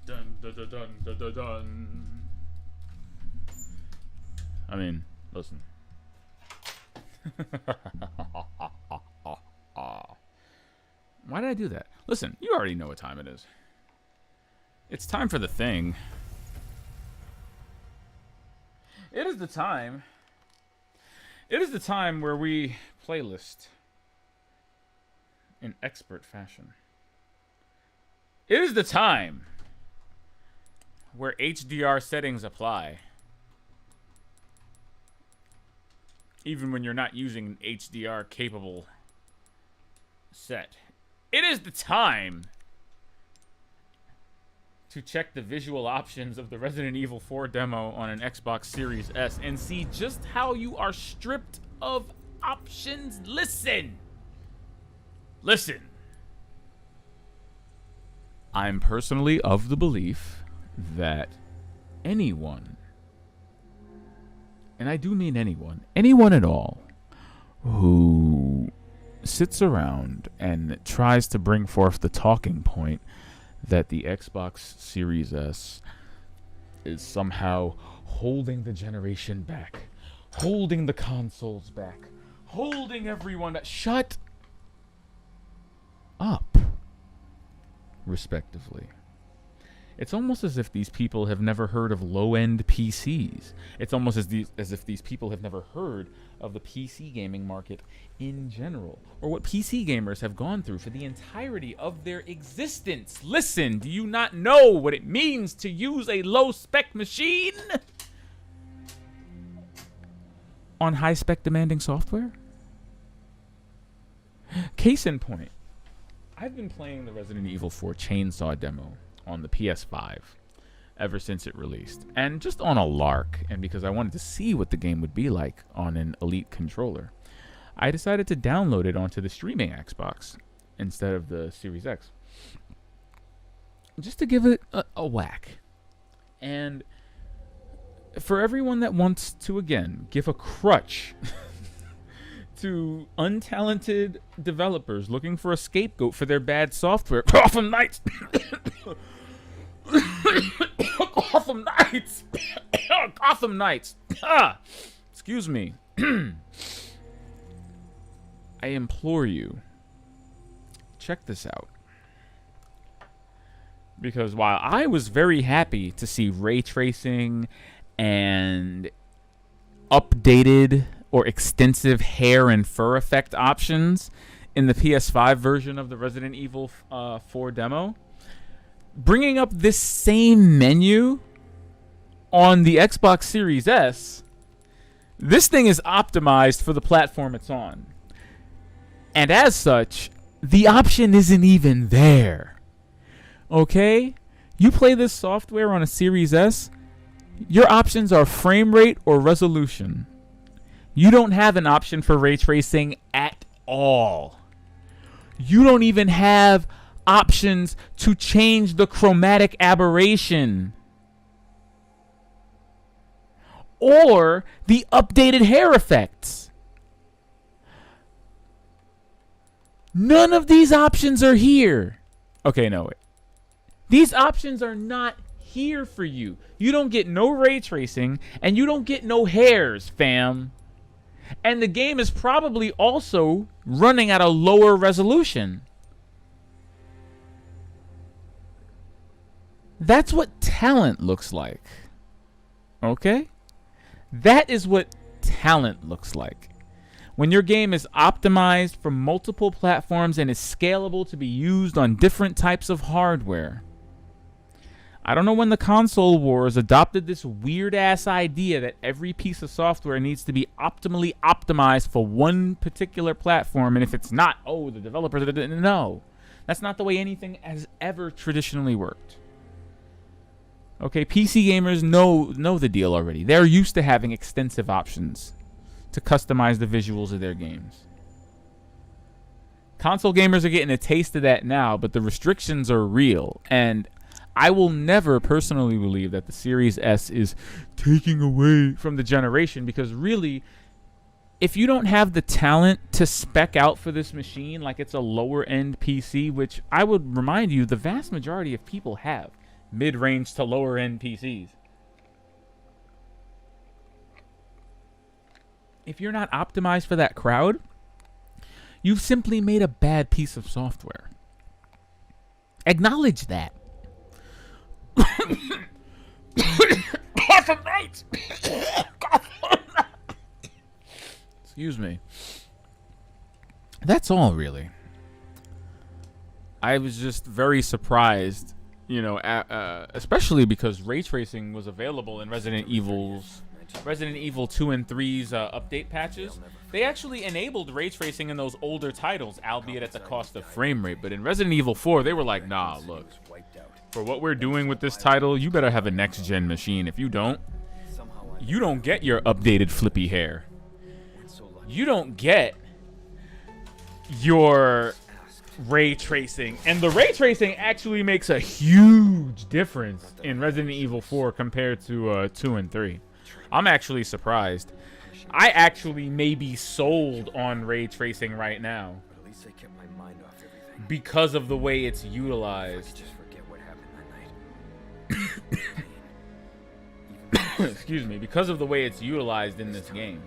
Dun dun dun dun dun dun dun. I mean, listen. Why did I do that? Listen, you already know what time it is. It's time for the thing. It is the time. It is the time where we playlist in expert fashion. It is the time where HDR settings apply. Even when you're not using an HDR capable set. It is the time to check the visual options of the Resident Evil 4 demo on an Xbox Series S and see just how you are stripped of options. Listen. Listen. I'm personally of the belief that anyone, and I do mean anyone at all, who sits around and tries to bring forth the talking point that the Xbox Series S is somehow holding the generation back, holding the consoles back, holding everyone back. Shut up, respectively. It's almost as if these people have never heard of low-end PCs. It's almost as if these people have never heard of the PC gaming market in general, or what PC gamers have gone through for the entirety of their existence. Listen, do you not know what it means to use a low-spec machine on high-spec demanding software? Case in point, I've been playing the Resident Evil 4 Chainsaw demo on the PS5 ever since it released, and just on a lark, and because I wanted to see what the game would be like on an Elite controller, I decided to download it onto the streaming Xbox instead of the Series X, just to give it a whack. And for everyone that wants to, again, give a crutch to untalented developers looking for a scapegoat for their bad software, Gotham Knights! Gotham Knights! Gotham Knights! Excuse me. I implore you, check this out. Because while I was very happy to see ray tracing and updated or extensive hair and fur effect options in the PS5 version of the Resident Evil 4 demo, bringing up this same menu on the Xbox Series S, this thing is optimized for the platform it's on. And as such, the option isn't even there. Okay? You play this software on a Series S, your options are frame rate or resolution. You don't have an option for ray tracing at all. You don't even have options to change the chromatic aberration or the updated hair effects. None of these options are here. Okay, no, wait. These options are not here for you. You don't get no ray tracing, and you don't get no hairs, fam. And the game is probably also running at a lower resolution. That's what talent looks like. Okay? That is what talent looks like. When your game is optimized for multiple platforms and is scalable to be used on different types of hardware. I don't know when the console wars adopted this weird-ass idea that every piece of software needs to be optimally optimized for one particular platform, and if it's not, oh, the developers didn't know. That's not the way anything has ever traditionally worked. Okay, PC gamers know the deal already. They're used to having extensive options to customize the visuals of their games. Console gamers are getting a taste of that now, but the restrictions are real, and I will never personally believe that the Series S is taking away from the generation, because really, if you don't have the talent to spec out for this machine like it's a lower end PC, which I would remind you the vast majority of people have mid-range to lower end PCs. If you're not optimized for that crowd, you've simply made a bad piece of software. Acknowledge that. Excuse me. That's all, really. I was just very surprised, you know, especially because ray tracing was available in Resident Evil 2 and 3's update patches. They actually enabled ray tracing in those older titles, albeit at the cost of frame rate. But in Resident Evil 4, they were like, nah, look, for what we're doing with this title, you better have a next-gen machine. If you don't get your updated flippy hair. You don't get your ray tracing. And the ray tracing actually makes a huge difference in Resident Evil 4 compared to 2 and 3. I'm actually surprised. I actually may be sold on ray tracing right now because of the way it's utilized. Excuse me, because of the way it's utilized in this game.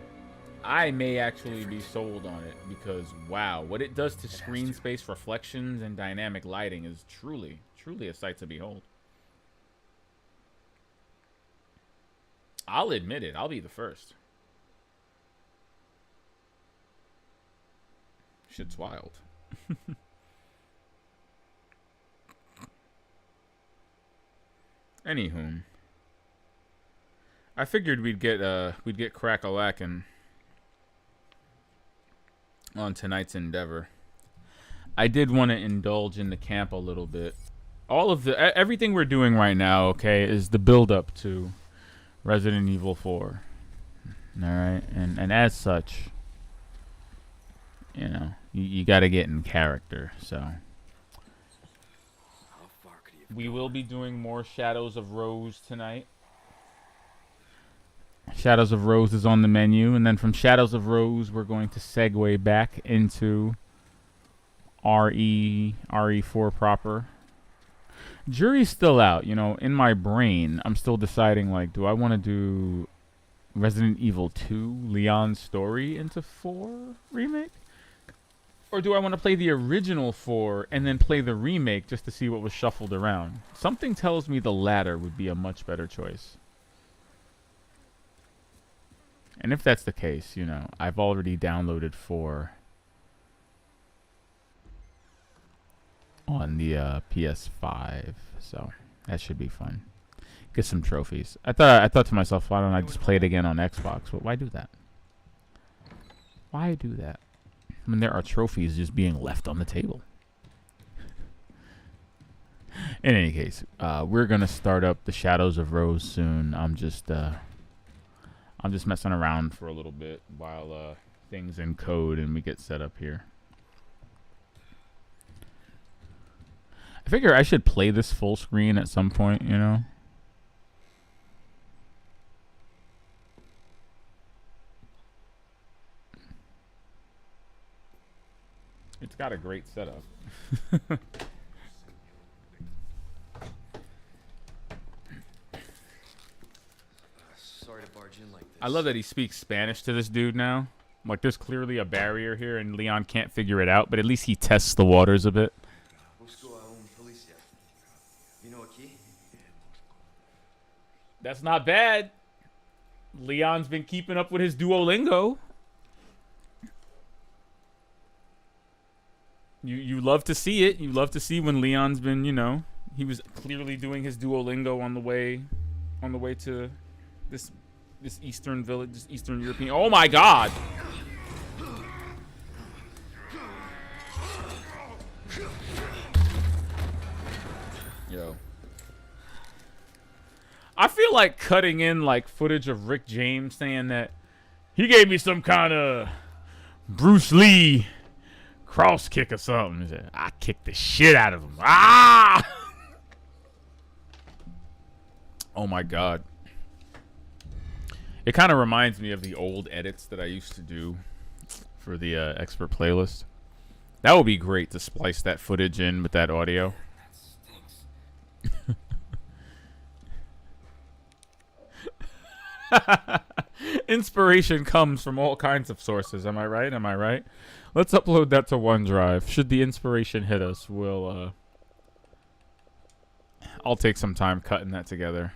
I may actually be sold on it because, wow, what it does to screen space reflections and dynamic lighting is truly, truly a sight to behold. I'll admit it. I'll be the first. Shit's wild. Anywho, I figured we'd get crack-a-lackin' on tonight's endeavor. I did want to indulge in the camp a little bit. Everything we're doing right now, okay, is the build-up to Resident Evil 4. All right, and as such, you know, you got to get in character. So we will be doing more Shadows of Rose tonight. Shadows of Rose is on the menu, and then from Shadows of Rose, we're going to segue back into RE4 proper. Jury's still out, you know. In my brain, I'm still deciding, like, do I want to do Resident Evil 2, Leon's story into 4 remake? Or do I want to play the original 4 and then play the remake just to see what was shuffled around? Something tells me the latter would be a much better choice. And if that's the case, you know, I've already downloaded 4 on the PS5, so that should be fun. Get some trophies. I thought to myself, why don't I just play it again on Xbox? But why do that? Why do that? I mean, there are trophies just being left on the table. In any case, we're gonna start up the Shadows of Rose soon. I'm just messing around for a little bit while things encode and we get set up here. I figure I should play this full screen at some point, you know? It's got a great setup. Sorry to barge in like this. I love that he speaks Spanish to this dude now. Like, there's clearly a barrier here, and Leon can't figure it out, but at least he tests the waters a bit. That's not bad. Leon's been keeping up with his Duolingo. You love to see it. You love to see when Leon's been, you know, he was clearly doing his Duolingo on the way to this Eastern village, this Eastern European. Oh my God! Yo. I feel like cutting in like footage of Rick James saying that he gave me some kind of Bruce Lee cross kick or something. He said, I kicked the shit out of him. Ah! Oh my God. It kind of reminds me of the old edits that I used to do for the expert playlist. That would be great to splice that footage in with that audio. Inspiration comes from all kinds of sources. Am I right? Am I right? Let's upload that to OneDrive. Should the inspiration hit us, I'll take some time cutting that together.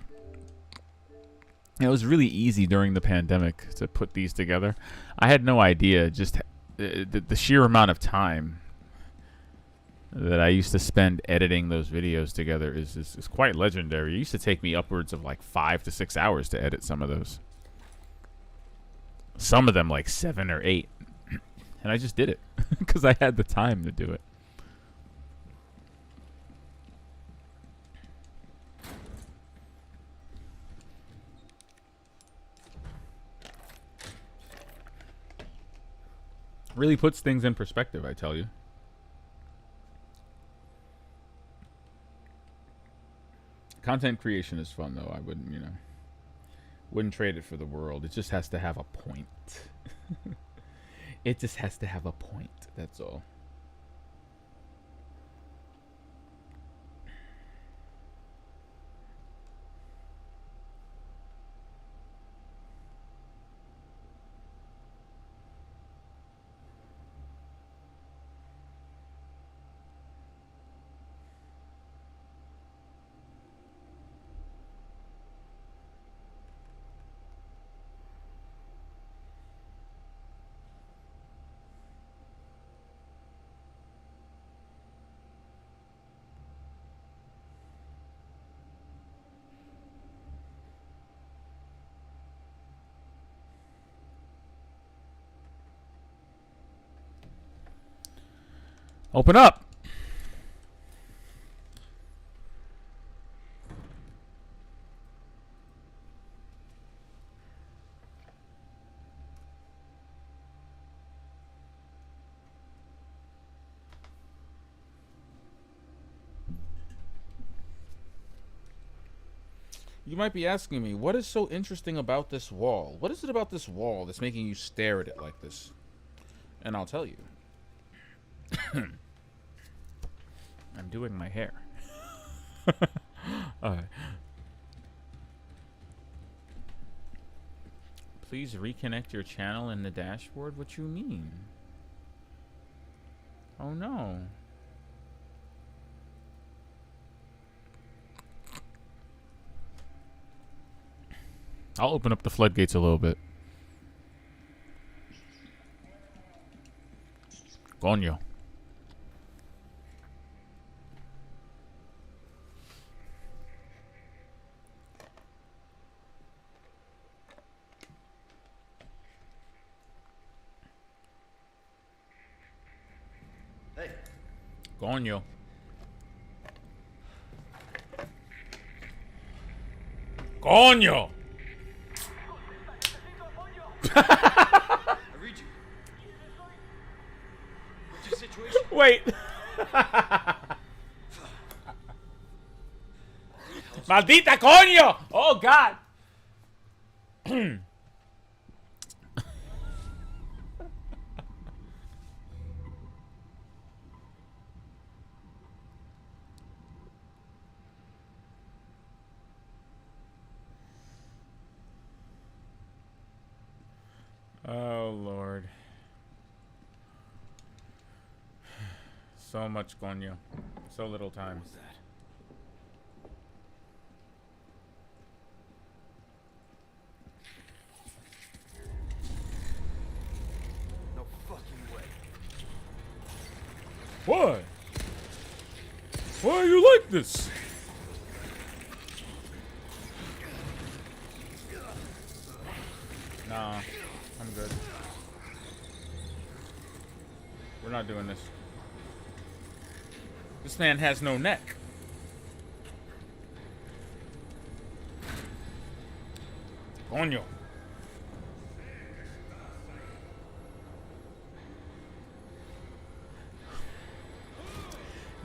It was really easy during the pandemic to put these together. I had no idea just the sheer amount of time that I used to spend editing those videos together is quite legendary. It used to take me upwards of like 5 to 6 hours to edit some of those. Some of them like 7 or 8. And I just did it because I had the time to do it. Really puts things in perspective, I tell you. Content creation is fun, though. I wouldn't, wouldn't trade it for the world. It just has to have a point. It just has to have a point. That's all. Open up. You might be asking me, what is so interesting about this wall? What is it about this wall that's making you stare at it like this? And I'll tell you. I'm doing my hair. Please reconnect your channel in the dashboard. What you mean? Oh no. I'll open up the floodgates a little bit. Coño. Hey. Coño. Coño. I read you. What's your situation? Wait. Maldita coño. Oh God. Oh Lord. So much coño. So little time. What's that? No fucking way. Why? Why are you like this? Nah, I'm good. We're not doing this. This man has no neck. Coño.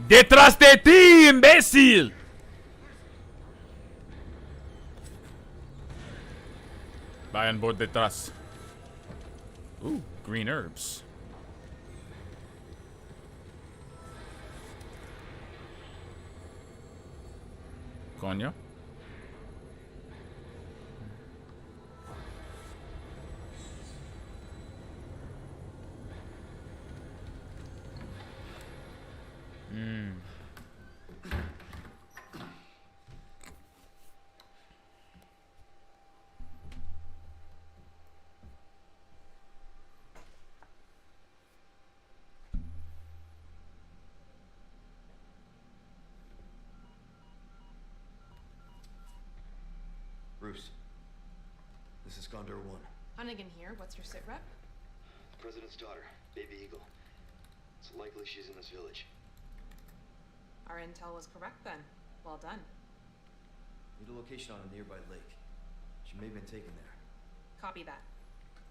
¡Detrás de ti, imbécil! Vayan por detrás. Ooh, green herbs. Coño. Bruce, this is Condor 1. Hunnigan here. What's your sit rep? The President's daughter, Baby Eagle. It's likely she's in this village. Our intel was correct then. Well done. Need a location on a nearby lake. She may have been taken there. Copy that.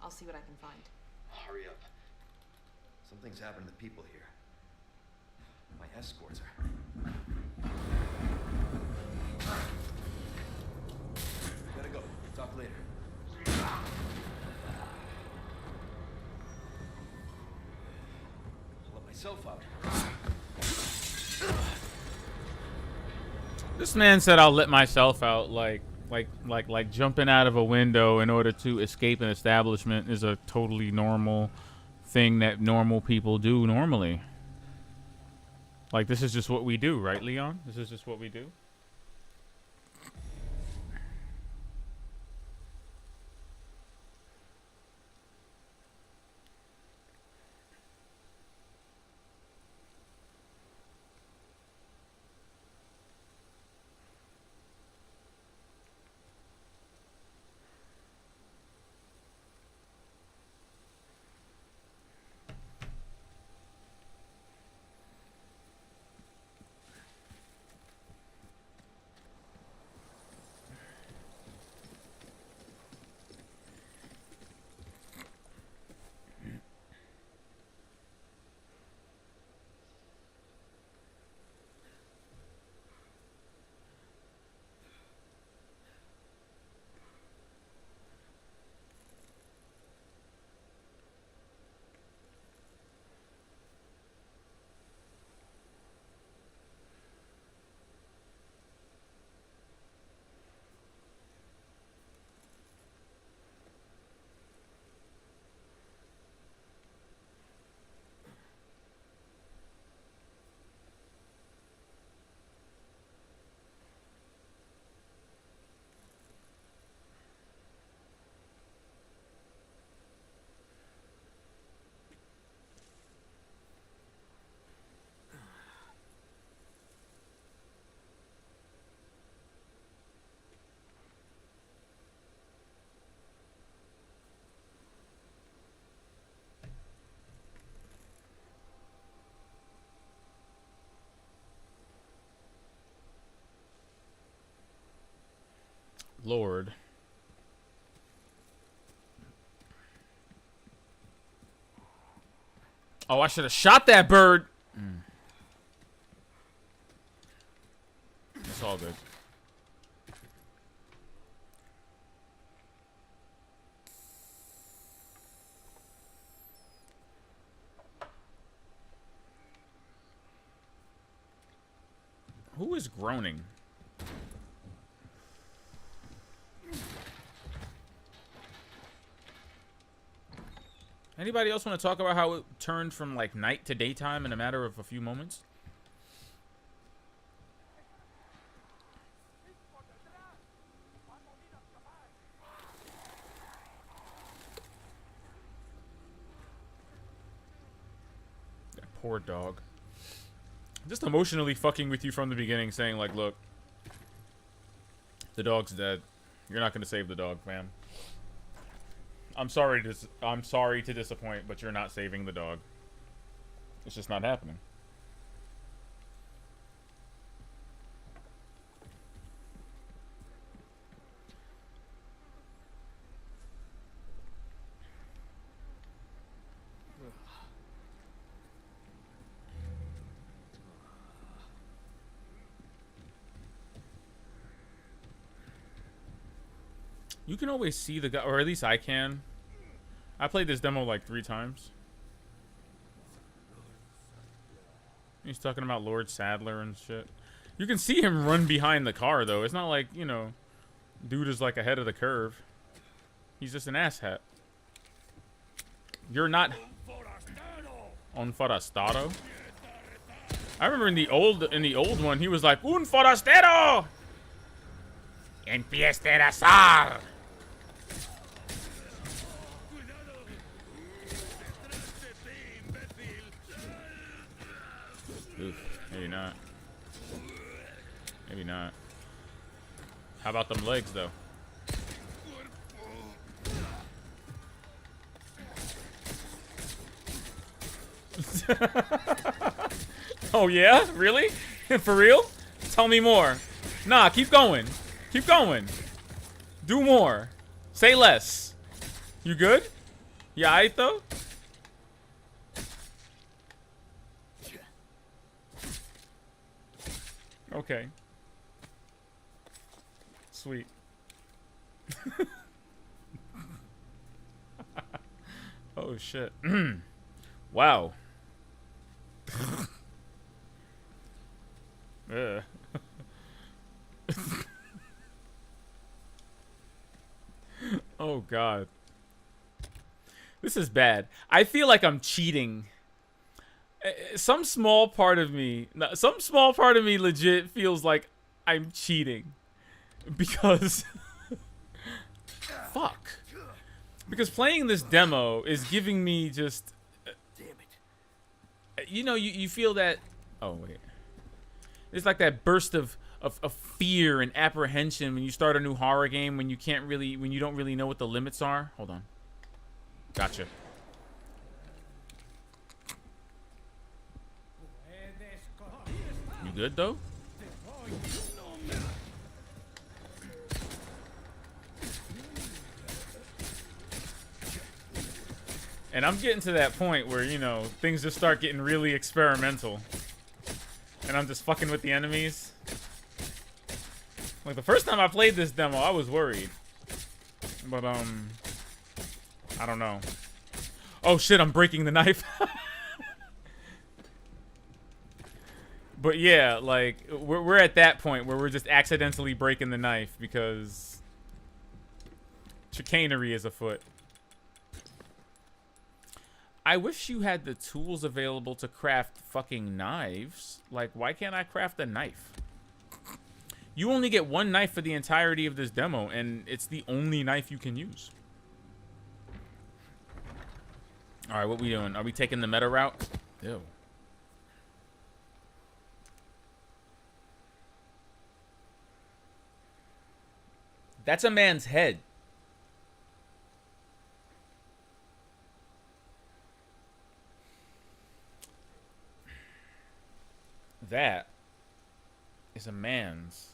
I'll see what I can find. Hurry up. Something's happened to the people here. My escorts are... Gotta go. Talk later. I'll let myself out. This man said I'll let myself out like jumping out of a window in order to escape an establishment is a totally normal thing that normal people do normally. Like, this is just what we do, right, Leon? This is just what we do. Lord. Oh, I should have shot that bird. It's all good. Who is groaning? Anybody else want to talk about how it turned from like night to daytime in a matter of a few moments? That poor dog. Just emotionally fucking with you from the beginning, saying like, look, the dog's dead. You're not going to save the dog, fam. I'm sorry to disappoint, but you're not saving the dog. It's just not happening. You can always see the guy, or at least I can. I played this demo like 3 times. He's talking about Lord Sadler and shit. You can see him run behind the car, though. It's not like, you know, dude is like ahead of the curve. He's just an asshat. You're not un forastero. I remember in the old one, he was like un forastero. Empiece a azar. Oof, maybe not. Maybe not. How about them legs, though? Oh, yeah? Really? For real? Tell me more. Nah, keep going. Keep going. Do more. Say less. You good? You aight, though? Okay. Sweet. Oh, shit. Wow. Oh, God. This is bad. I feel like I'm cheating. Some small part of me legit feels like I'm cheating. Because... Fuck. Because playing this demo is giving me just... Damn it. You know, you feel that... Oh, wait. It's like that burst of fear and apprehension when you start a new horror game, when you don't really know what the limits are. Hold on. Gotcha. You good, though? And I'm getting to that point where, you know, things just start getting really experimental. And I'm just fucking with the enemies. Like, the first time I played this demo, I was worried. But, I don't know. Oh, shit, I'm breaking the knife. But, yeah, like, we're at that point where we're just accidentally breaking the knife because chicanery is afoot. I wish you had the tools available to craft fucking knives. Like, why can't I craft a knife? You only get 1 knife for the entirety of this demo, and it's the only knife you can use. Alright, what we doing? Are we taking the meta route? Ew. That's a man's head. That is a man's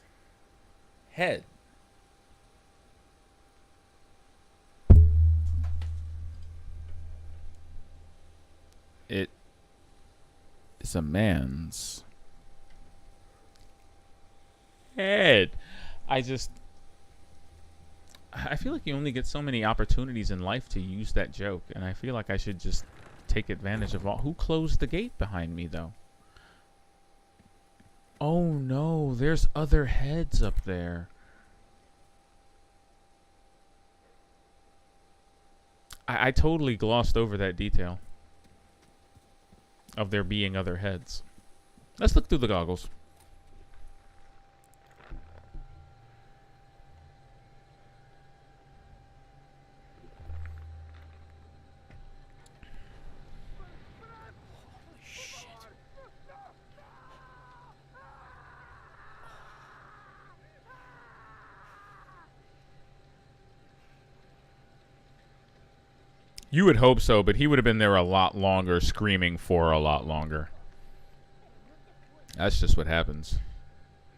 head. It is a man's head. I feel like you only get so many opportunities in life to use that joke, and I feel like I should just take advantage of all. Who closed the gate behind me, though? Oh no, there's other heads up there. I totally glossed over that detail of there being other heads. Let's look through the goggles. You would hope so, but he would have been there a lot longer, screaming for a lot longer. That's just what happens.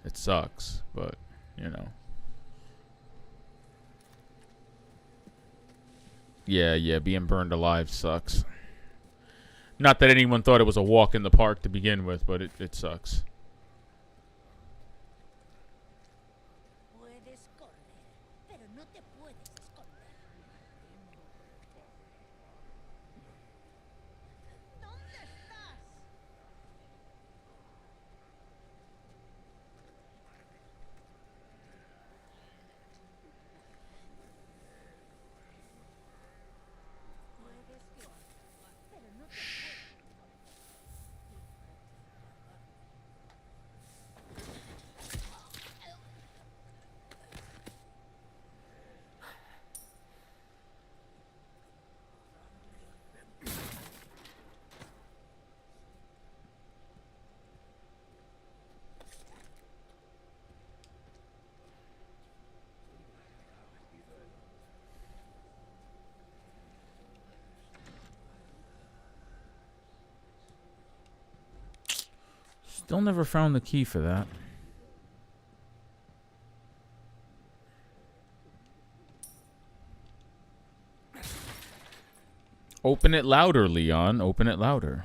It sucks, but, you know. Yeah, being burned alive sucks. Not that anyone thought it was a walk in the park to begin with, but it sucks. Still never found the key for that. Open it louder, Leon. Open it louder.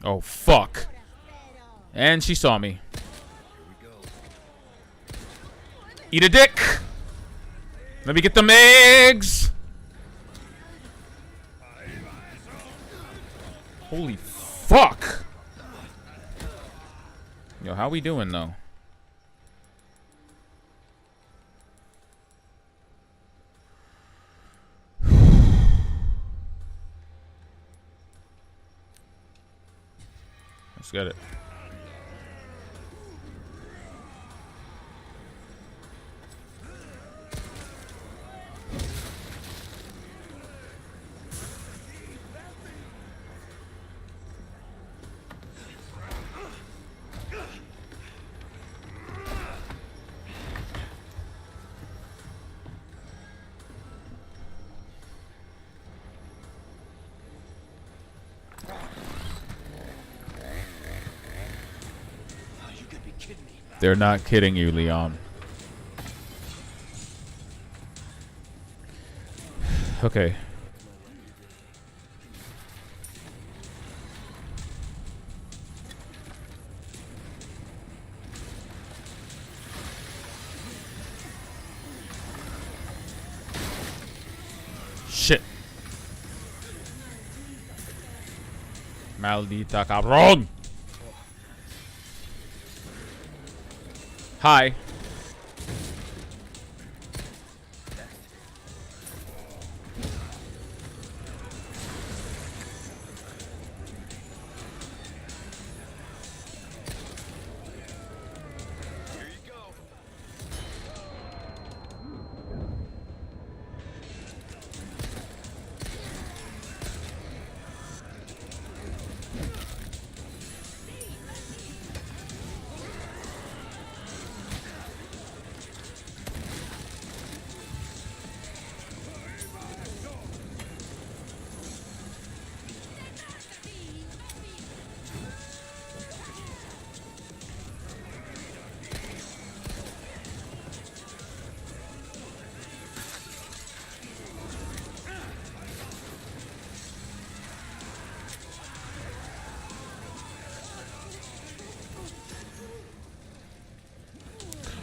Oh, fuck. And she saw me. Eat a dick. Let me get them eggs. Holy fuck. Yo, how we doing, though? Let's get it. They're not kidding you, Leon. Okay. Shit. Maldita cabrón. Hi.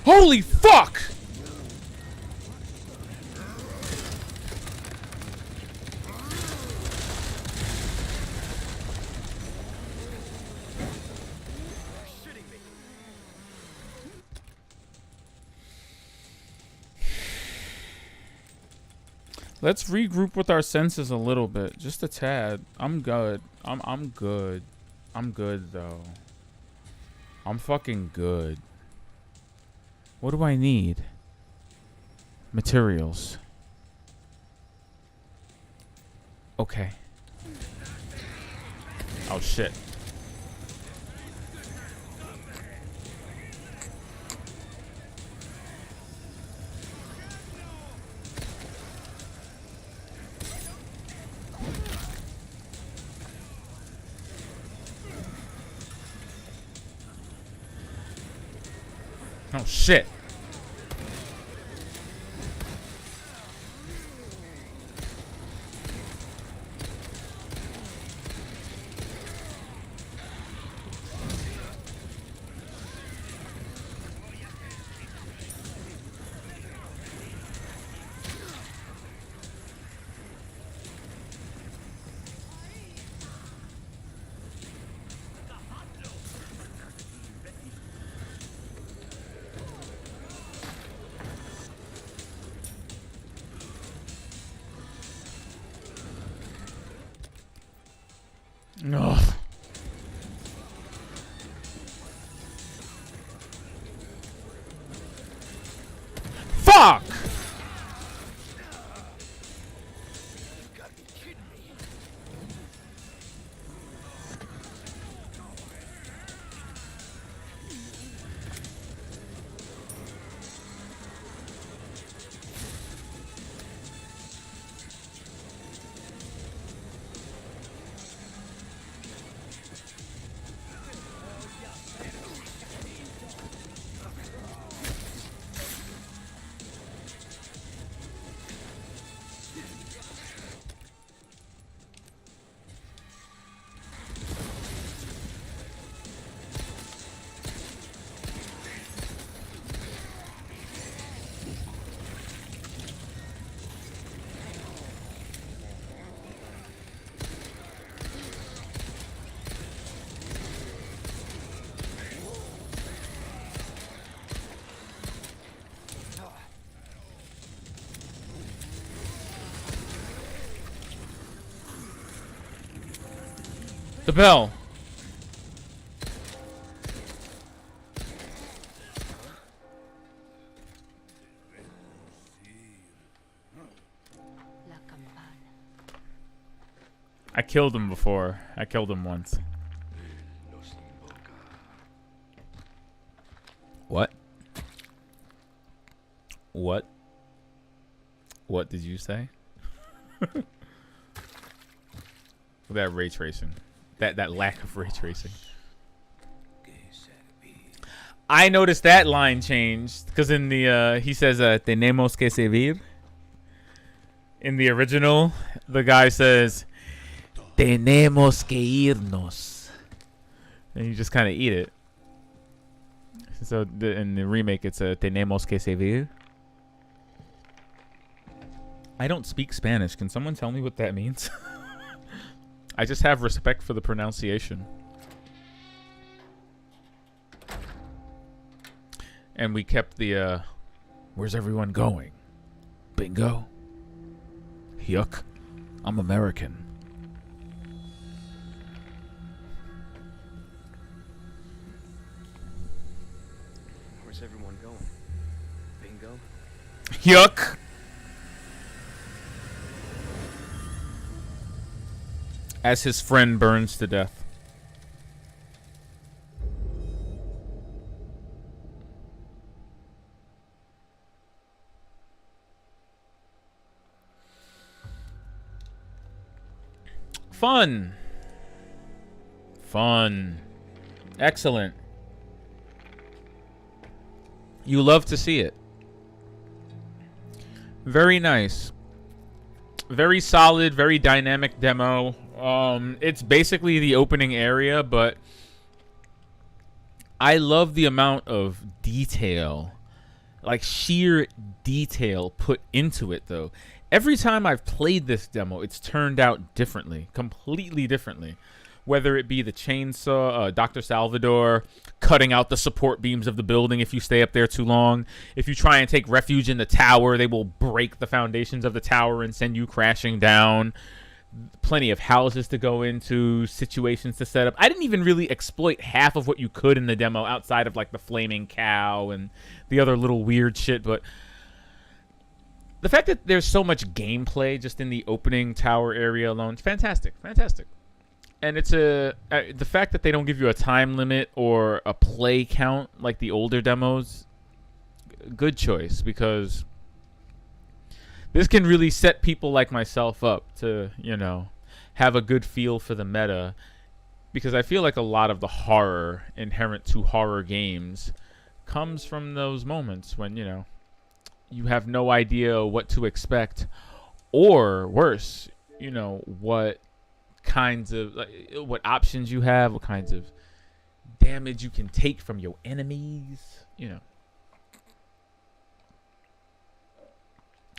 Holy fuck! Let's regroup with our senses a little bit, just a tad. I'm good. I'm good. I'm good though. I'm fucking good. What do I need? Materials. Okay. Oh shit. Oh shit. No. Fuck! The bell. I killed him before. I killed him once. What? What? What did you say? That ray tracing. That lack of ray tracing. I noticed that line changed because in the he says tenemos que servir. In the original, the guy says tenemos que irnos, and you just kind of eat it. So in the remake, it's tenemos que servir. I don't speak Spanish. Can someone tell me what that means? I just have respect for the pronunciation. And we kept the, where's everyone going? Bingo? Yuck. I'm American. Where's everyone going? Bingo? Yuck. As his friend burns to death. Fun. Fun. Excellent. You love to see it. Very nice. Very solid, very dynamic demo. It's basically the opening area, but I love the amount of detail, like sheer detail put into it, though. Every time I've played this demo, it's turned out differently, completely differently. Whether it be the chainsaw, Dr. Salvador cutting out the support beams of the building if you stay up there too long. If you try and take refuge in the tower, they will break the foundations of the tower and send you crashing down. Plenty of houses to go into, situations to set up. I didn't even really exploit half of what you could in the demo outside of like the flaming cow and the other little weird shit, but the fact that there's so much gameplay just in the opening tower area alone, it's fantastic. Fantastic. And it's the fact that they don't give you a time limit or a play count like the older demos, good choice, because this can really set people like myself up to, you know, have a good feel for the meta, because I feel like a lot of the horror inherent to horror games comes from those moments when, you know, you have no idea what to expect, or worse, you know, what kinds of, like, what options you have, what kinds of damage you can take from your enemies, you know.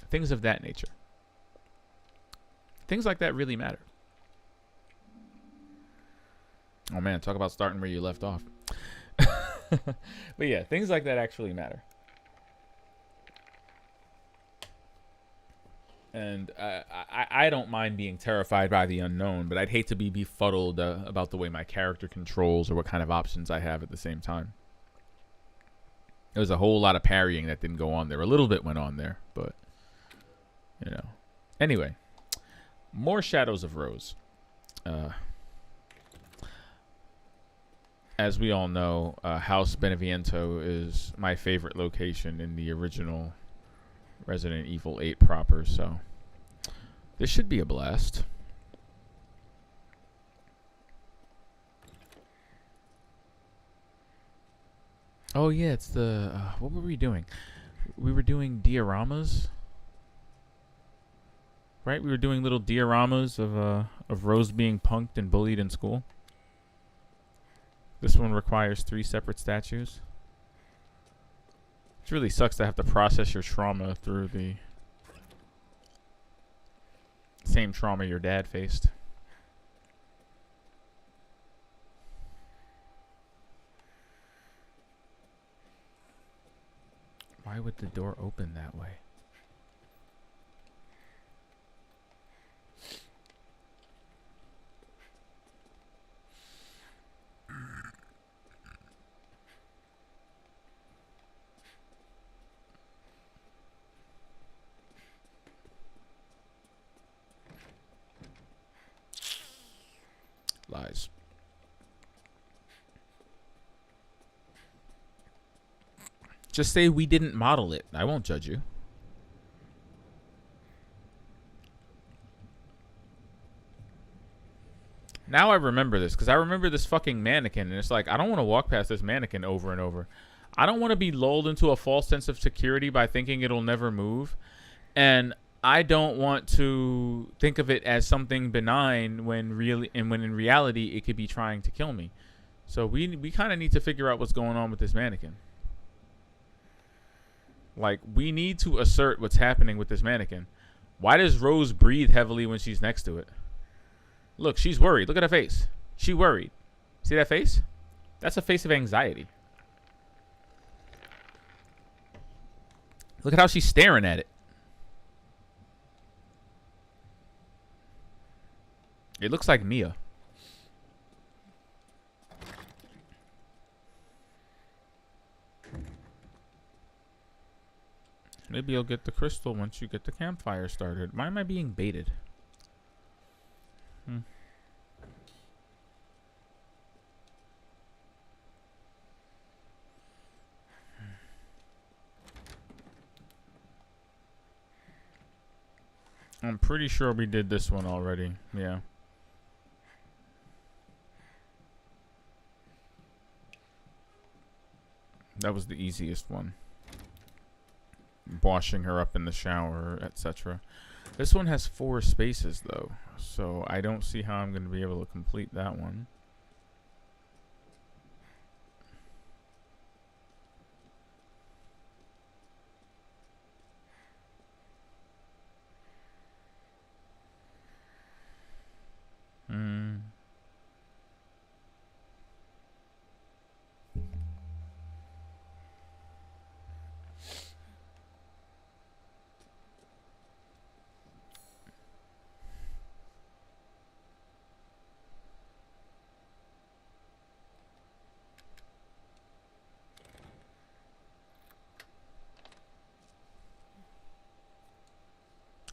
Things of that nature. Things like that really matter. Oh man, talk about starting where you left off. But yeah, things like that actually matter. And I don't mind being terrified by the unknown, but I'd hate to be befuddled about the way my character controls or what kind of options I have at the same time. There was a whole lot of parrying that didn't go on there. A little bit went on there, but, you know. Anyway, more Shadows of Rose. As we all know, House Beneviento is my favorite location in the original Resident Evil 8 proper, so this should be a blast. Oh yeah, it's the what were we doing? We were doing dioramas, right? We were doing little dioramas of Rose being punked and bullied in school. This one requires 3 separate statues. It really sucks to have to process your trauma through the same trauma your dad faced. Why would the door open that way? Lies. Just say we didn't model it. I won't judge you. Now I remember this, because I remember this fucking mannequin, and it's like, I don't want to walk past this mannequin over and over. I don't want to be lulled into a false sense of security by thinking it'll never move. And I don't want to think of it as something benign when in reality it could be trying to kill me. So we kind of need to figure out what's going on with this mannequin. Like, we need to assert what's happening with this mannequin. Why does Rose breathe heavily when she's next to it? Look, she's worried. Look at her face. She worried. See that face? That's a face of anxiety. Look at how she's staring at it. It looks like Mia. Maybe you'll get the crystal once you get the campfire started. Why am I being baited? I'm pretty sure we did this one already. Yeah. That was the easiest one. Washing her up in the shower, etc. This one has 4 spaces though, so I don't see how I'm going to be able to complete that one.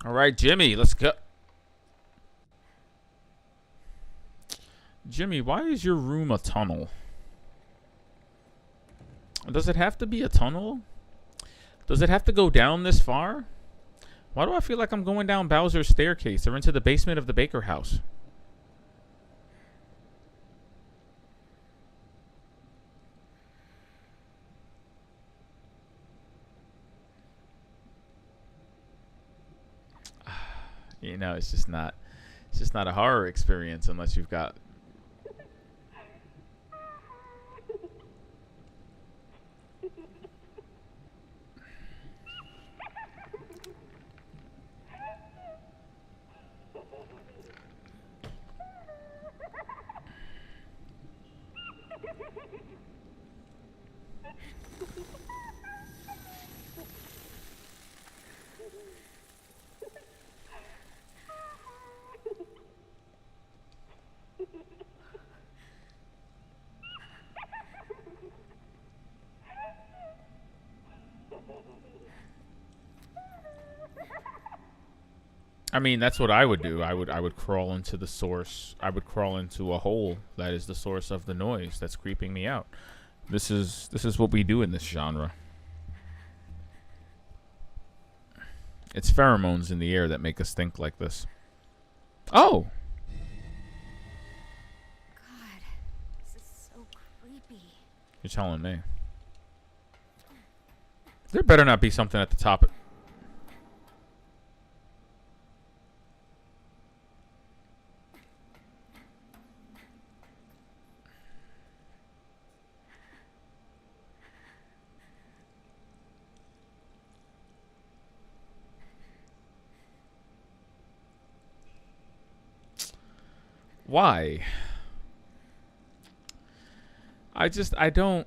All right, Jimmy, let's go. Jimmy, why is your room a tunnel? Does it have to be a tunnel? Does it have to go down this far? Why do I feel like I'm going down Bowser's staircase or into the basement of the Baker house? You know, it's just not a horror experience unless you've got. I mean, that's what I would do. I would crawl into the source. I would crawl into a hole that is the source of the noise that's creeping me out. This is what we do in this genre. It's pheromones in the air that make us think like this. Oh, God, this is so creepy. you're telling me. There better not be something at the top. Why? I don't.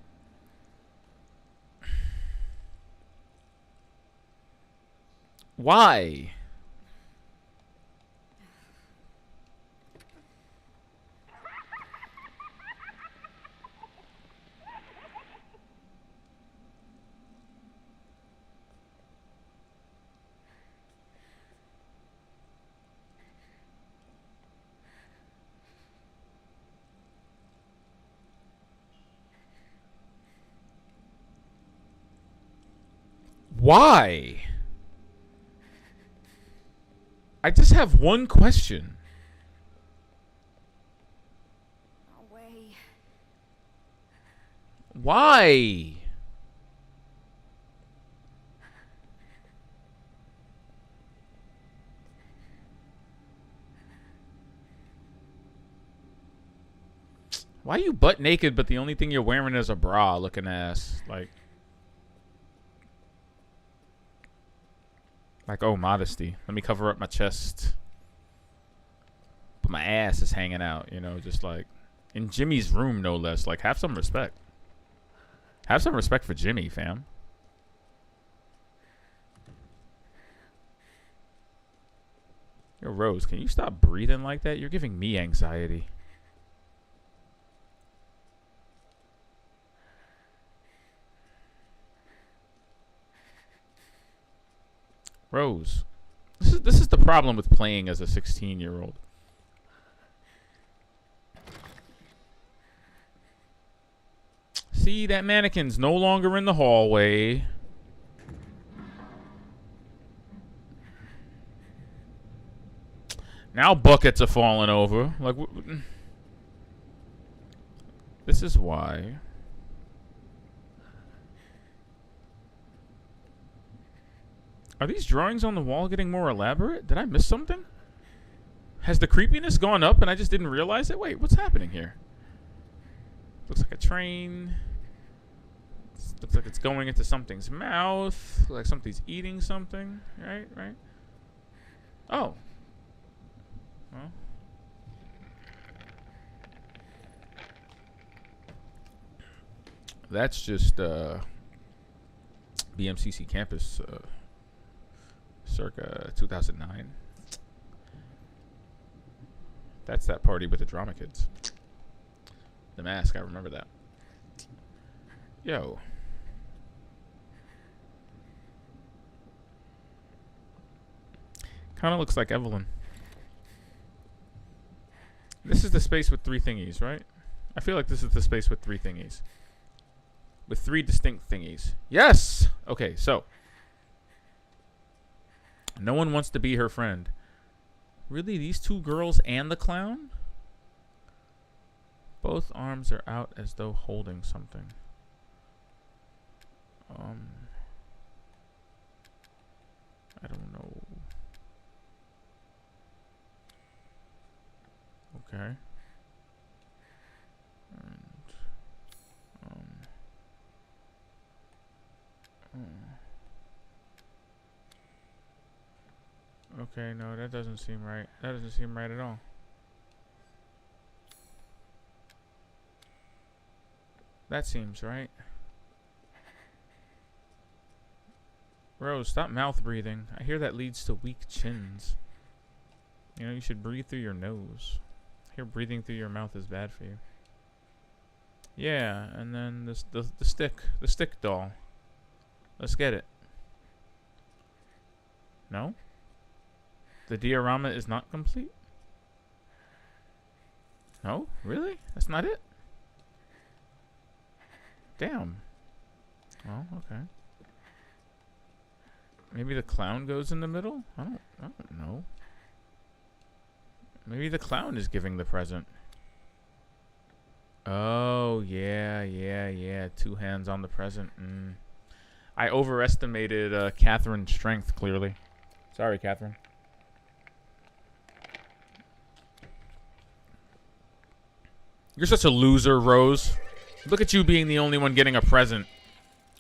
Why? Why? I just have one question. No way. Why? Why are you butt naked, but the only thing you're wearing is a bra looking ass? Like, oh, modesty. Let me cover up my chest. But my ass is hanging out, you know, just like in Jimmy's room, no less. Like, have some respect. Have some respect for Jimmy, fam. Yo, Rose, can you stop breathing like that? You're giving me anxiety. Rose, this is the problem with playing as a 16-year-old. See, that mannequin's no longer in the hallway. Now buckets are falling over. Like, this is why. Are these drawings on the wall getting more elaborate? Did I miss something? Has the creepiness gone up and I just didn't realize it? Wait, what's happening here? Looks like a train. Looks like it's going into something's mouth. Looks like something's eating something. Right? Oh. Well. That's just BMCC campus circa 2009. That's that party with the drama kids. The mask, I remember that. Yo. Kind of looks like Evelyn. This is the space with 3 thingies, right? I feel like this is the space with 3 thingies. With 3 distinct thingies. Yes! Okay, so. No one wants to be her friend. Really, these 2 girls and the clown? Both arms are out as though holding something. I don't know. Okay. And, okay, no, that doesn't seem right. That doesn't seem right at all. That seems right. Rose, stop mouth breathing. I hear that leads to weak chins. You know, you should breathe through your nose. I hear breathing through your mouth is bad for you. Yeah, and then the stick doll. Let's get it. No? The diorama is not complete? No? Really? That's not it? Damn. Well, okay. Maybe the clown goes in the middle? I don't know. Maybe the clown is giving the present. Oh, yeah. 2 hands on the present. I overestimated Catherine's strength, clearly. Sorry, Catherine. You're such a loser, Rose. Look at you being the only one getting a present.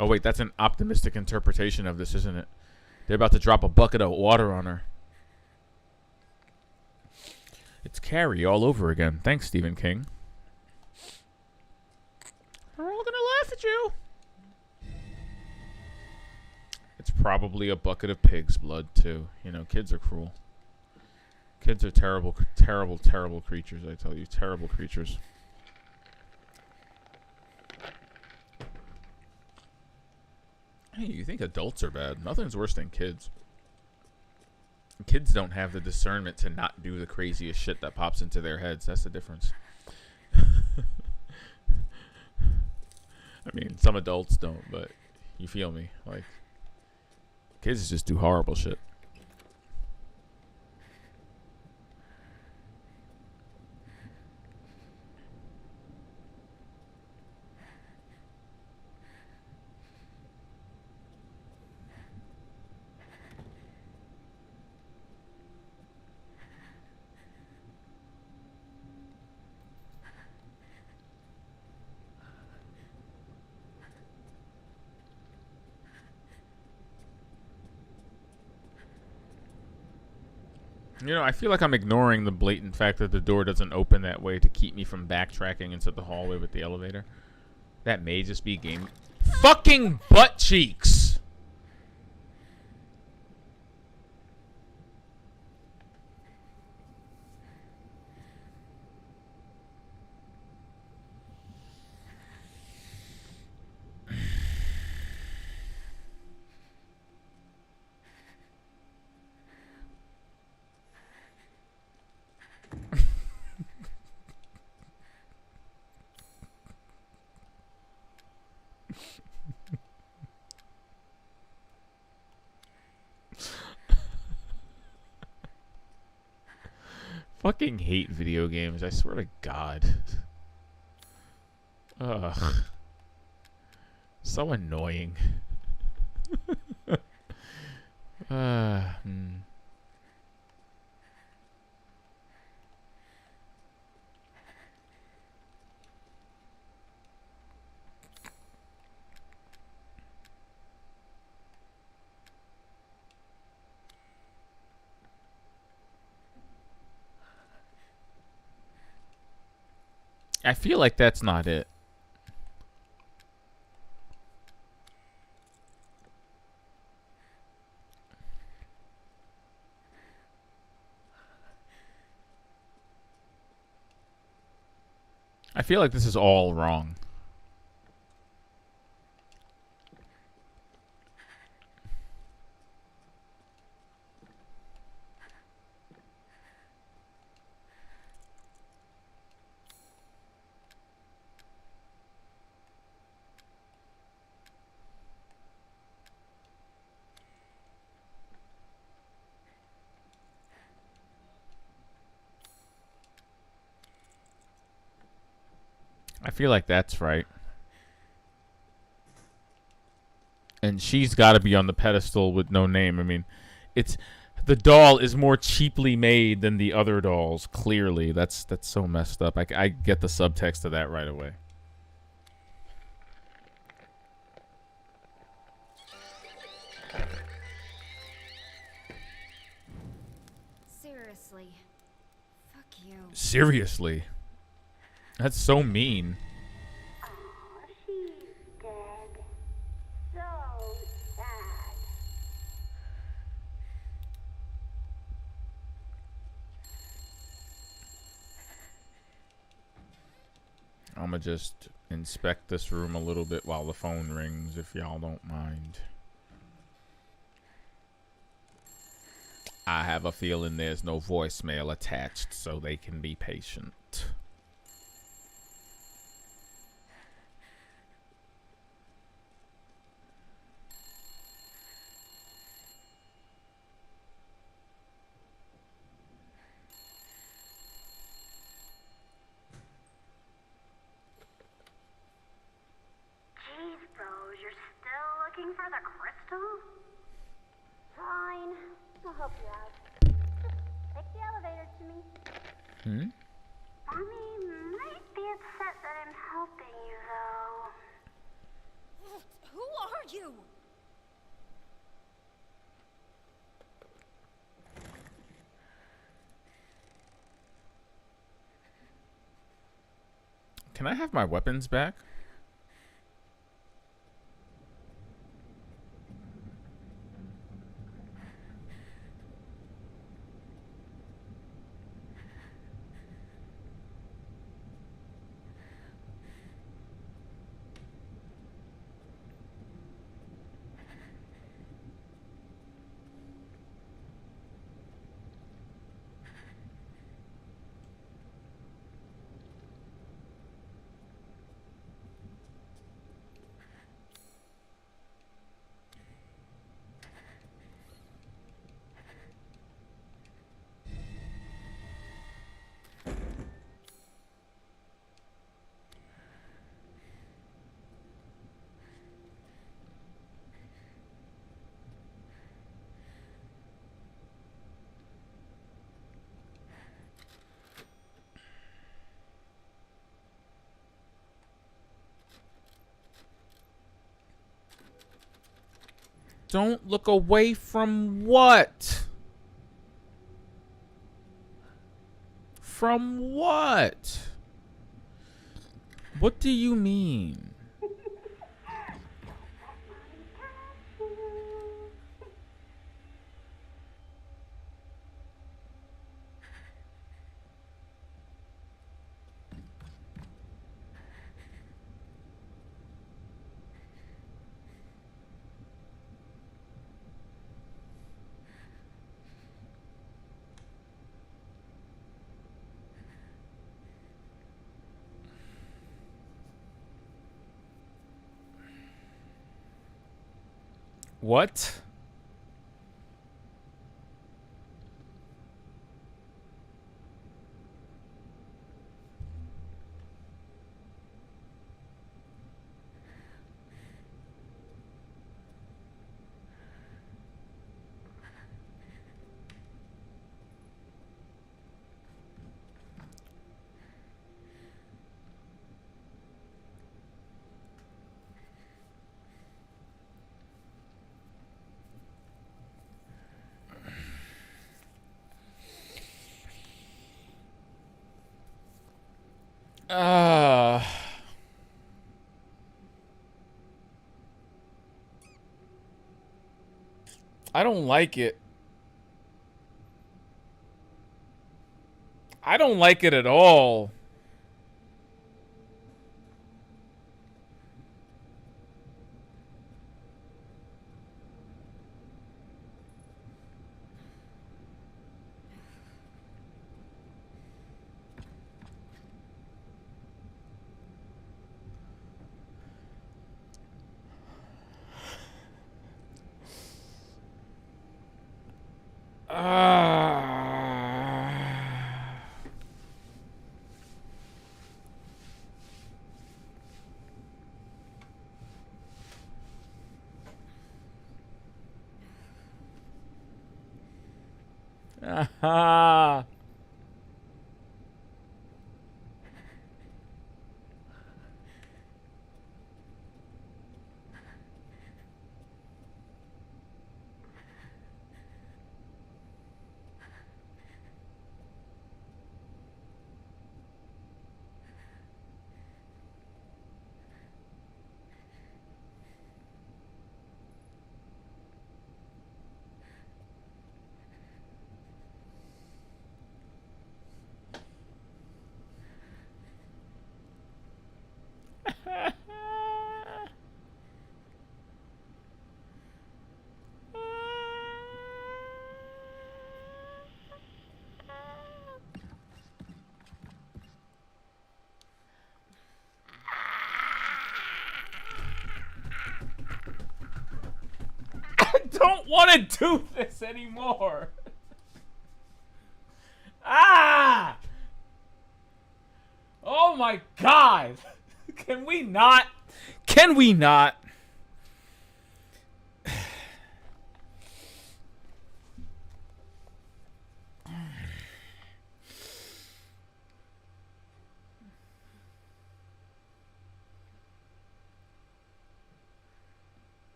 Oh, wait, that's an optimistic interpretation of this, isn't it? They're about to drop a bucket of water on her. It's Carrie all over again. Thanks, Stephen King. They're all gonna laugh at you. It's probably a bucket of pig's blood, too. You know, kids are cruel. Kids are terrible, terrible, terrible creatures, I tell you. Terrible creatures. Hey, you think adults are bad? Nothing's worse than kids. Kids don't have the discernment to not do the craziest shit that pops into their heads. That's the difference. I mean, some adults don't, but you feel me. Like, kids just do horrible shit. You know, I feel like I'm ignoring the blatant fact that the door doesn't open that way to keep me from backtracking into the hallway with the elevator. That may just be game... Fucking butt cheeks! Fucking hate video games, I swear to God. Ugh. So annoying. I feel like that's not it. I feel like this is all wrong. I feel like that's right. And she's got to be on the pedestal with no name. I mean, it's The doll is more cheaply made than the other dolls. Clearly, that's so messed up. I get the subtext of that right away. Seriously. Fuck you. Seriously, that's so mean. Oh, she's dead. So sad. I'ma just inspect this room a little bit while the phone rings, if y'all don't mind. I have a feeling there's no voicemail attached, so they can be patient. Jeez, bros, you're still looking for the crystal? Fine, I'll help you out. Just take the elevator to me. Mommy might be upset that I'm helping you, though. Who are you? Can I have my weapons back? Don't look away from what? From what? What do you mean? What? Uh, I don't like it. I don't like it at all. Aha. I don't want to do this anymore. Ah! Oh my God! Can we not? Can we not?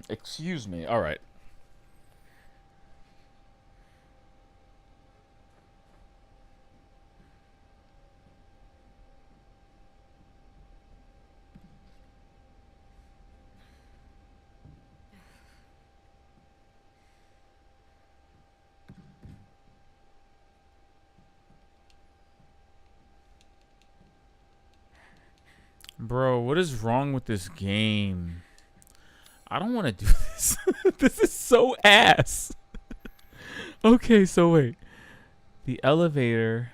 Excuse me. All right. Bro, what is wrong with this game? I don't want to do this. This is so ass. Okay, so wait. The elevator.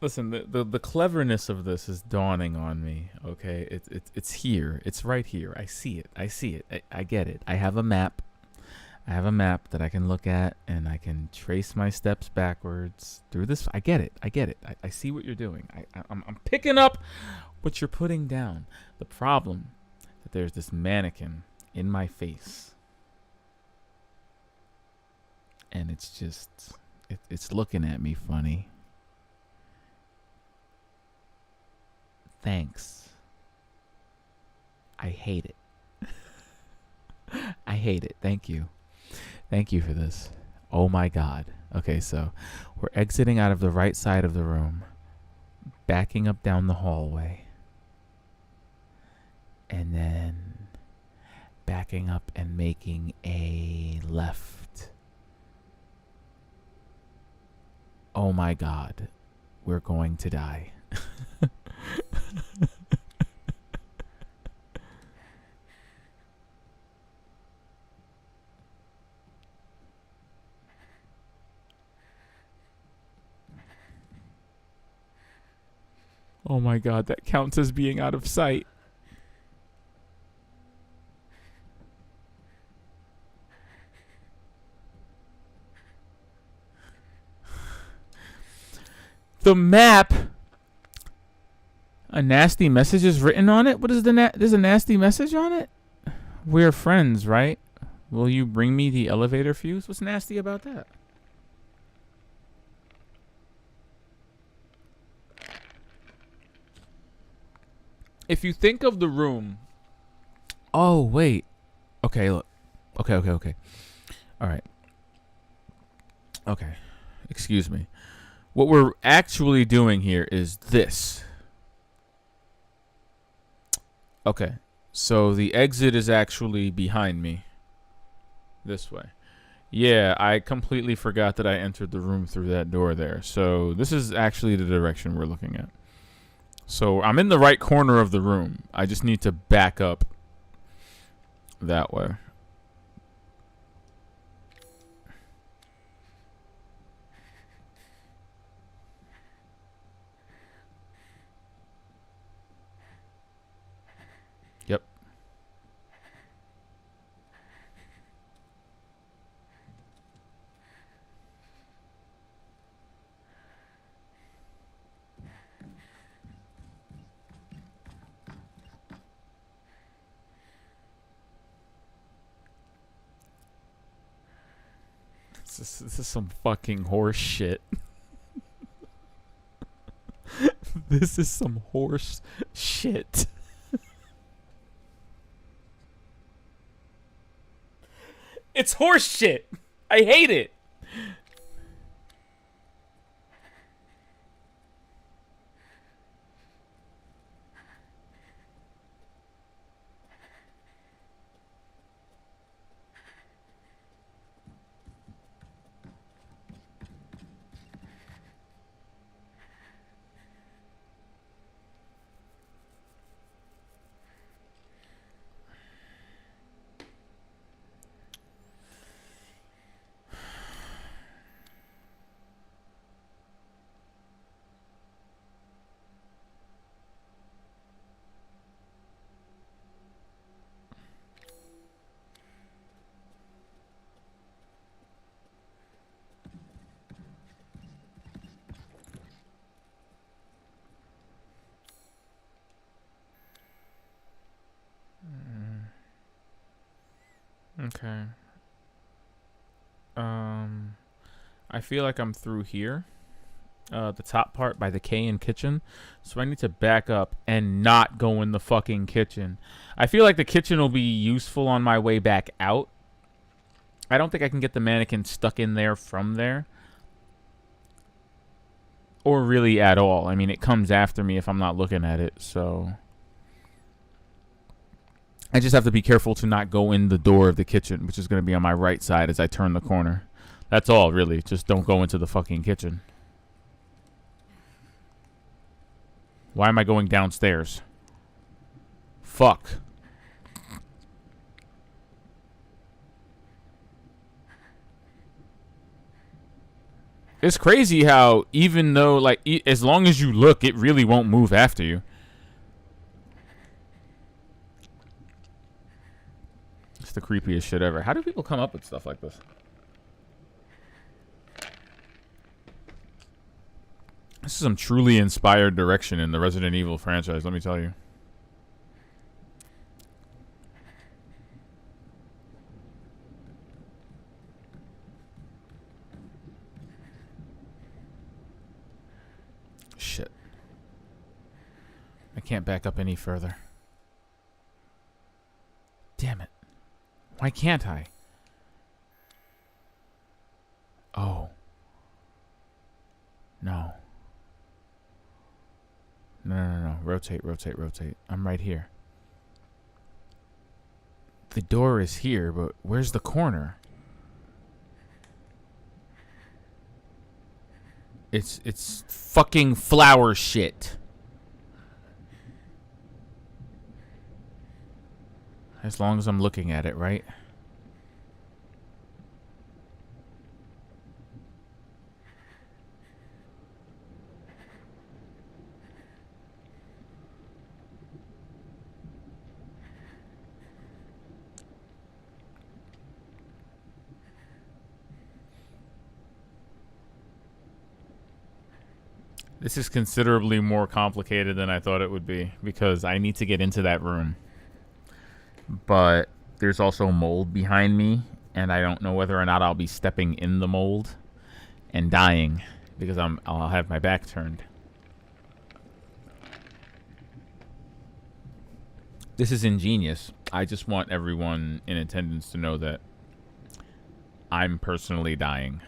Listen, the cleverness of this is dawning on me. Okay, it's here. It's right here. I see it. I see it. I get it. I have a map. I have a map that I can look at, and I can trace my steps backwards through this. I get it. I get it. I see what you're doing. I'm picking up what you're putting down. The problem that there's this mannequin in my face, and it's just it's looking at me funny. Thanks. I hate it. I hate it. Thank you. Thank you for this. Oh my God. Okay, so we're exiting out of the right side of the room, backing up down the hallway, and then backing up and making a left. Oh my God. We're going to die. Oh my God, that counts as being out of sight. The map. A nasty message is written on it? What is there's a nasty message on it? We're friends, right? Will you bring me the elevator fuse? What's nasty about that? If you think of the room. Oh, wait. Okay, look. Okay. All right. Okay. Excuse me. What we're actually doing here is this. Okay. So the exit is actually behind me. This way. Yeah, I completely forgot that I entered the room through that door there. So this is actually the direction we're looking at. So I'm in the right corner of the room. I just need to back up that way. Yep. This is some fucking horse shit. This is some horse shit. It's horse shit. I hate it. Okay. I feel like I'm through here. The top part by the K in kitchen. So I need to back up and not go in the fucking kitchen. I feel like the kitchen will be useful on my way back out. I don't think I can get the mannequin stuck in there from there. Or really at all. I mean, it comes after me if I'm not looking at it, so... I just have to be careful to not go in the door of the kitchen, which is going to be on my right side as I turn the corner. That's all, really. Just don't go into the fucking kitchen. Why am I going downstairs? Fuck. It's crazy how even though, like, as long as you look, it really won't move after you. It's the creepiest shit ever. How do people come up with stuff like this? This is some truly inspired direction in the Resident Evil franchise, let me tell you. Shit. I can't back up any further. Damn it. Why can't I? Oh. No. No. Rotate. I'm right here. The door is here, but where's the corner? It's fucking flower shit. As long as I'm looking at it, right? This is considerably more complicated than I thought it would be because I need to get into that room. But there's also mold behind me, and I don't know whether or not I'll be stepping in the mold and dying because I'll have my back turned. This is ingenious. I just want everyone in attendance to know that I'm personally dying.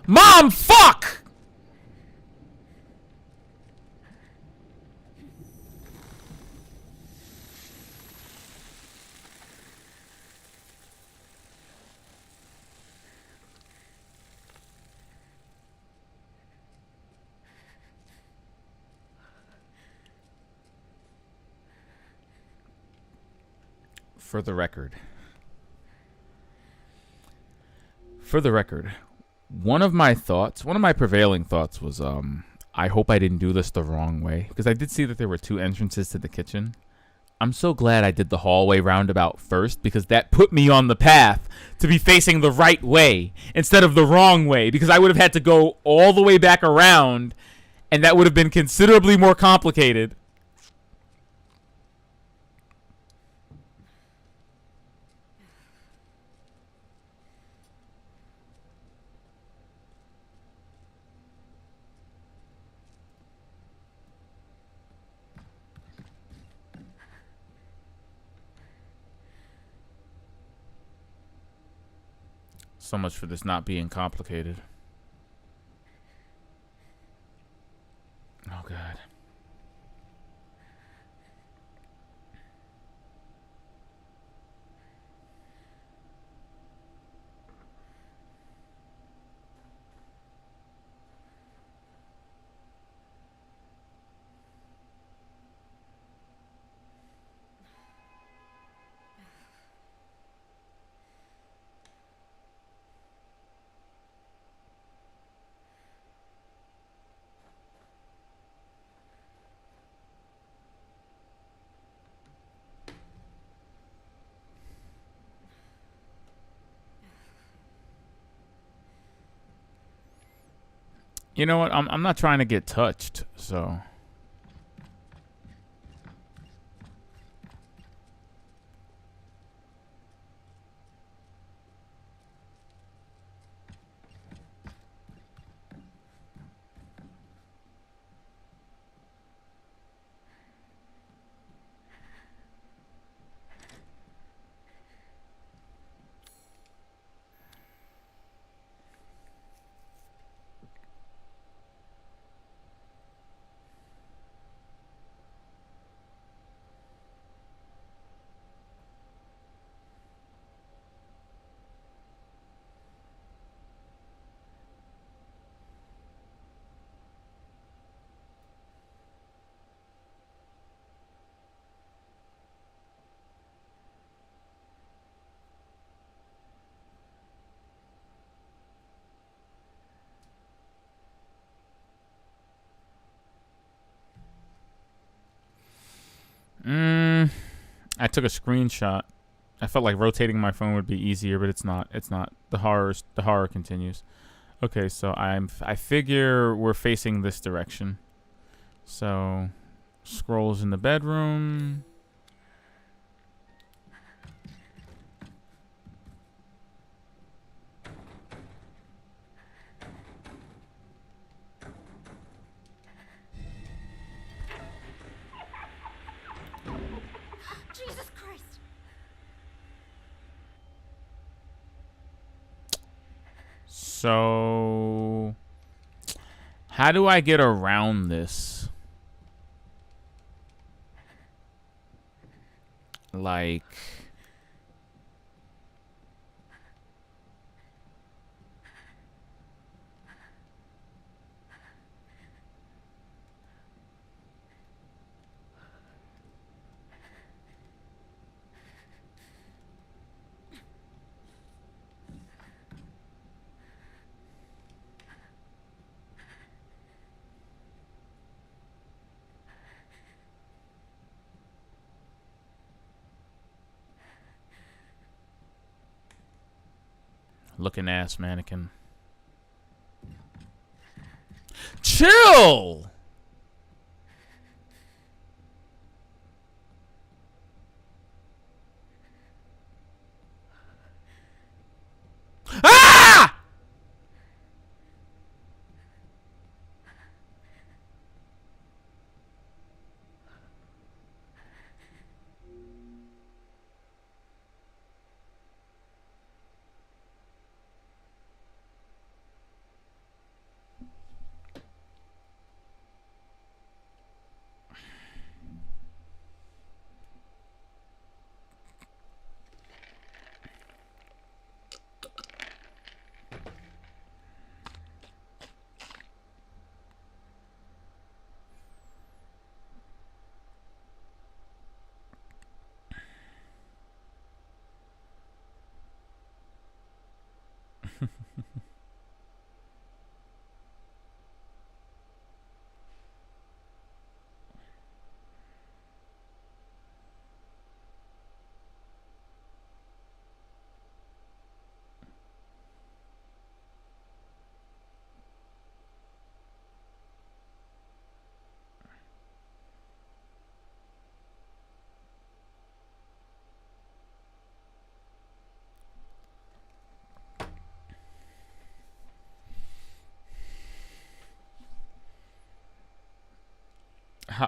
Mom, fuck! For the record. For the record, one of my prevailing thoughts was, I hope I didn't do this the wrong way. Because I did see that there were 2 entrances to the kitchen. I'm so glad I did the hallway roundabout first, because that put me on the path to be facing the right way instead of the wrong way, because I would have had to go all the way back around, and that would have been considerably more complicated. So much for this not being complicated. Oh, God. You know what? I'm not trying to get touched, so. I took a screenshot. I felt like rotating my phone would be easier, but it's not. It's not. The horror continues. Okay, so I figure we're facing this direction. So, scrolls in the bedroom. Jesus Christ! So, how do I get around this? Like, looking ass mannequin. Chill! Ah!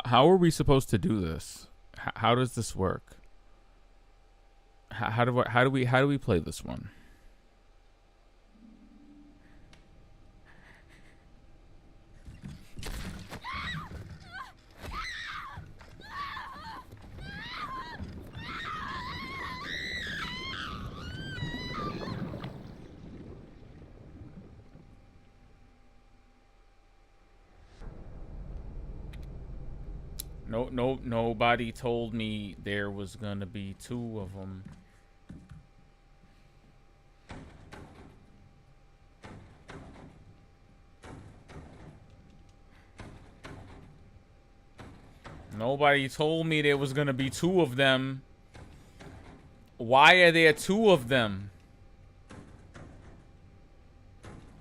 How are we supposed to do this? How does this work? How do we play this one? No, nobody told me there was gonna be 2 of them. Nobody told me there was gonna be 2 of them. Why are there 2 of them?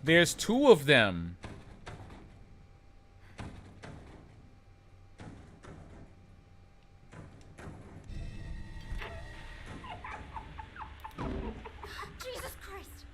There's 2 of them. Jesus Christ!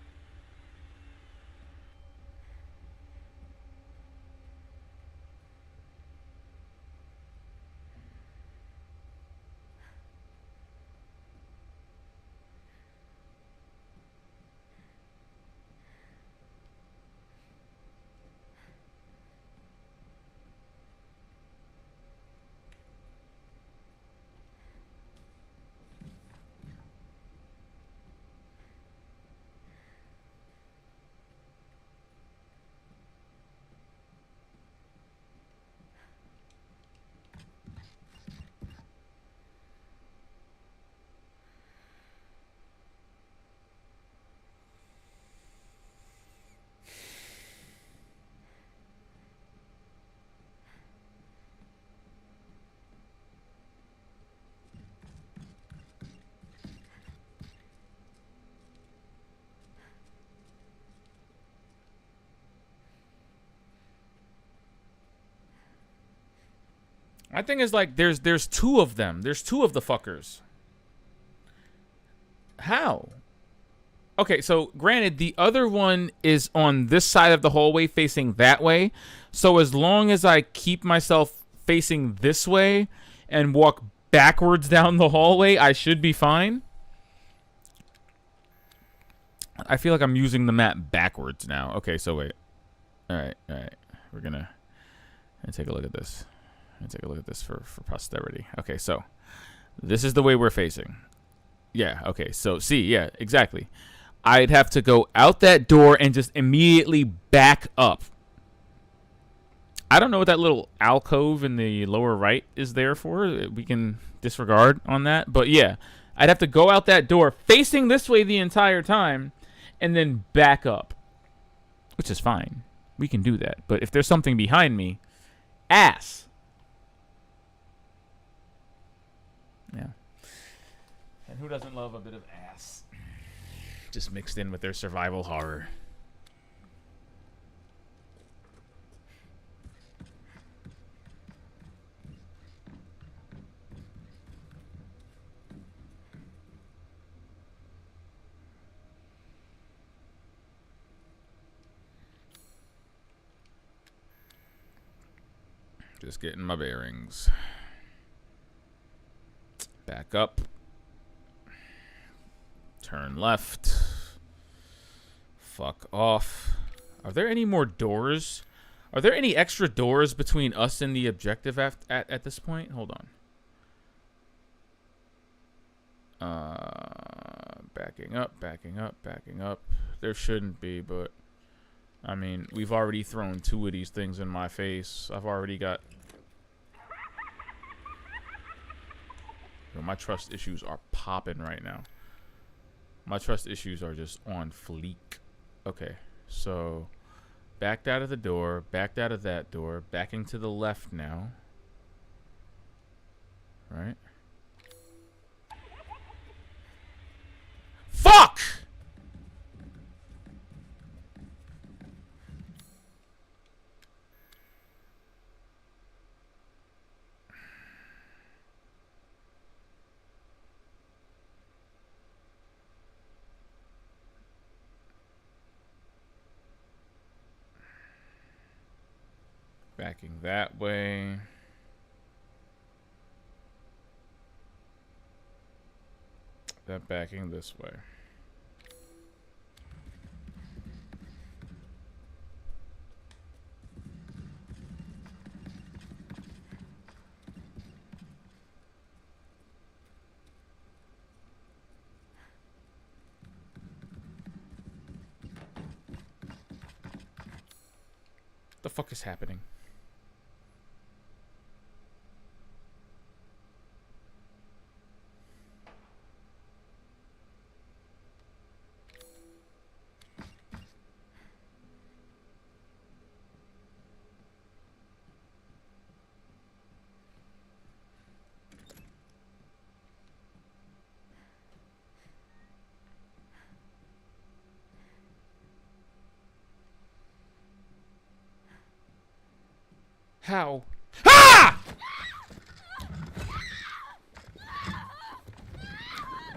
My thing is like there's 2 of them. There's 2 of the fuckers. How? Okay, so granted the other one is on this side of the hallway facing that way. So as long as I keep myself facing this way and walk backwards down the hallway, I should be fine. I feel like I'm using the map backwards now. Okay, so wait. All right. We're gonna take a look at this. Take a look at this for posterity. Okay, so this is the way we're facing. Yeah, okay, so see, yeah, exactly. I'd have to go out that door and just immediately back up. I don't know what that little alcove in the lower right is there for. We can disregard on that. But yeah, I'd have to go out that door facing this way the entire time and then back up, which is fine. We can do that. But if there's something behind me, ass. Yeah. And who doesn't love a bit of ass? Just mixed in with their survival horror. Just getting my bearings. Back up. Turn left. Fuck off. Are there any more doors? Are there any extra doors between us and the objective at this point? Hold on. Backing up, backing up, backing up. There shouldn't be, but I mean, we've already thrown 2 of these things in my face. I've already got... Yo, my trust issues are popping right now. My trust issues are just on fleek. Okay, so backed out of the door, backed out of that door, backing to the left now. Right? Fuck! Backing that way. that backing this way. The fuck is happening? How? Ah!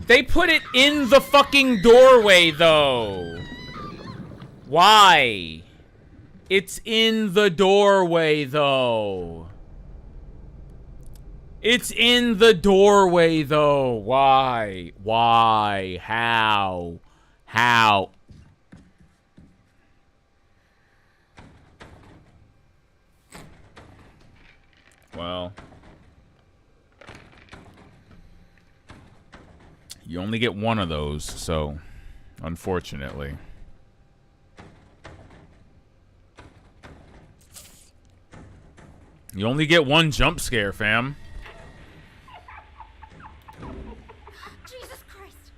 They put it in the fucking doorway, though. Why? It's in the doorway, though. It's in the doorway, though. Why? Why? How? How? Well, you only get one of those, so unfortunately. You only get one jump scare, fam. Jesus Christ!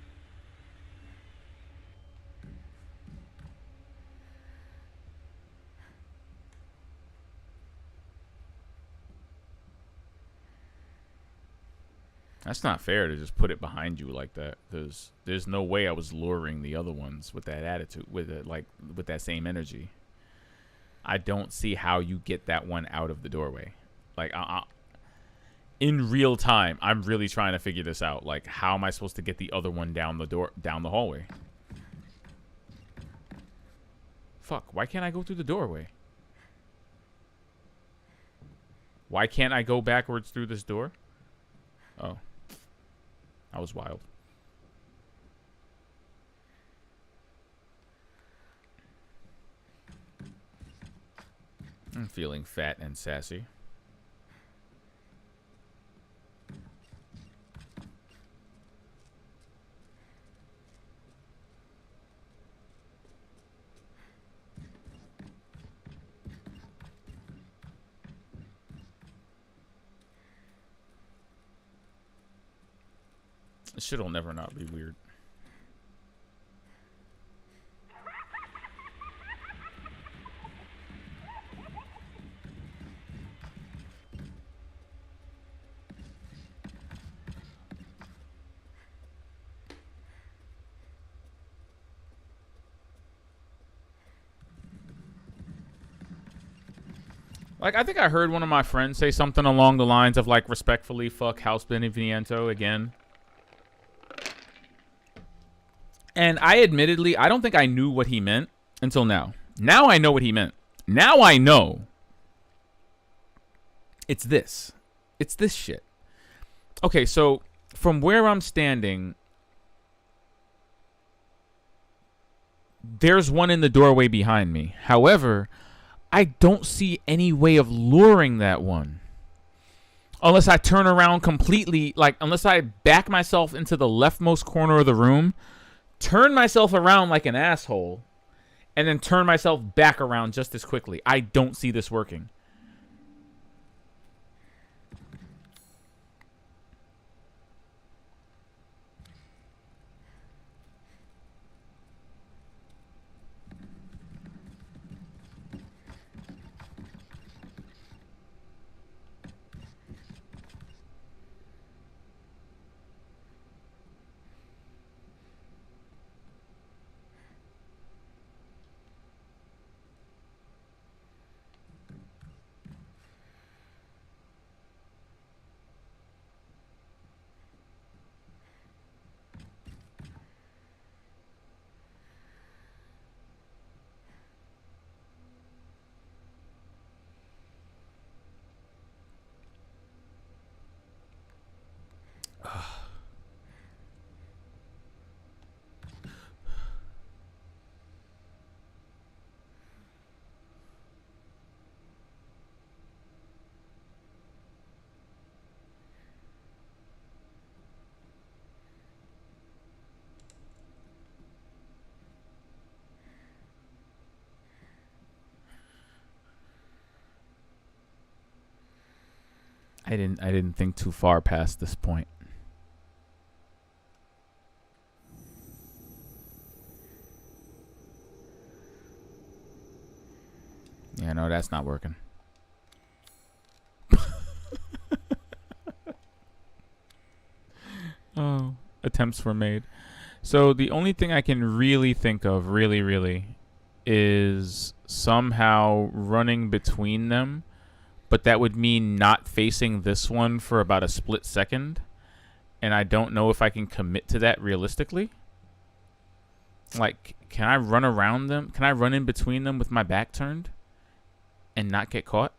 That's not fair to just put it behind you like that. There's no way I was luring the other ones with that attitude, with it, like with that same energy. I don't see how you get that one out of the doorway. Like, in real time, I'm really trying to figure this out. Like, how am I supposed to get the other one down the hallway? Fuck, why can't I go through the doorway? Why can't I go backwards through this door? Oh. I was wild. I'm feeling fat and sassy. This shit'll never not be weird. Like, I think I heard one of my friends say something along the lines of, like, respectfully, fuck House Beneviento again. And I admittedly, I don't think I knew what he meant until now. Now I know what he meant. Now I know. It's this. It's this shit. Okay, so from where I'm standing, there's one in the doorway behind me. However, I don't see any way of luring that one. Unless I turn around completely, like, unless I back myself into the leftmost corner of the room, turn myself around like an asshole, and then turn myself back around just as quickly. I don't see this working. I didn't think too far past this point. Yeah, no, that's not working. Oh, attempts were made. So the only thing I can really think of, really, is somehow running between them, but that would mean not facing this one for about a split second, and I don't know if I can commit to that realistically. Like, can I run around them? Can I run in between them with my back turned and not get caught?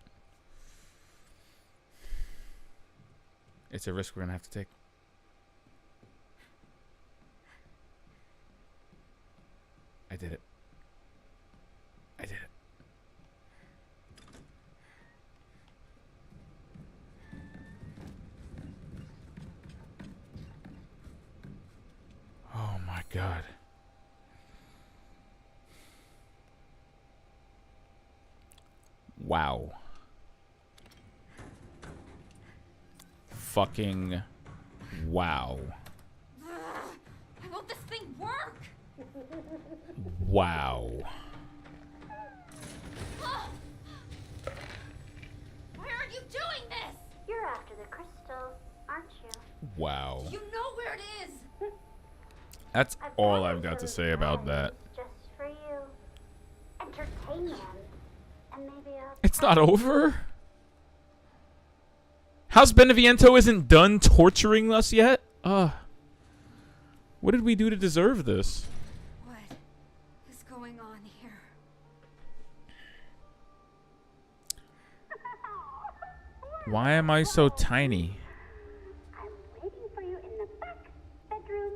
It's a risk we're gonna have to take. I did it. I did it. Oh my God. Wow. Fucking wow. Won't this thing work? Wow. Why are you doing this? You're after the crystal, aren't you? Wow. You know where it is. That's I've all got I've got to some say about that. prizes just for you. Entertain them. And maybe I'll It's not over? House Beneviento isn't done torturing us yet? What did we do to deserve this? What is going on here? Why am I so tiny? I'm waiting for you in the back bedroom.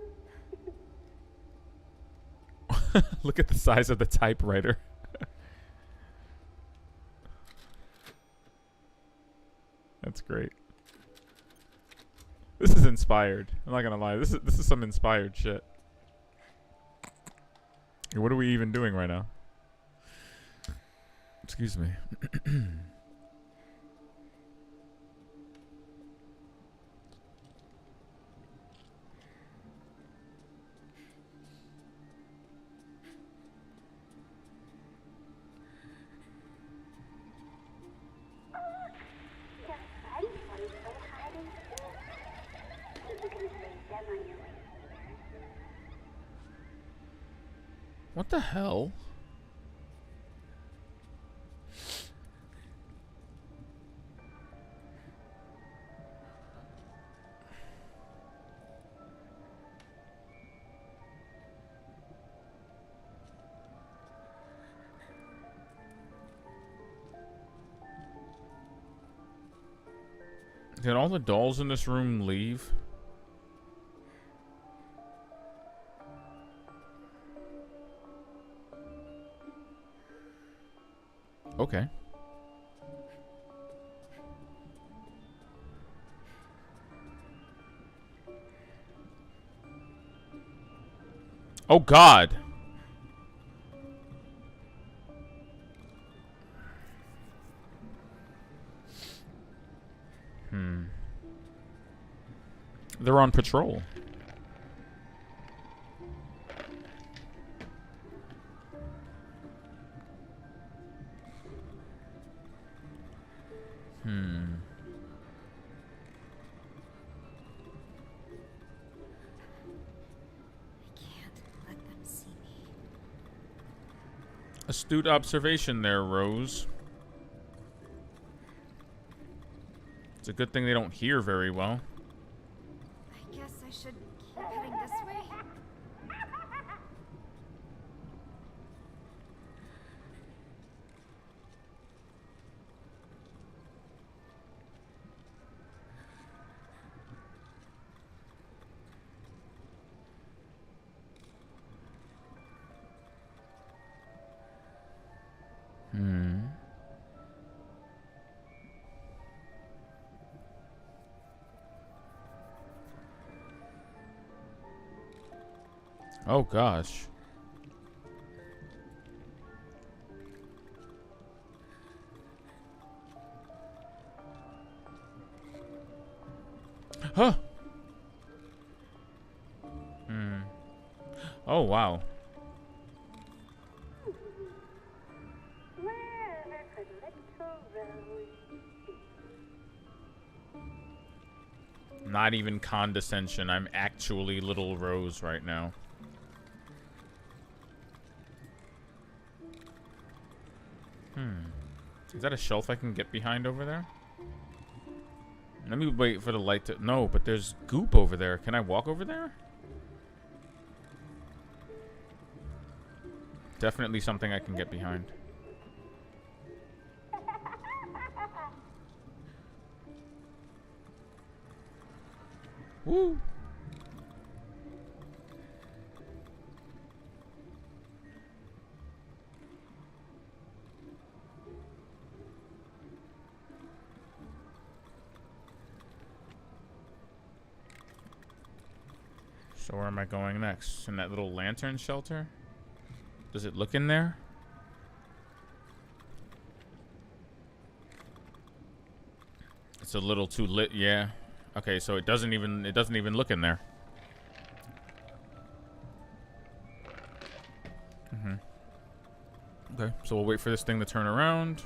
Look at the size of the typewriter. That's great. This is inspired. I'm not gonna lie. This is some inspired shit. What are we even doing right now? Excuse me. Just find one for hiding. You can save them on your way. What the hell? Did all the dolls in this room leave? Okay. Oh God. They're on patrol. I can't let them see me. Astute observation there, Rose. It's a good thing they don't hear very well. I guess I should keep heading this way. Oh gosh. Huh. Oh, wow. Wherever could little Rose be? Not even condescension. I'm actually Little Rose right now. Is that a shelf I can get behind over there? Let me wait for the light to... No, but there's goop over there. Can I walk over there? Definitely something I can get behind. Woo! So where am I going next? In that little lantern shelter? Does it look in there? It's a little too lit, yeah. Okay, so it doesn't even look in there. Okay, so we'll wait for this thing to turn around.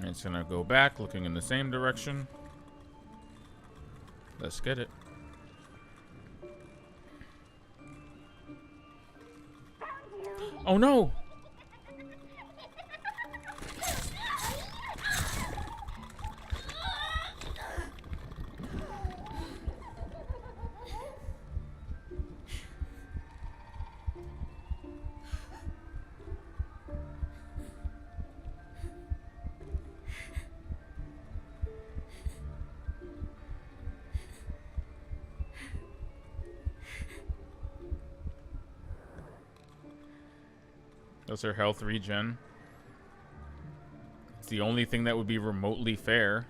It's gonna go back, looking in the same direction. Let's get it. Oh no! Does her health regen? It's the only thing that would be remotely fair.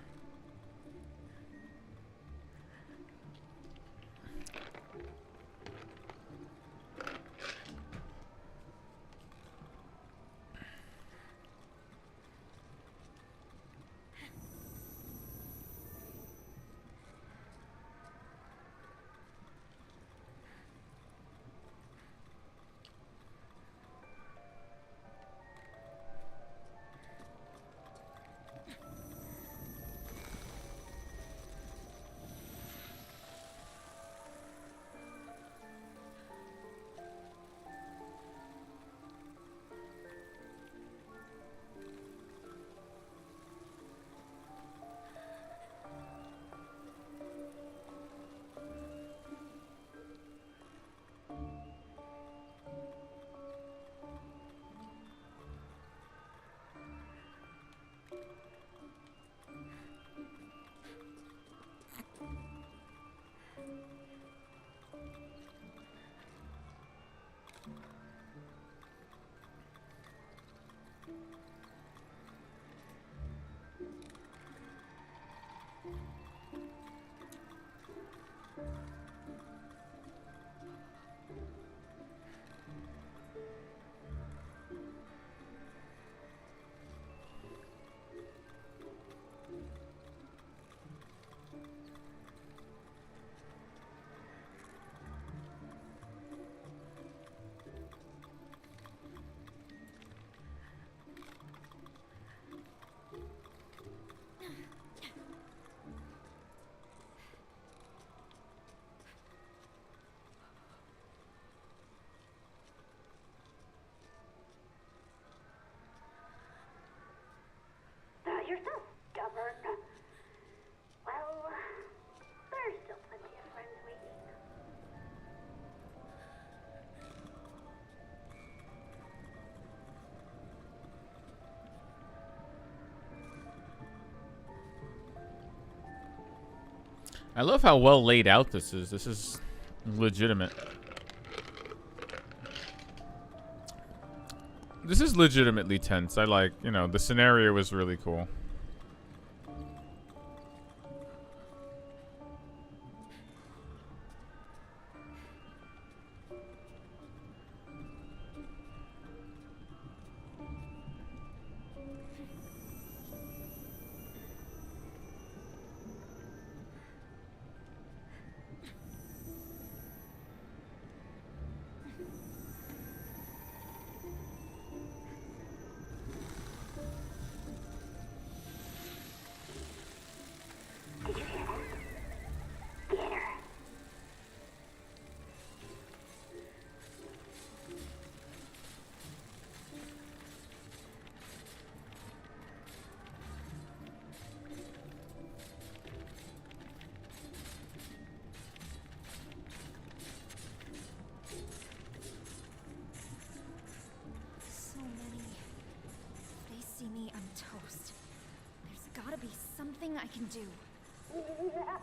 You're so stubborn. Well, there's still plenty of friends waiting. I love how well laid out this is. This is legitimate. This is legitimately tense. I like, you know, the scenario was really cool. I can do. Did you hear that?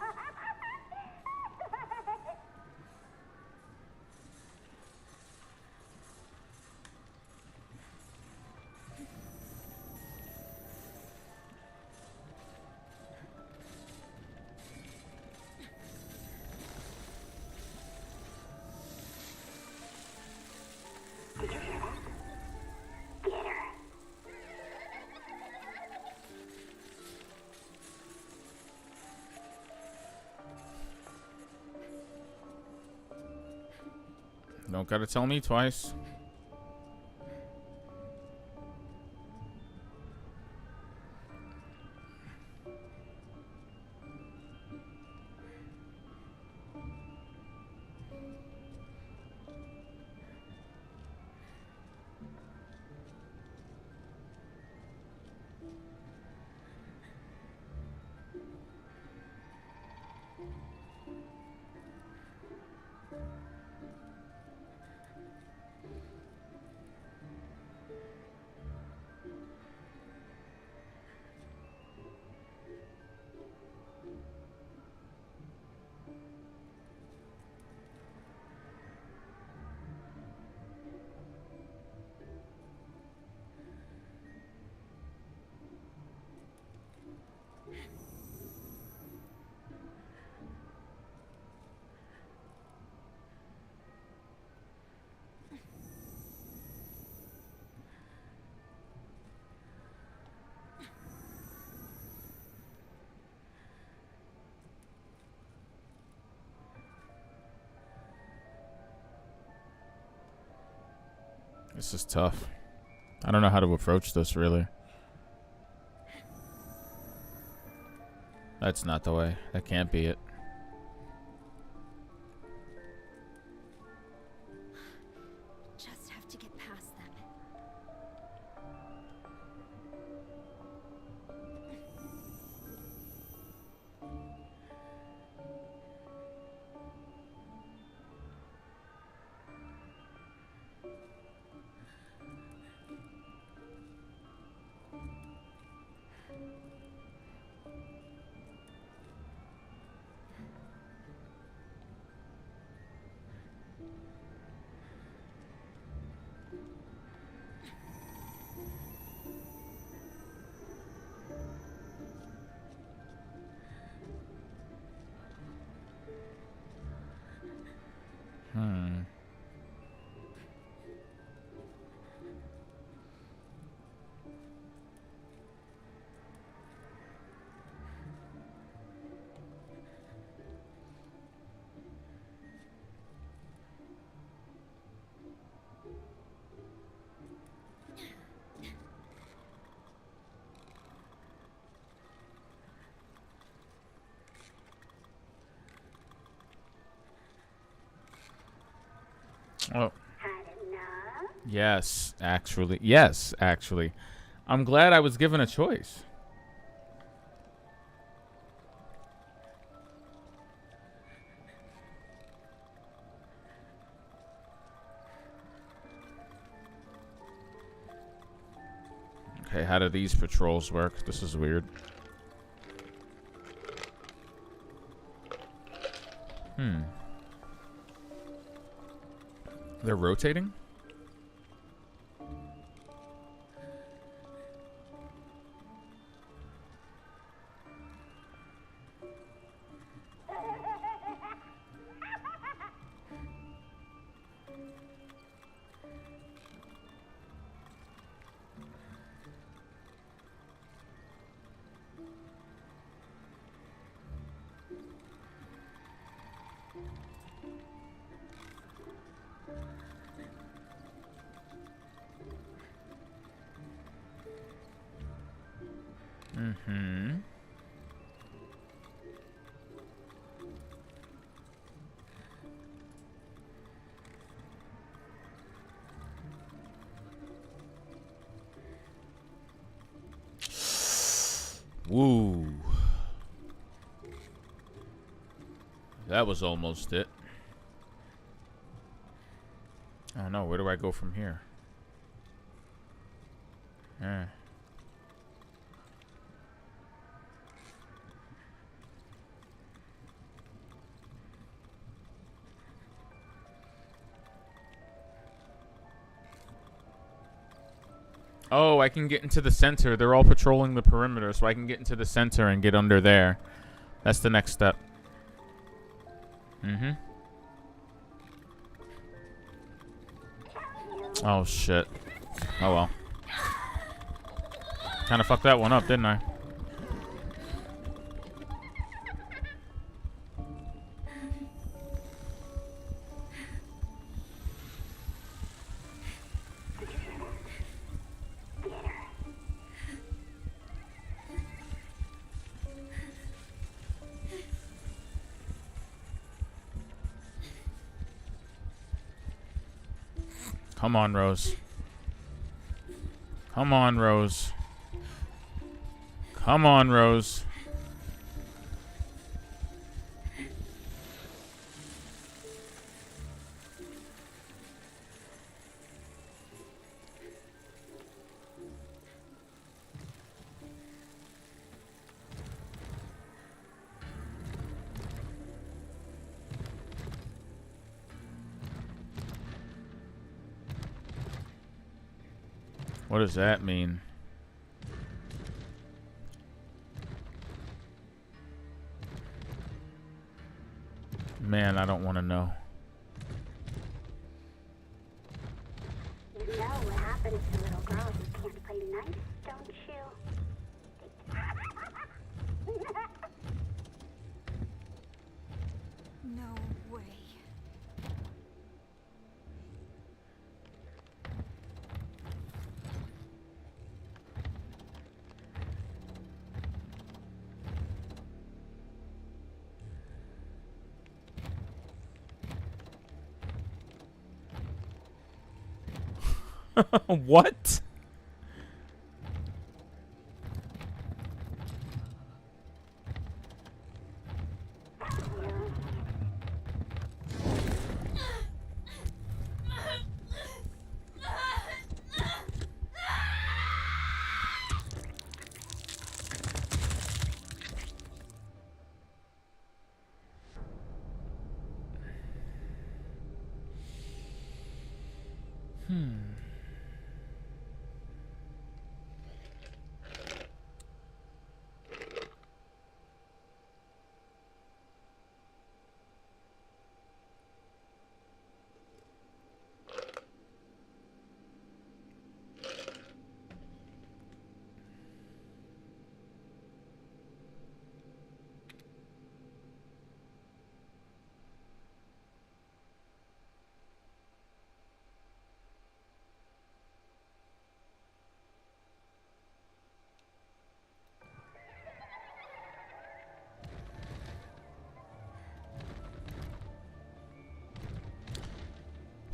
Get her. Don't gotta tell me twice. This is tough. I don't know how to approach this, really. That's not the way. That can't be it. Just have to get past them. Oh. Had enough? Yes, actually. Yes, actually. I'm glad I was given a choice. Okay, how do these patrols work? This is weird. They're rotating? Mm-hmm. Woo. That was almost it. Oh no, where do I go from here? Oh, I can get into the center. They're all patrolling the perimeter, so I can get into the center and get under there. That's the next step. Mm-hmm. Oh, shit. Oh, well. Kind of fucked that one up, didn't I? Come on, Rose. Come on, Rose. Come on, Rose. What does that mean? Man, I don't want to know. You know what happens to little girls who can't play nice, don't you? No way. What?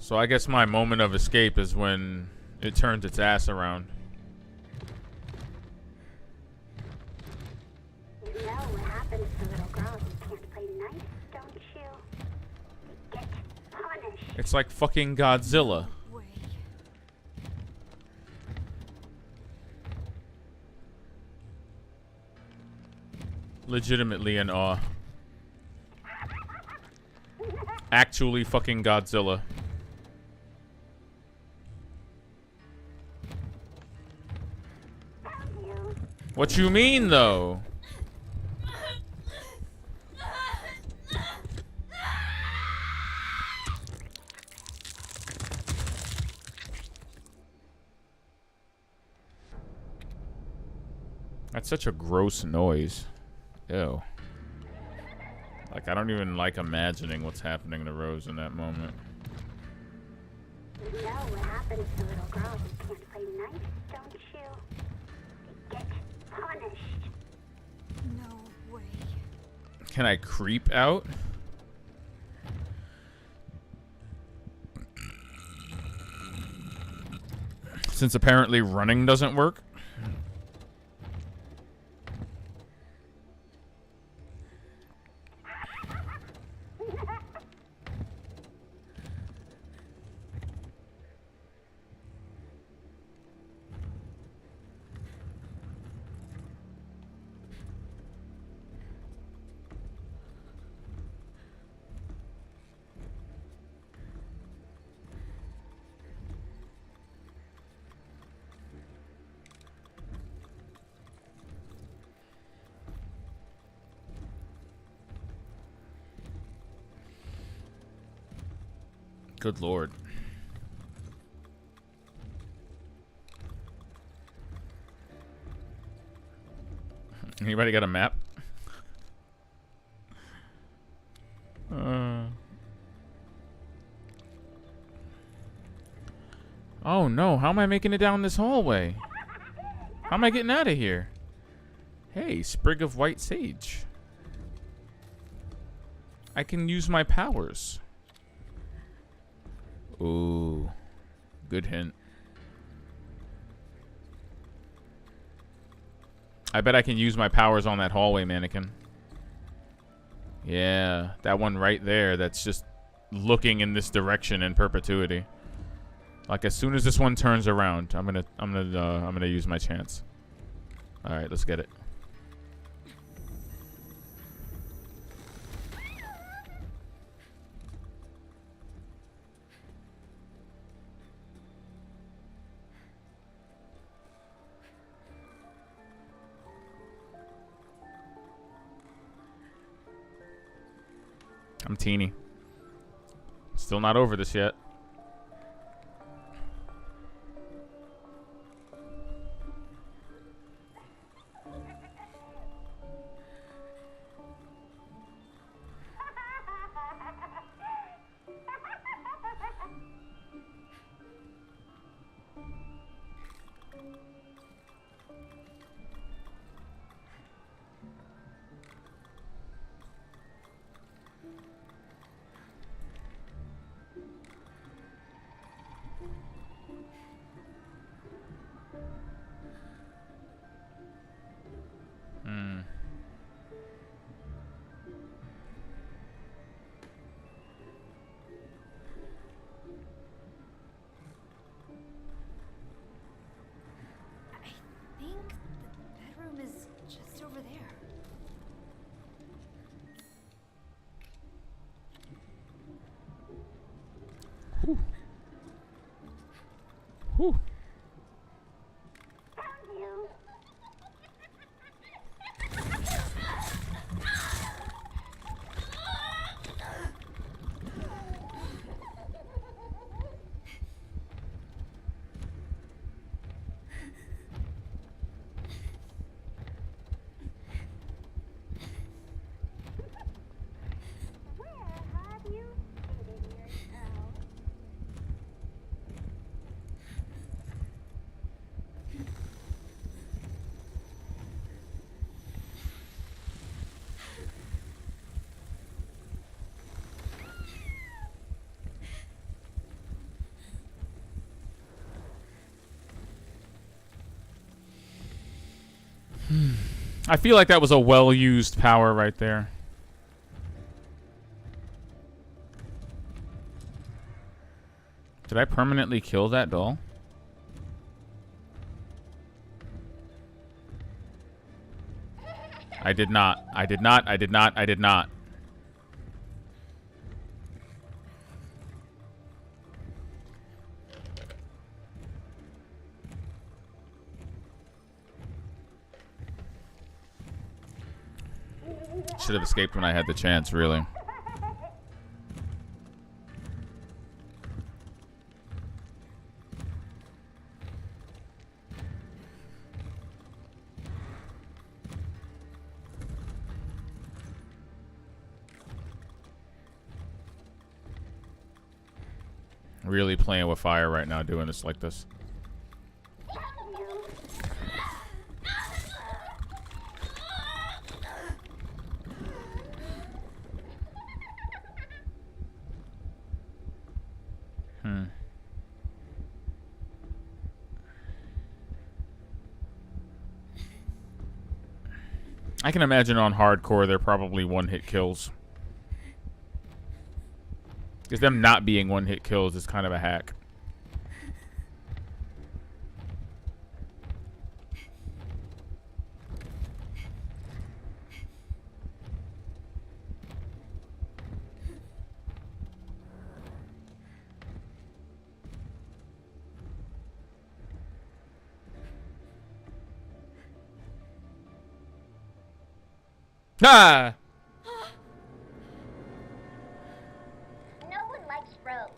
So I guess my moment of escape is when it turns its ass around. You know what happens to little girls who can't play nice, don't you? They get punished. It's like fucking Godzilla. Way. Legitimately in awe. Actually fucking Godzilla. What you mean, though? That's such a gross noise. Ew. Like, I don't even like imagining what's happening to Rose in that moment. You know what happens to little girls who can't play nice, don't you? They get punished. No way. Can I creep out? Since apparently running doesn't work. Good lord. Anybody got a map? Oh no, how am I making it down this hallway? How am I getting out of here? Hey, sprig of white sage. I can use my powers. Ooh, good hint. I bet I can use my powers on that hallway mannequin. Yeah, that one right there that's just looking in this direction in perpetuity. Like as soon as this one turns around, I'm gonna use my chance. All right, let's get it. I'm teeny. Still not over this yet. I think the bedroom is just over there. Whew. Where have you hidden yourself? I feel like that was a well-used power right there. Did I permanently kill that doll? I did not. I did not. I did not. I did not. Should have escaped when I had the chance, really. Really playing with fire right now, doing this like this. I can imagine on hardcore they're probably one-hit kills. Because them not being one-hit kills is kind of a hack. Ah! No one likes Rose.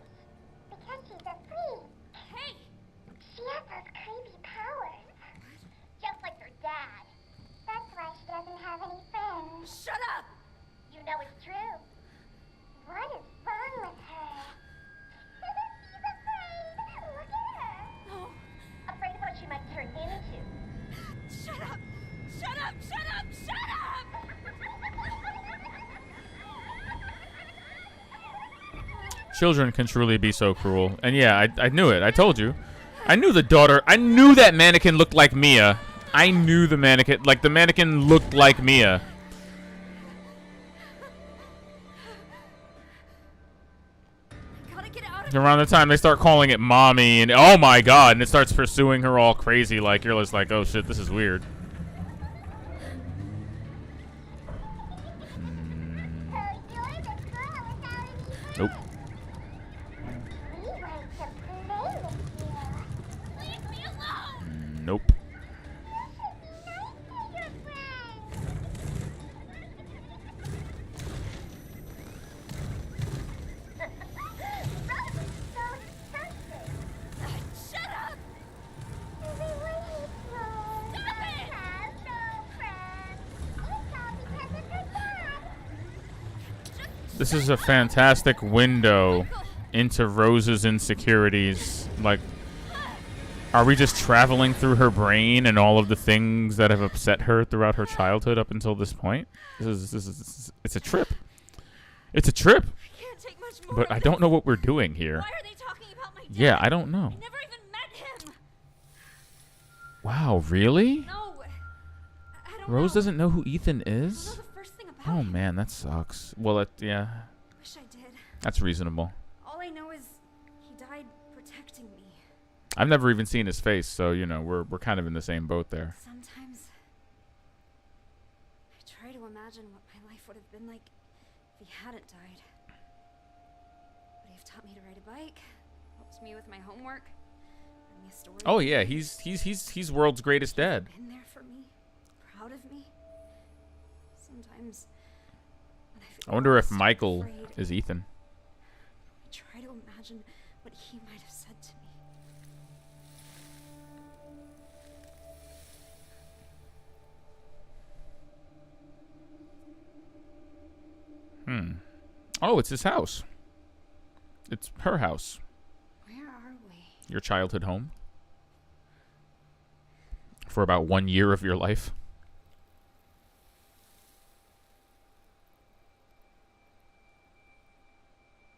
Children can truly be so cruel. And yeah, I knew it. I told you. I knew the daughter. I knew that mannequin looked like Mia. I knew the mannequin. Like, the mannequin looked like Mia. Gotta get out of Around the time they start calling it mommy, and oh my god, and it starts pursuing her all crazy. Like, you're just like, oh shit, this is weird. Nope. Nope. This is a fantastic window into Rose's insecurities. Like, are we just traveling through her brain and all of the things that have upset her throughout her childhood up until this point? It's a trip. It's a trip. I can't take much more But of I this. don't know what we're doing here. Why are they talking about my dad? Yeah, I don't know. I never even met him. Wow, really? No. I don't Rose know. doesn't know who Ethan I don't is? know the first thing about Oh him. man, that sucks. Well, yeah, Wish I did. that's reasonable. All I know is he died protecting me. I've never even seen his face, so you know we're kind of in the same boat there. Sometimes I try to imagine what my life would have been like if he hadn't died. Would he have taught me to ride a bike? Helped me with my homework? Read me a story? Oh yeah, he's world's greatest dad. Been there for me? Proud of me? Sometimes when I feel I wonder if lost or Michael afraid, is Ethan. I try to imagine what he might have said to me. Oh, it's his house. It's her house. Where are we? Your childhood home. For about 1 year of your life.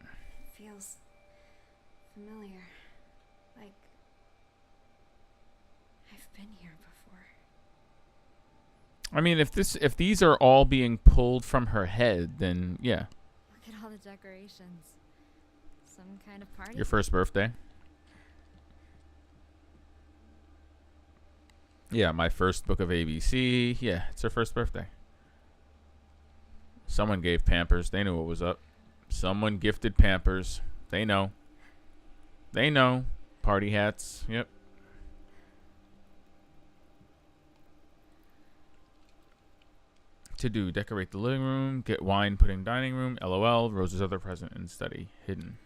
It feels familiar. Like I've been here before. I mean, if these are all being pulled from her head, then yeah. Look at all the decorations. Some kind of party? Your first birthday. Yeah, my first book of ABC. Yeah, it's her first birthday. Someone gave Pampers. They knew what was up. Someone gifted Pampers. They know. They know. Party hats. Yep. To do, decorate the living room, get wine, put in dining room, LOL, Rose's other present in study, hidden.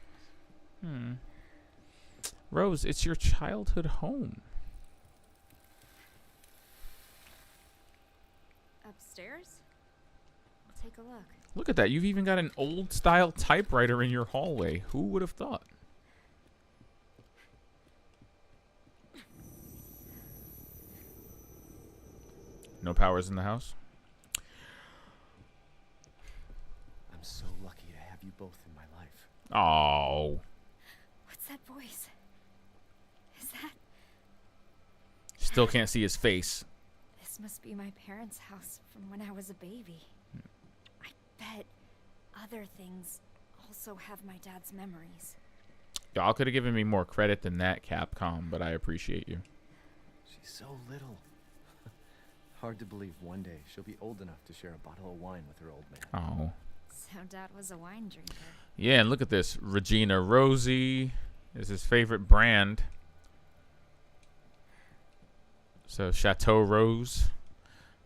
Rose, it's your childhood home. Upstairs? I'll take a look. Look at that. You've even got an old style typewriter in your hallway. Who would have thought? No powers in the house? I'm so lucky to have you both in my life. Oh. What's that voice? Is that... Still can't see his face. This must be my parents' house from when I was a baby. I bet other things also have my dad's memories. Y'all could have given me more credit than that, Capcom, but I appreciate you. She's so little. Hard to believe one day she'll be old enough to share a bottle of wine with her old man. Oh. So Dad was a wine drinker. Yeah, and look at this. Regina Rosie is his favorite brand. So, Chateau Rose.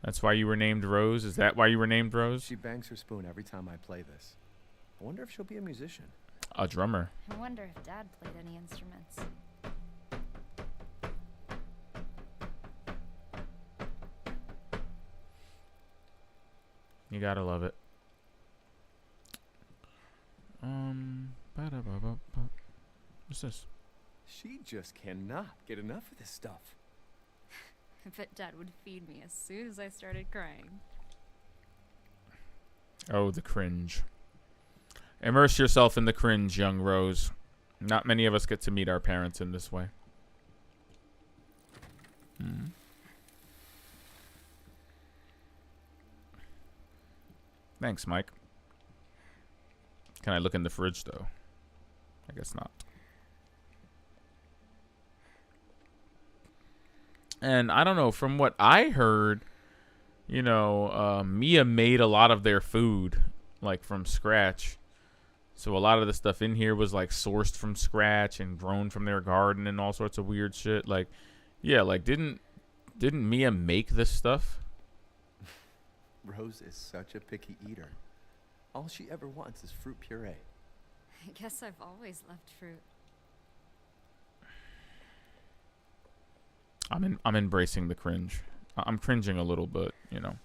That's why you were named Rose? Is that why you were named Rose? She bangs her spoon every time I play this. I wonder if she'll be a musician. A drummer. I wonder if Dad played any instruments. You gotta love it. Ba-da-ba-ba-ba. What's this? She just cannot get enough of this stuff. I bet Dad would feed me as soon as I started crying. Oh, the cringe. Immerse yourself in the cringe, young Rose. Not many of us get to meet our parents in this way. Thanks, Mike. Can I look in the fridge, though? I guess not. And I don't know, from what I heard, you know, Mia made a lot of their food, like, from scratch. So a lot of the stuff in here was, like, sourced from scratch and grown from their garden and all sorts of weird shit. Like, yeah, like, didn't Mia make this stuff? Rose is such a picky eater. All she ever wants is fruit puree. I guess I've always loved fruit. I'm embracing the cringe. I'm cringing a little, but you know,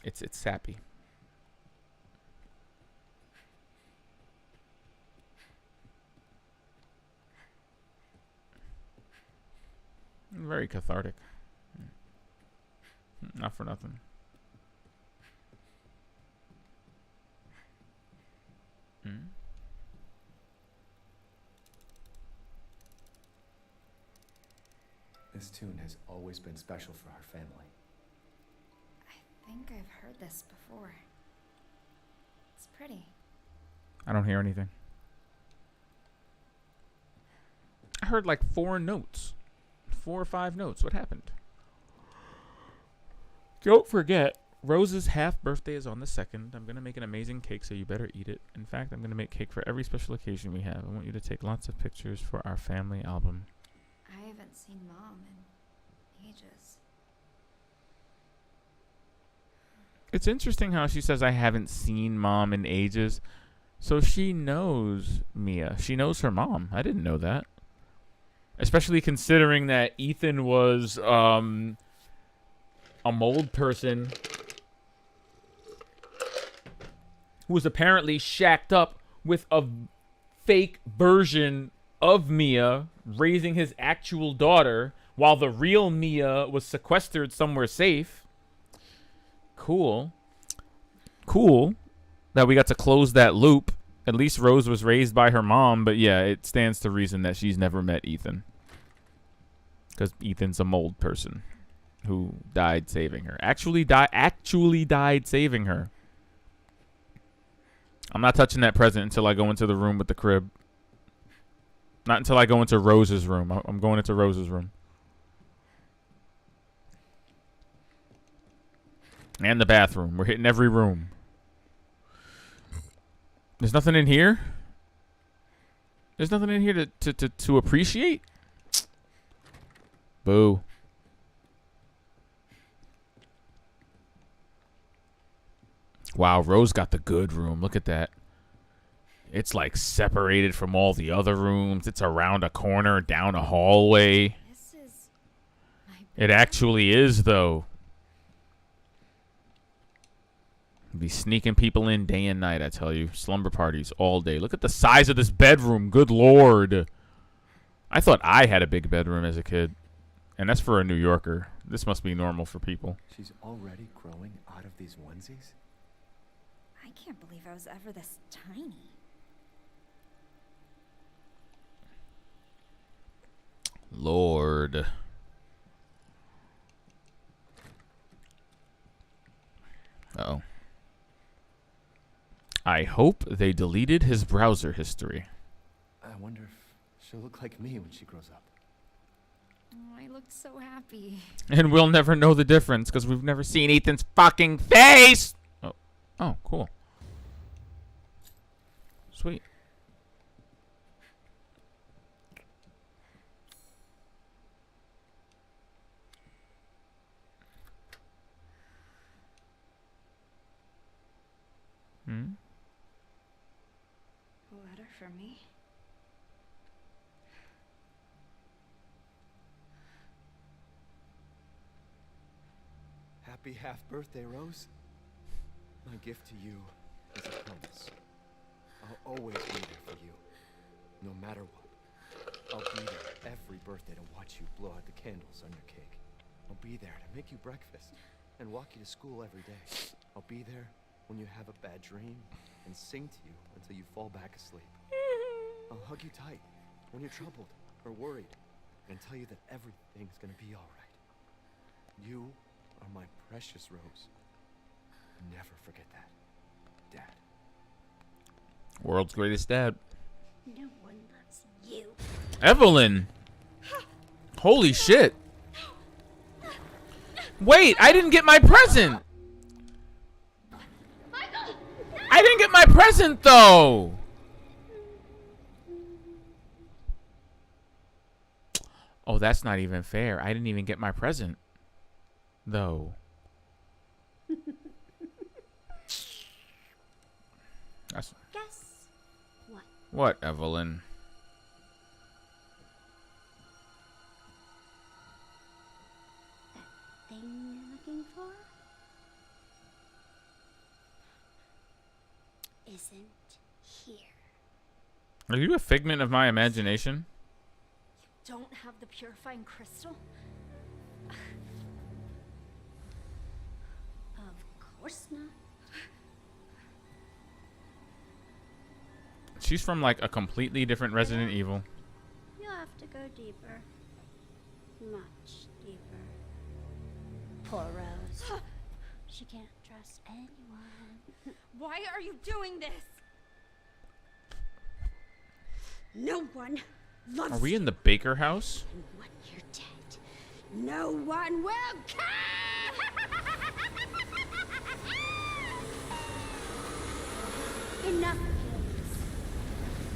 it's sappy. Very cathartic. Not for nothing. This tune has always been special for our family. I think I've heard this before. It's pretty. I don't hear anything. I heard like 4 notes. 4 or 5 notes. What happened? Don't forget, Rose's half birthday is on the 2nd. I'm going to make an amazing cake, so you better eat it. In fact, I'm going to make cake for every special occasion we have. I want you to take lots of pictures for our family album. I haven't seen Mom in ages. It's interesting how she says, I haven't seen Mom in ages. So she knows Mia. She knows her mom. I didn't know that. Especially considering that Ethan was a mold person who was apparently shacked up with a fake version of Mia, raising his actual daughter, while the real Mia was sequestered somewhere safe. Cool. Cool that we got to close that loop. At least Rose was raised by her mom, but yeah, it stands to reason that she's never met Ethan. Because Ethan's a mold person who died saving her. Actually died saving her. I'm not touching that present until I go into the room with the crib. Not until I go into Rose's room. I'm going into Rose's room. And the bathroom. We're hitting every room. There's nothing in here? There's nothing in here to appreciate? Boo. Wow, Rose got the good room. Look at that. It's like separated from all the other rooms. It's around a corner, down a hallway. This is my It actually is, though. Be sneaking people in day and night, I tell you. Slumber parties all day. Look at the size of this bedroom. Good Lord. I thought I had a big bedroom as a kid. And that's for a New Yorker. This must be normal for people. She's already growing out of these onesies? I can't believe I was ever this tiny. Lord. Uh-oh. I hope they deleted his browser history. I wonder if she'll look like me when she grows up. Oh, I looked so happy. And we'll never know the difference because we've never seen Ethan's fucking face! Oh, cool. Sweet. A letter for me? Happy half-birthday, Rose. My gift to you is a promise. I'll always be there for you, no matter what. I'll be there every birthday to watch you blow out the candles on your cake. I'll be there to make you breakfast and walk you to school every day. I'll be there when you have a bad dream and sing to you until you fall back asleep. I'll hug you tight when you're troubled or worried and tell you that everything's gonna be alright. You are my precious Rose. Never forget that, Dad. World's greatest dad. No one loves you. Evelyn. Holy shit. Wait, I didn't get my present. Michael! I didn't get my present though. Oh, that's not even fair. I didn't even get my present though. That's Guess what? what, Evelyn? Thing you're looking for isn't here. Are you a figment of my imagination? Don't have the purifying crystal? Of course not. She's from like a completely different Resident Evil. You'll have to go deeper. Much deeper. Poor Rose. She can't trust anyone. Why are you doing this? No one loves Are we in the Baker house? you when you're dead. No one will care! Enough, kids.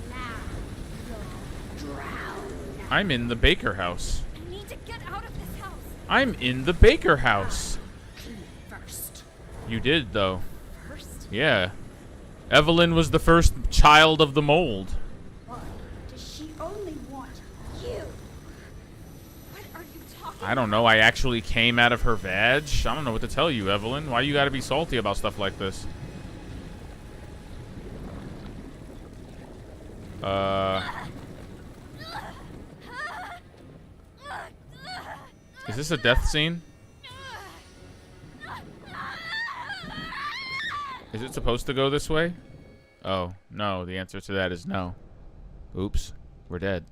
Now you'll drown. I'm in the Baker house. I need to get out of this house. I'm in the Baker house. First. You did though. First? Yeah. Evelyn was the first child of the mold. Why does she only want you? What are you talking I don't know. I actually came out of her vag. I don't know what to tell you, Evelyn. Why you gotta be salty about stuff like this? Is this a death scene? Is it supposed to go this way? Oh, no. The answer to that is no. Oops. We're dead.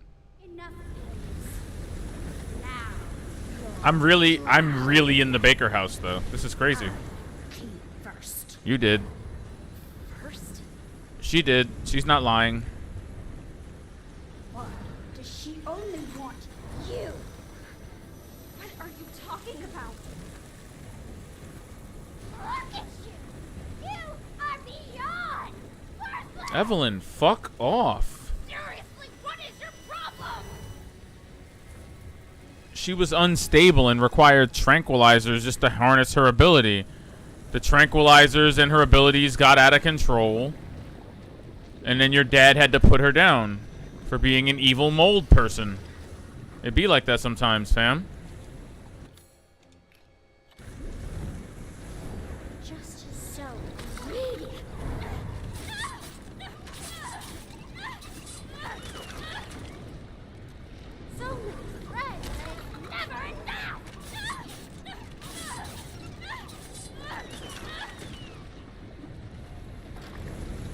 Enough, kids. Now I'm really in the Baker house, though. This is crazy. king first. You did. First? She did. She's not lying. Why does she only want you? What are you talking about? Look at you! You are beyond worthless! Evelyn, fuck off. Seriously, what is your problem? She was unstable and required tranquilizers just to harness her ability. The tranquilizers and her abilities got out of control. And then your dad had to put her down for being an evil mold person. It'd be like that sometimes, fam. Just so greedy. So many threads that it's never enough.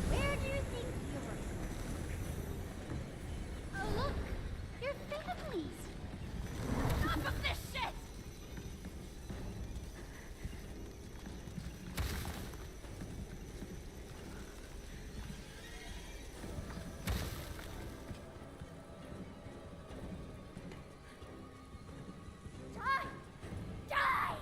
Where do you think you were? Oh look, your families. Enough of this shit! Die! Die!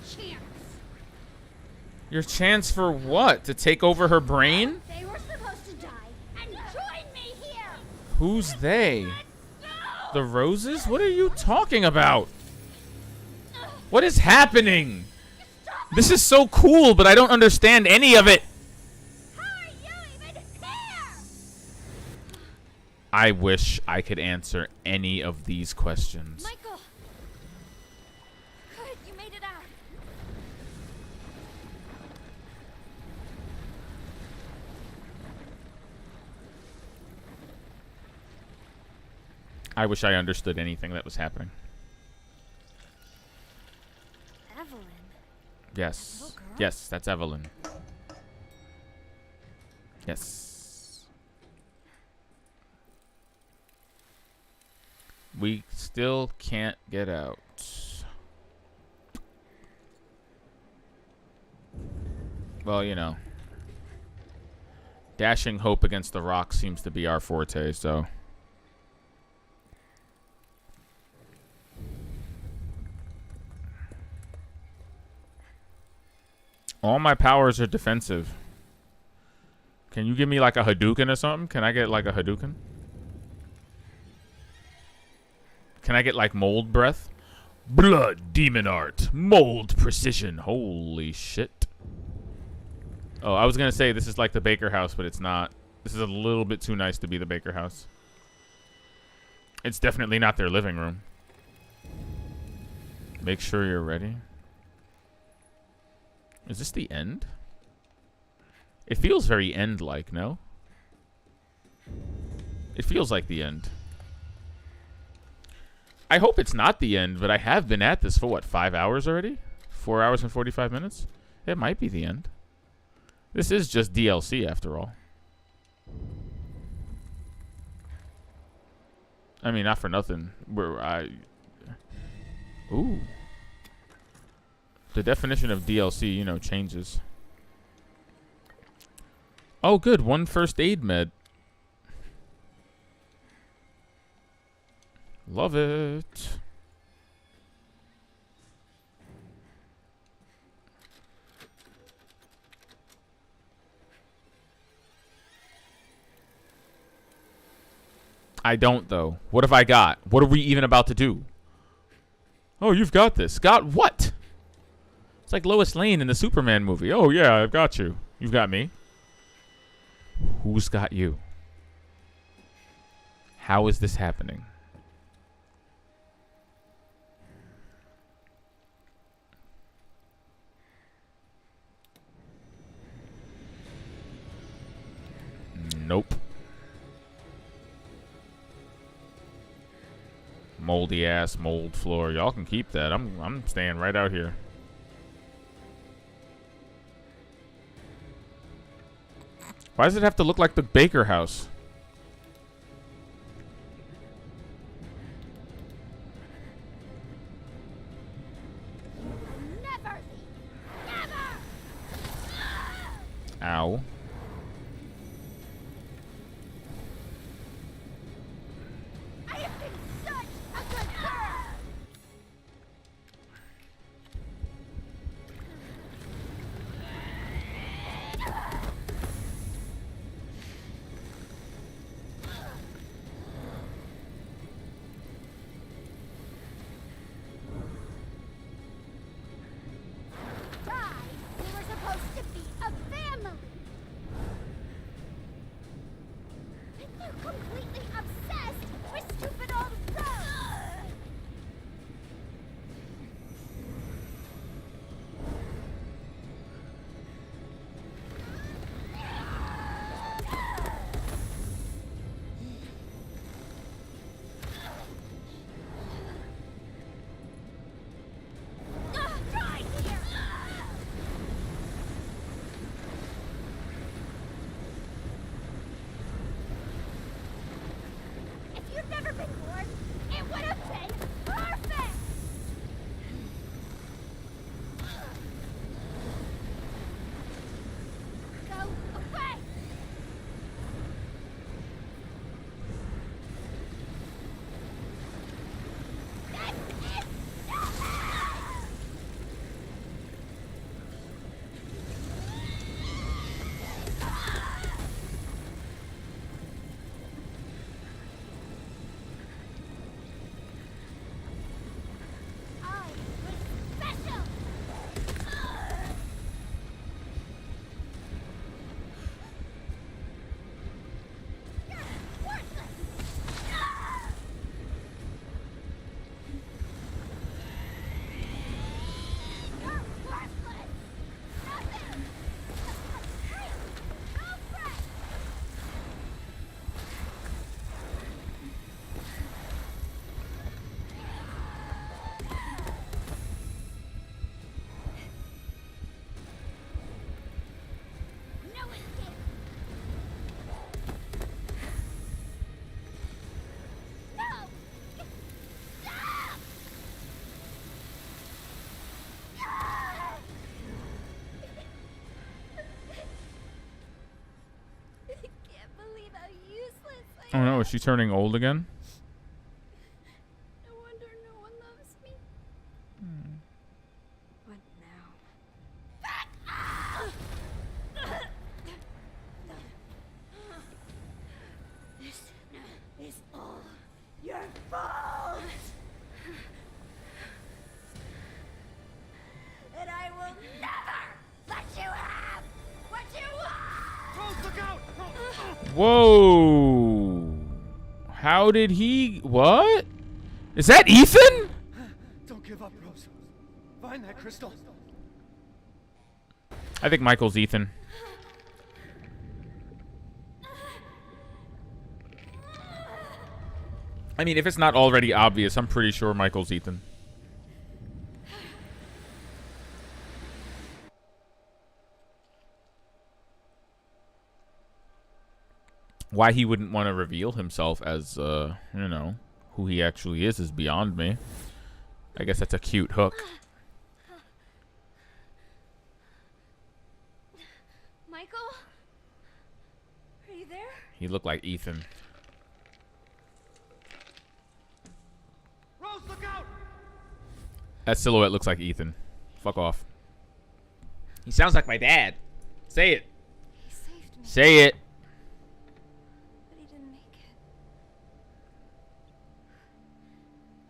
Chance. Your chance for what? To take over her brain? They were supposed to die and join me here! Who's they? The Roses? What are you talking about? What is happening? This is so cool, but I don't understand any of it. How are you even here? I wish I could answer any of these questions. Michael! Good, you made it I wish I understood anything that was happening. Evelyn. Yes. Little girl? Yes, that's Evelyn. Yes. We still can't get out. Well, you know. Dashing hope against the rock seems to be our forte, so. All my powers are defensive. Can you give me like a Hadouken or something? Can I get like a Hadouken? Can I get like mold breath? Blood demon art. Mold precision. Holy shit. Oh, I was going to say this is like the Baker House, but it's not. This is a little bit too nice to be the Baker House. It's definitely not their living room. Make sure you're ready. Is this the end? It feels very end-like, no? It feels like the end. I hope it's not the end, but I have been at this for, what, 5 hours already? 4 hours and 45 minutes? It might be the end. This is just DLC, after all. I mean, not for nothing. Ooh. The definition of DLC, you know, changes. Oh, good. One first aid med. Love it. I don't, though. What have I got? What are we even about to do? Oh, you've got this. Got what? It's like Lois Lane in the Superman movie. Oh, yeah, I've got you. You've got me. Who's got you? How is this happening? Nope. Moldy ass mold floor. Y'all can keep that. I'm staying right out here. Why does it have to look like the Baker House? Never leave. Never! Ow. I have been such a good girl! We were supposed to be a family. Oh no, is she turning old again? No wonder no one loves me. What now? This is all your fault. And I will never let you have what you want. Rose, look out! Whoa! How did he? What? Is that Ethan? Don't give up, Rose. Find that crystal. I think Michael's Ethan. I mean, if it's not already obvious, I'm pretty sure Michael's Ethan. Why he wouldn't want to reveal himself as, you know, who he actually is beyond me. I guess that's a cute hook. Michael? Are you there? He looked like Ethan. Rose, look out! That silhouette looks like Ethan. Fuck off. He sounds like my dad. Say it. He saved me, Say it. but he didn't make it.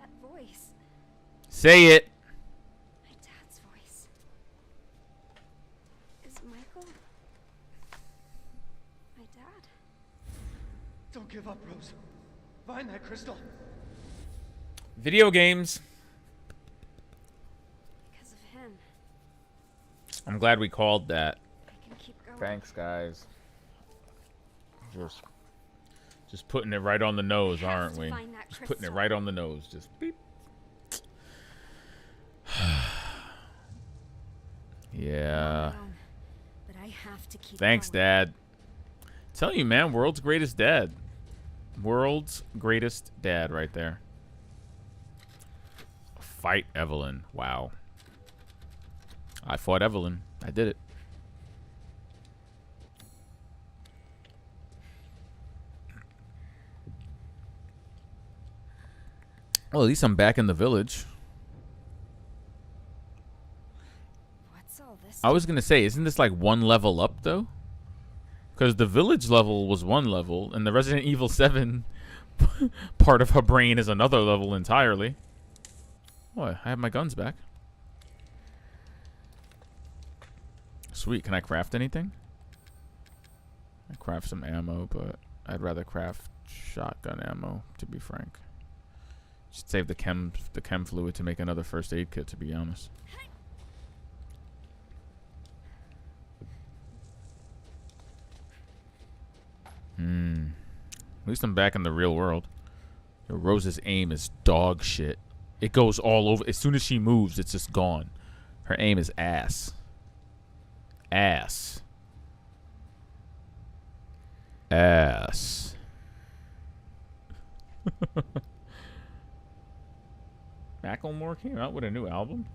That voice. Say it. My dad's voice. Is Michael my dad? Don't give up, Rose. Find that crystal. Video games. Because of him, I'm glad we called that. I can keep going. Thanks, guys. Just putting it right on the nose, We have aren't to we? find that Just putting it crystal. right on the nose. Just beep. Yeah. But I have to keep Thanks, going. Dad. Tell you, man, world's greatest dad. World's greatest dad right there. Fight Evelyn. Wow. I fought Evelyn. I did it. Well, at least I'm back in the village. What's all this? I was going to say, isn't this like one level up, though? Because the village level was one level, and the Resident Evil 7 part of her brain is another level entirely. What? I have my guns back. Sweet. Can I craft anything? I craft some ammo, but I'd rather craft shotgun ammo, to be frank. Should save the chem fluid to make another first aid kit, to be honest. At least I'm back in the real world. Yo, Rose's aim is dog shit. It goes all over. As soon as she moves, it's just gone. Her aim is ass. Ass. Ass. Macklemore came out with a new album?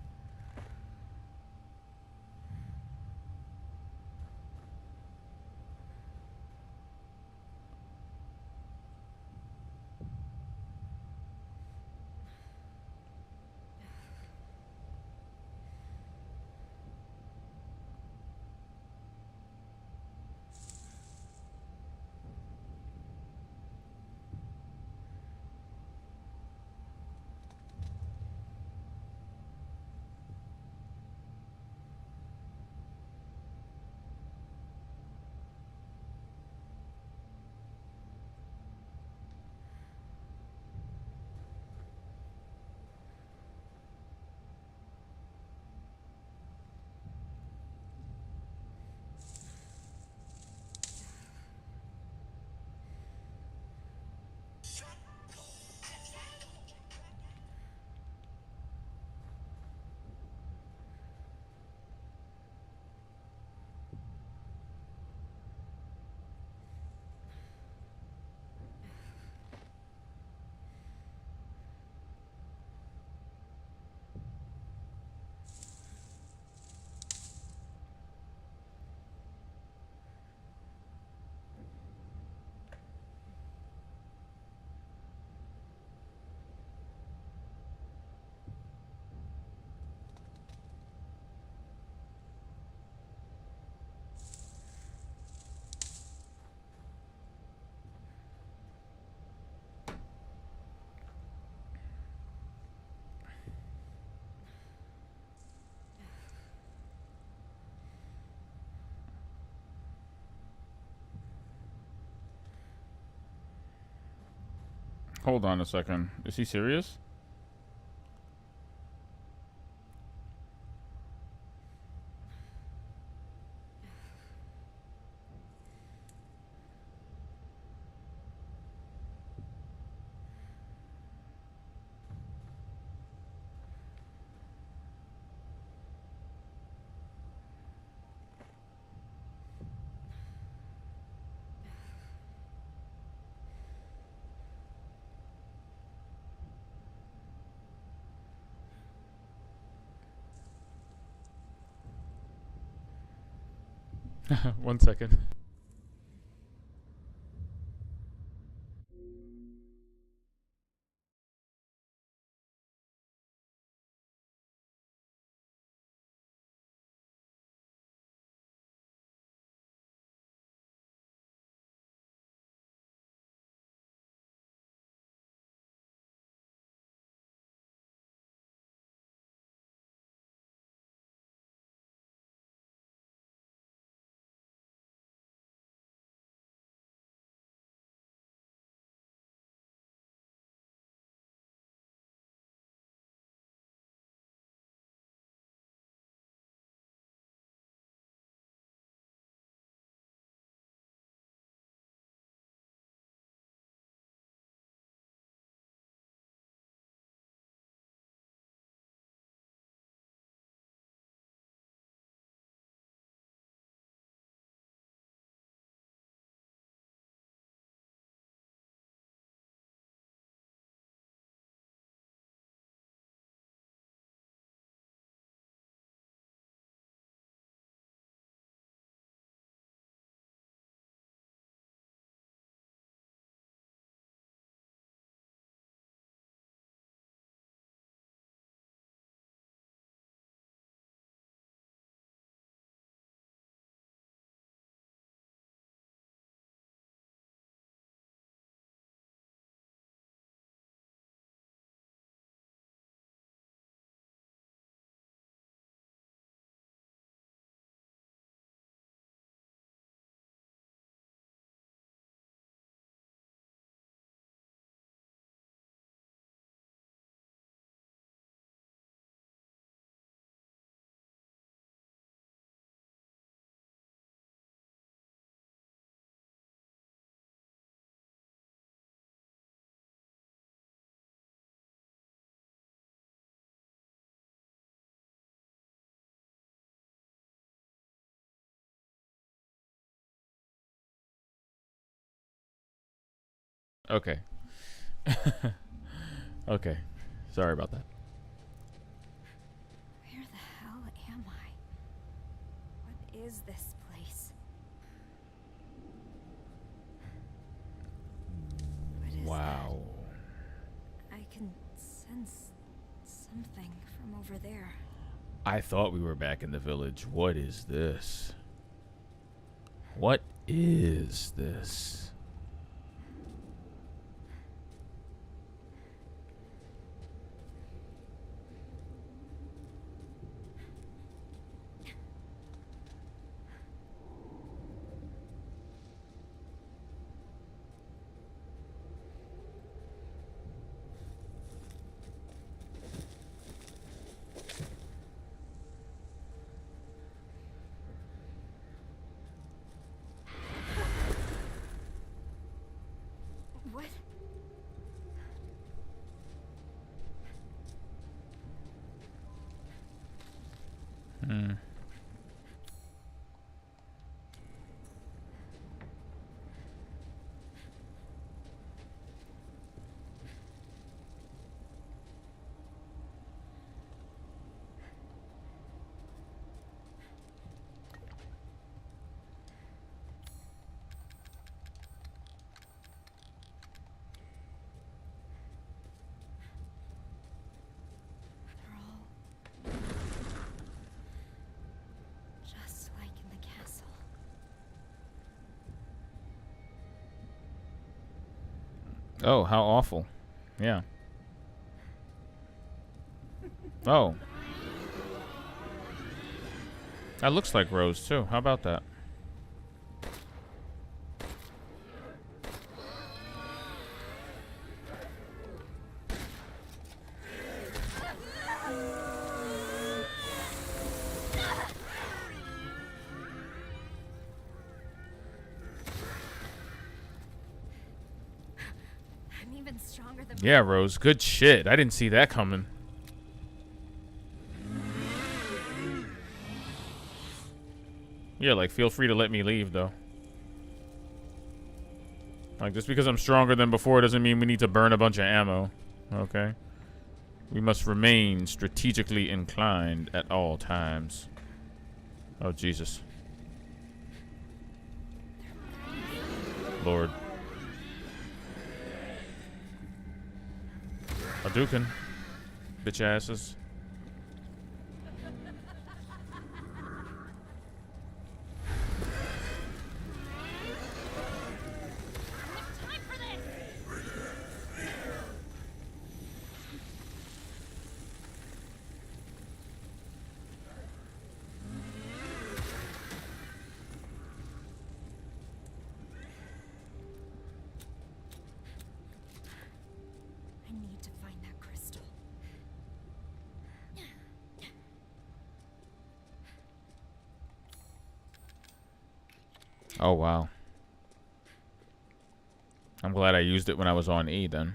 Hold on a second. Is he serious? One second. Okay. Okay. Sorry about that. Where the hell am I? What is this place? What is Wow. that? I can sense something from over there. I thought we were back in the village. What is this? What is this? What? Hmm. They're all just like in the castle. Oh, how awful. Yeah. Oh. That looks like Rose, too. How about that? I'm even stronger than Yeah, Rose. Good shit. I didn't see that coming. Yeah, like, feel free to let me leave, though. Like, just because I'm stronger than before doesn't mean we need to burn a bunch of ammo. Okay? We must remain strategically inclined at all times. Oh, Jesus. Lord. Hadouken. Bitch asses. Oh, wow. I'm glad I used it when I was on E, then.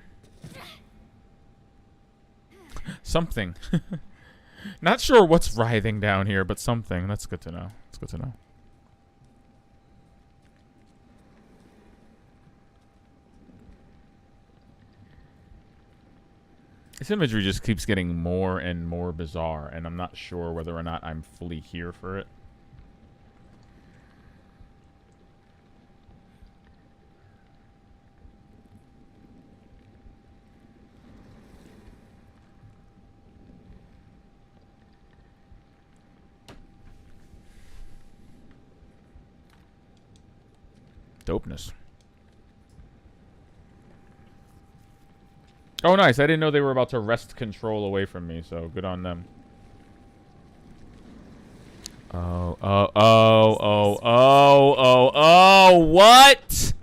Something. Not sure what's writhing down here, but something. That's good to know. It's good to know. This imagery just keeps getting more and more bizarre, and I'm not sure whether or not I'm fully here for it. Dopeness. Oh, nice. I didn't know they were about to wrest control away from me, so good on them. Oh, what?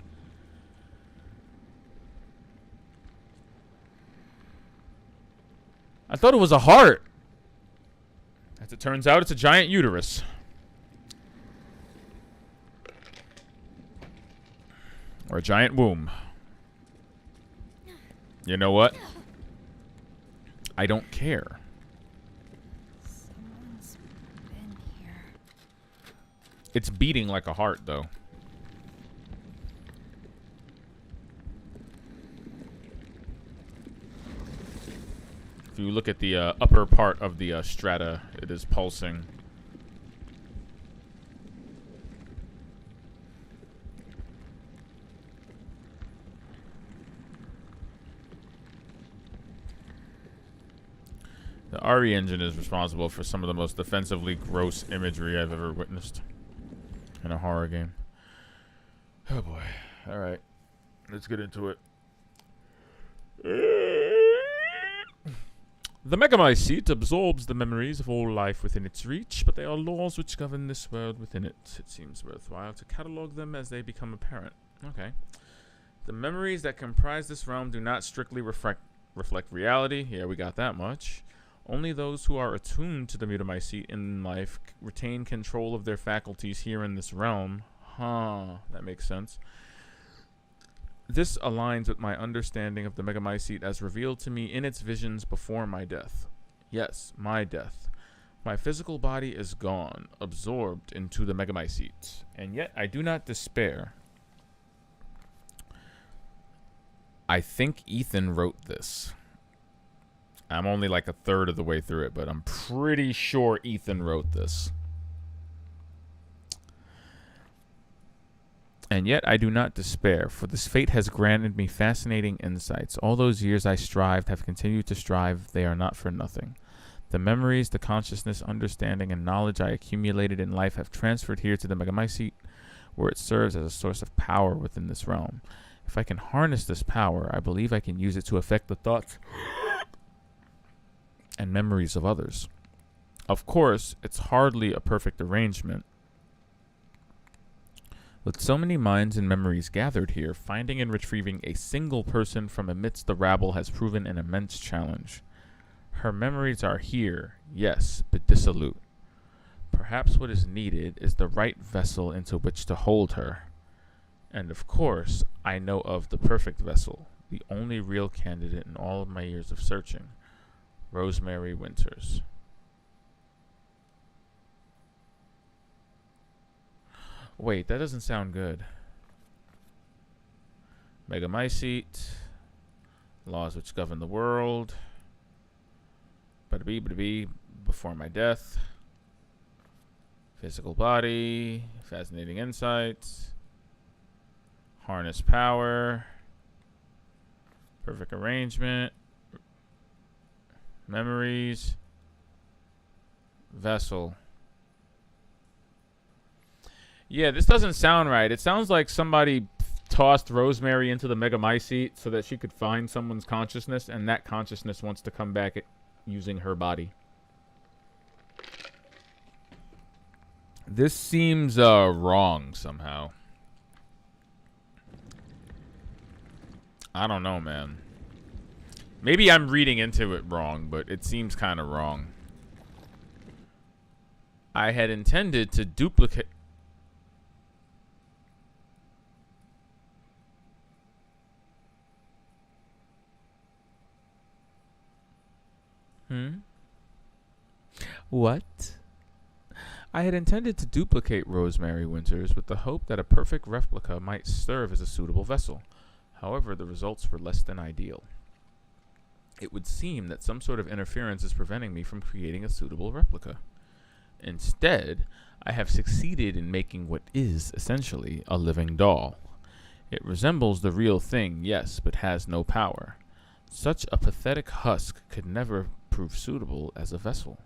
I thought it was a heart. As it turns out, it's a giant uterus. Or a giant womb. You know what? I don't care. Someone's been here. It's beating like a heart, though. If you look at the upper part of the strata, it is pulsing. The RE engine is responsible for some of the most offensively gross imagery I've ever witnessed in a horror game. Oh boy. Alright. Let's get into it. The Megamycete absorbs the memories of all life within its reach, but they are laws which govern this world within it. It seems worthwhile to catalog them as they become apparent. Okay. The memories that comprise this realm do not strictly reflect reality. Yeah, we got that much. Only those who are attuned to the Megamycete in life retain control of their faculties here in this realm. Huh, that makes sense. This aligns with my understanding of the Megamycete as revealed to me in its visions before my death. Yes, my death. My physical body is gone, absorbed into the Megamycete, and yet I do not despair. I think Ethan wrote this. I'm only like a third of the way through it, but I'm pretty sure Ethan wrote this. And yet I do not despair, for this fate has granted me fascinating insights. All those years I strived, have continued to strive, they are not for nothing. The memories, the consciousness, understanding, and knowledge I accumulated in life have transferred here to the Megamycete, where it serves as a source of power within this realm. If I can harness this power, I believe I can use it to affect the thoughts and memories of others. Of course, it's hardly a perfect arrangement. With so many minds and memories gathered here, finding and retrieving a single person from amidst the rabble has proven an immense challenge. Her memories are here, yes, but dissolute. Perhaps what is needed is the right vessel into which to hold her. And of course, I know of the perfect vessel, The only real candidate in all of my years of searching. Rosemary Winters. Wait, that doesn't sound good. Megamycete. Laws which govern the world. Bada-bee, before my death. Physical body. Fascinating insights. Harness power. Perfect arrangement. Memories. Vessel. Yeah, this doesn't sound right. It sounds like somebody tossed Rosemary into the Megamycete so that she could find someone's consciousness, and that consciousness wants to come back using her body. This seems wrong somehow. I don't know, man. Maybe I'm reading into it wrong, but it seems kind of wrong. I had intended to duplicate... What? I had intended to duplicate Rosemary Winters with the hope that a perfect replica might serve as a suitable vessel. However, the results were less than ideal. It would seem that some sort of interference is preventing me from creating a suitable replica. Instead, I have succeeded in making what is essentially a living doll. It resembles the real thing, yes, but has no power. Such a pathetic husk could never prove suitable as a vessel.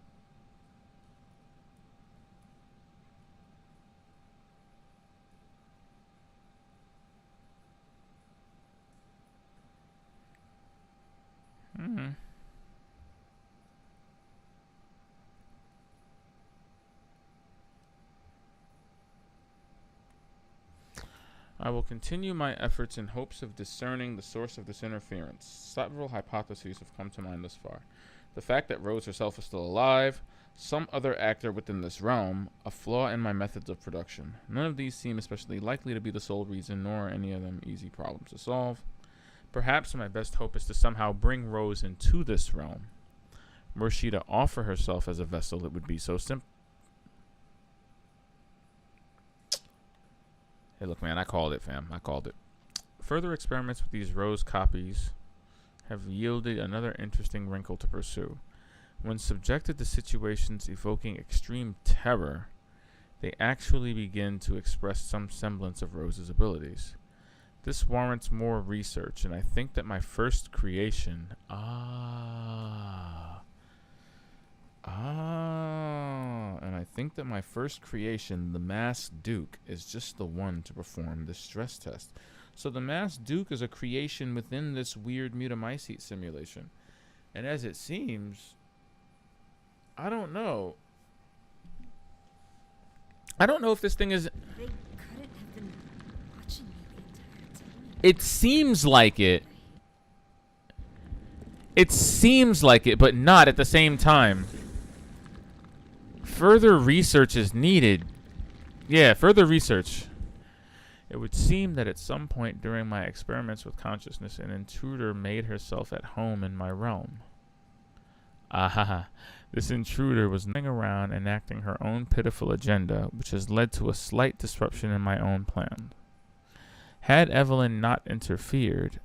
I will continue my efforts in hopes of discerning the source of this interference. Several hypotheses have come to mind thus far. The fact that Rose herself is still alive, some other actor within this realm, a flaw in my methods of production. None of these seem especially likely to be the sole reason, nor are any of them easy problems to solve. Perhaps my best hope is to somehow bring Rose into this realm. Were she to offer herself as a vessel, it would be so simple. Hey, look, man, I called it, fam. I called it. Further experiments with these Rose copies have yielded another interesting wrinkle to pursue. When subjected to situations evoking extreme terror, they actually begin to express some semblance of Rose's abilities. This warrants more research, and I think that my first creation... And I think that my first creation, the Masked Duke, is just the one to perform this stress test. So the Masked Duke is a creation within this weird Megamycete simulation. And as it seems, I don't know. I don't know if this thing is... They couldn't have been watching me the entire time. It seems like it. It seems like it, but not at the same time. Further research is needed. Yeah, further research. It would seem that at some point during my experiments with consciousness, an intruder made herself at home in my realm. This intruder was running around enacting her own pitiful agenda, which has led to a slight disruption in my own plan. Had Evelyn not interfered,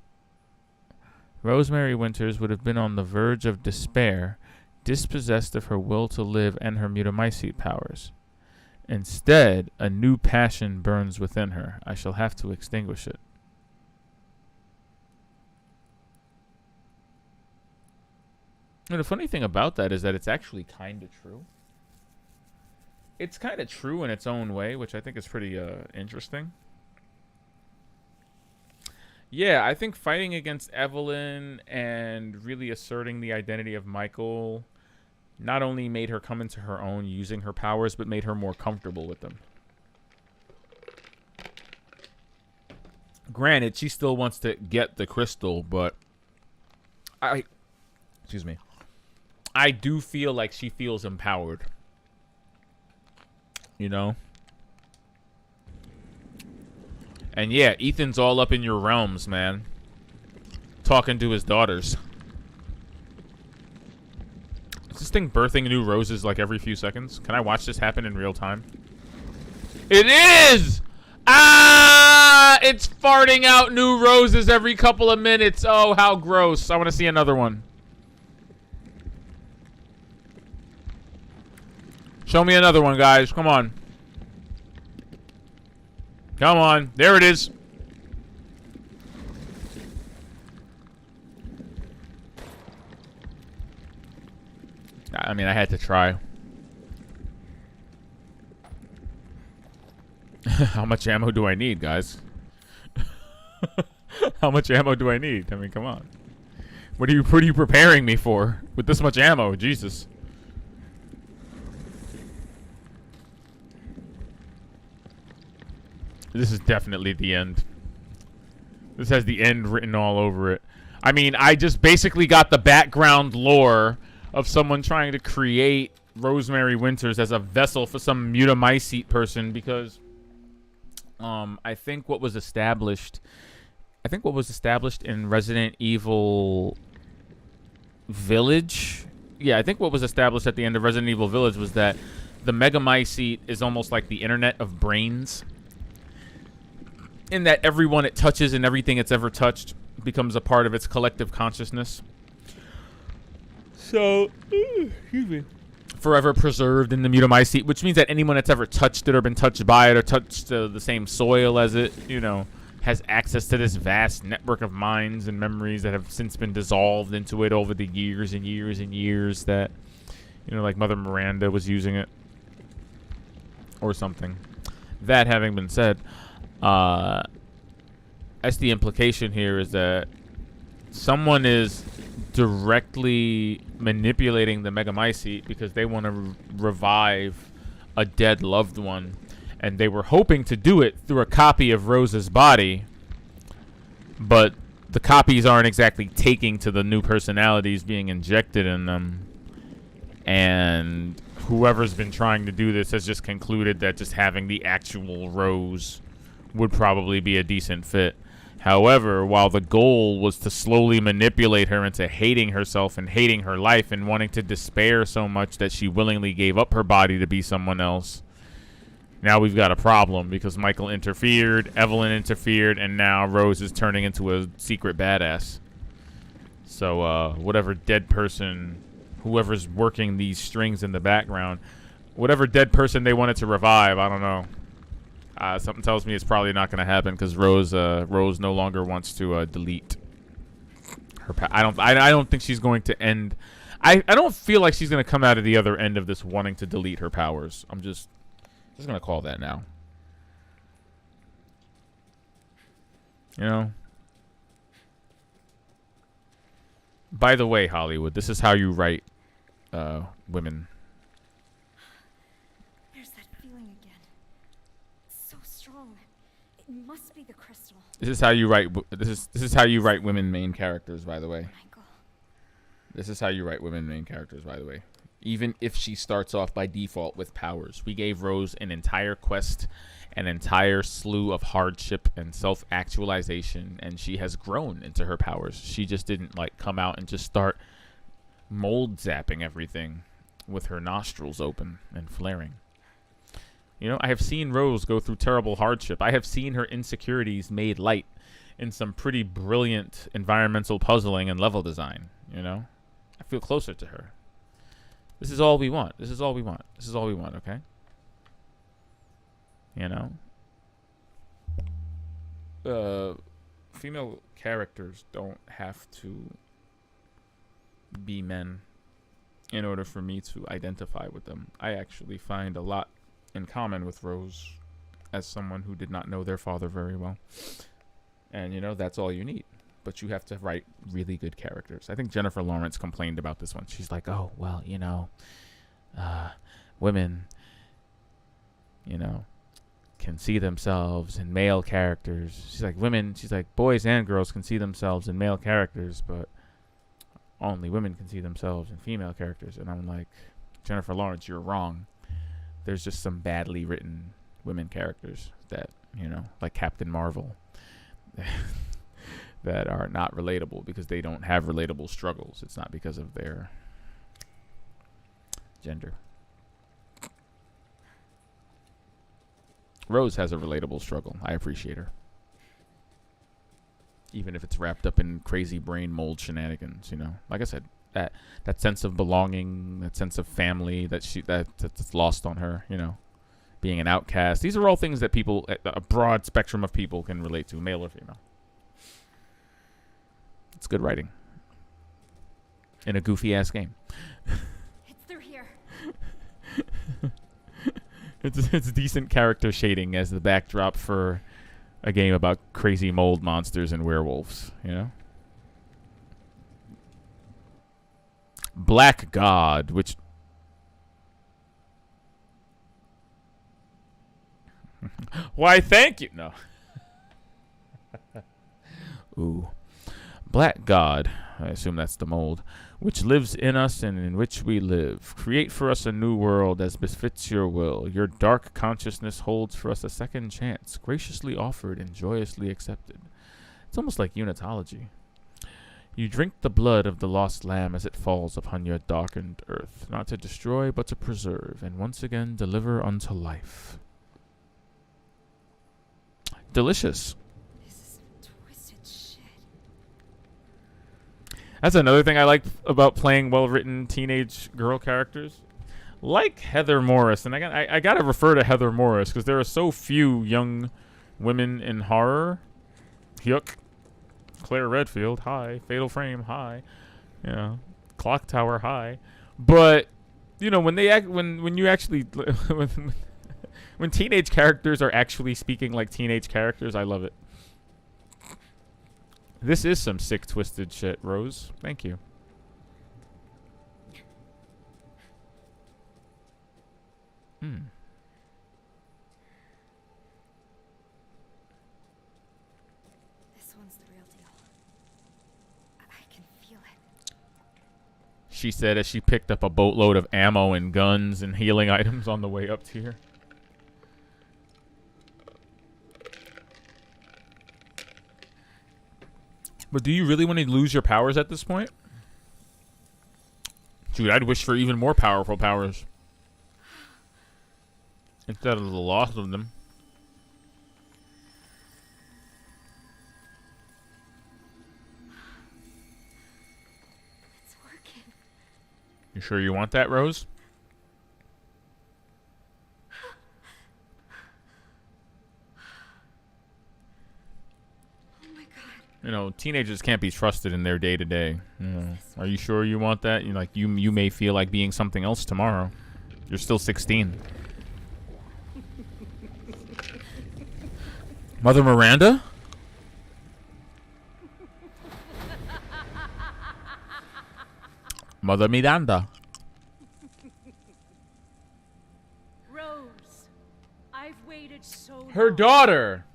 Rosemary Winters would have been on the verge of despair, dispossessed of her will to live and her Megamycete powers. Instead, a new passion burns within her. I shall have to extinguish it. And the funny thing about that is that it's actually kind of true. It's kind of true in its own way, which I think is pretty interesting. Yeah, I think fighting against Evelyn and really asserting the identity of Michael not only made her come into her own using her powers, but made her more comfortable with them. Granted, she still wants to get the crystal, but I do feel like she feels empowered. You know? And yeah, Ethan's all up in your realms, man. talking to his daughters. Is this thing birthing new roses like every few seconds? Can I watch this happen in real time? It is! Ah! It's farting out new roses every couple of minutes. Oh, how gross. I want to see another one. Show me another one, guys. Come on. Come on. There it is. I mean, I had to try. How much ammo do I need, guys? How much ammo do I need? I mean, come on. What are you preparing me for with this much ammo? Jesus. This is definitely the end. This has the end written all over it. I mean, I just basically got the background lore of someone trying to create Rosemary Winters as a vessel for some Megamycete person because I think what was established in Resident Evil Village. Yeah, I think what was established at the end of Resident Evil Village was that the Megamycete is almost like the internet of brains. In that everyone it touches and everything it's ever touched becomes a part of its collective consciousness. So, excuse me. Forever preserved in the Megamycete, which means that anyone that's ever touched it or been touched by it or touched the same soil as it, you know, has access to this vast network of minds and memories that have since been dissolved into it over the years and years and years that, you know, like Mother Miranda was using it or something. That having been said, that's the implication here, is that someone is directly manipulating the Megamycete because they want to revive a dead loved one, and they were hoping to do it through a copy of Rose's body, but the copies aren't exactly taking to the new personalities being injected in them, and whoever's been trying to do this has just concluded that just having the actual Rose would probably be a decent fit. However, while the goal was to slowly manipulate her into hating herself and hating her life and wanting to despair so much that she willingly gave up her body to be someone else, now we've got a problem because Michael interfered, Evelyn interfered, and now Rose is turning into a secret badass. So, whatever dead person, whoever's working these strings in the background, whatever dead person they wanted to revive, I don't know. Something tells me it's probably not going to happen because Rose no longer wants to delete her. I don't think she's going to end. I don't feel like she's going to come out of the other end of this wanting to delete her powers. I'm just going to call that now. You know. By the way, Hollywood, this is how you write women. It must be the crystal. This is how you write. This is how you write women main characters. By the way, Michael. This is how you write women main characters. By the way, even if she starts off by default with powers, we gave Rose an entire quest, an entire slew of hardship and self-actualization, and she has grown into her powers. She just didn't like come out and just start mold zapping everything with her nostrils open and flaring. You know, I have seen Rose go through terrible hardship. I have seen her insecurities made light in some pretty brilliant environmental puzzling and level design, you know? I feel closer to her. This is all we want. This is all we want. This is all we want, okay? You know? Female characters don't have to be men in order for me to identify with them. I actually find a lot in common with Rose as someone who did not know their father very well. And, you know, that's all you need. But you have to write really good characters. I think Jennifer Lawrence complained about this one. She's like, oh, well, you know, women, you know, can see themselves in male characters. She's like, boys and girls can see themselves in male characters, but only women can see themselves in female characters. And I'm like, Jennifer Lawrence, you're wrong. There's just some badly written women characters that, you know, like Captain Marvel. that are not relatable because they don't have relatable struggles. It's not because of their gender. Rose has a relatable struggle. I appreciate her. Even if it's wrapped up in crazy brain mold shenanigans, you know. Like I said, that sense of belonging, that sense of family that's lost on her, you know. Being an outcast. These are all things that people, a broad spectrum of people, can relate to, male or female. It's good writing. In a goofy ass game. It's through here. It's decent character shading as the backdrop for a game about crazy mold monsters and werewolves, you know? Black God, which... Why, thank you. No. Ooh. Black God, I assume that's the mold, which lives in us and in which we live. Create for us a new world as befits your will. Your dark consciousness holds for us a second chance, graciously offered and joyously accepted. It's almost like unitology. You drink the blood of the lost lamb as it falls upon your darkened earth, not to destroy but to preserve, and once again deliver unto life. Delicious. This is twisted shit. That's another thing I like about playing well-written teenage girl characters. Like Heather Morris, and I gotta refer to Heather Morris because there are so few young women in horror. Yuck. Claire Redfield, hi. Fatal Frame, hi. Yeah. Clock Tower, hi. But you know when you actually when teenage characters are actually speaking like teenage characters, I love it. This is some sick, twisted shit, Rose. Thank you. This one's the real deal. I can feel it. She said as she picked up a boatload of ammo and guns and healing items on the way up to here. But do you really want to lose your powers at this point? Dude, I'd wish for even more powerful powers. Instead of the loss of them. It's working. You sure you want that, Rose? Oh my god. You know, teenagers can't be trusted in their day-to-day. You know, are you sure you want that? You may feel like being something else tomorrow. You're still 16. Mother Miranda? Mother Miranda. Rose, I've waited so long. Her daughter.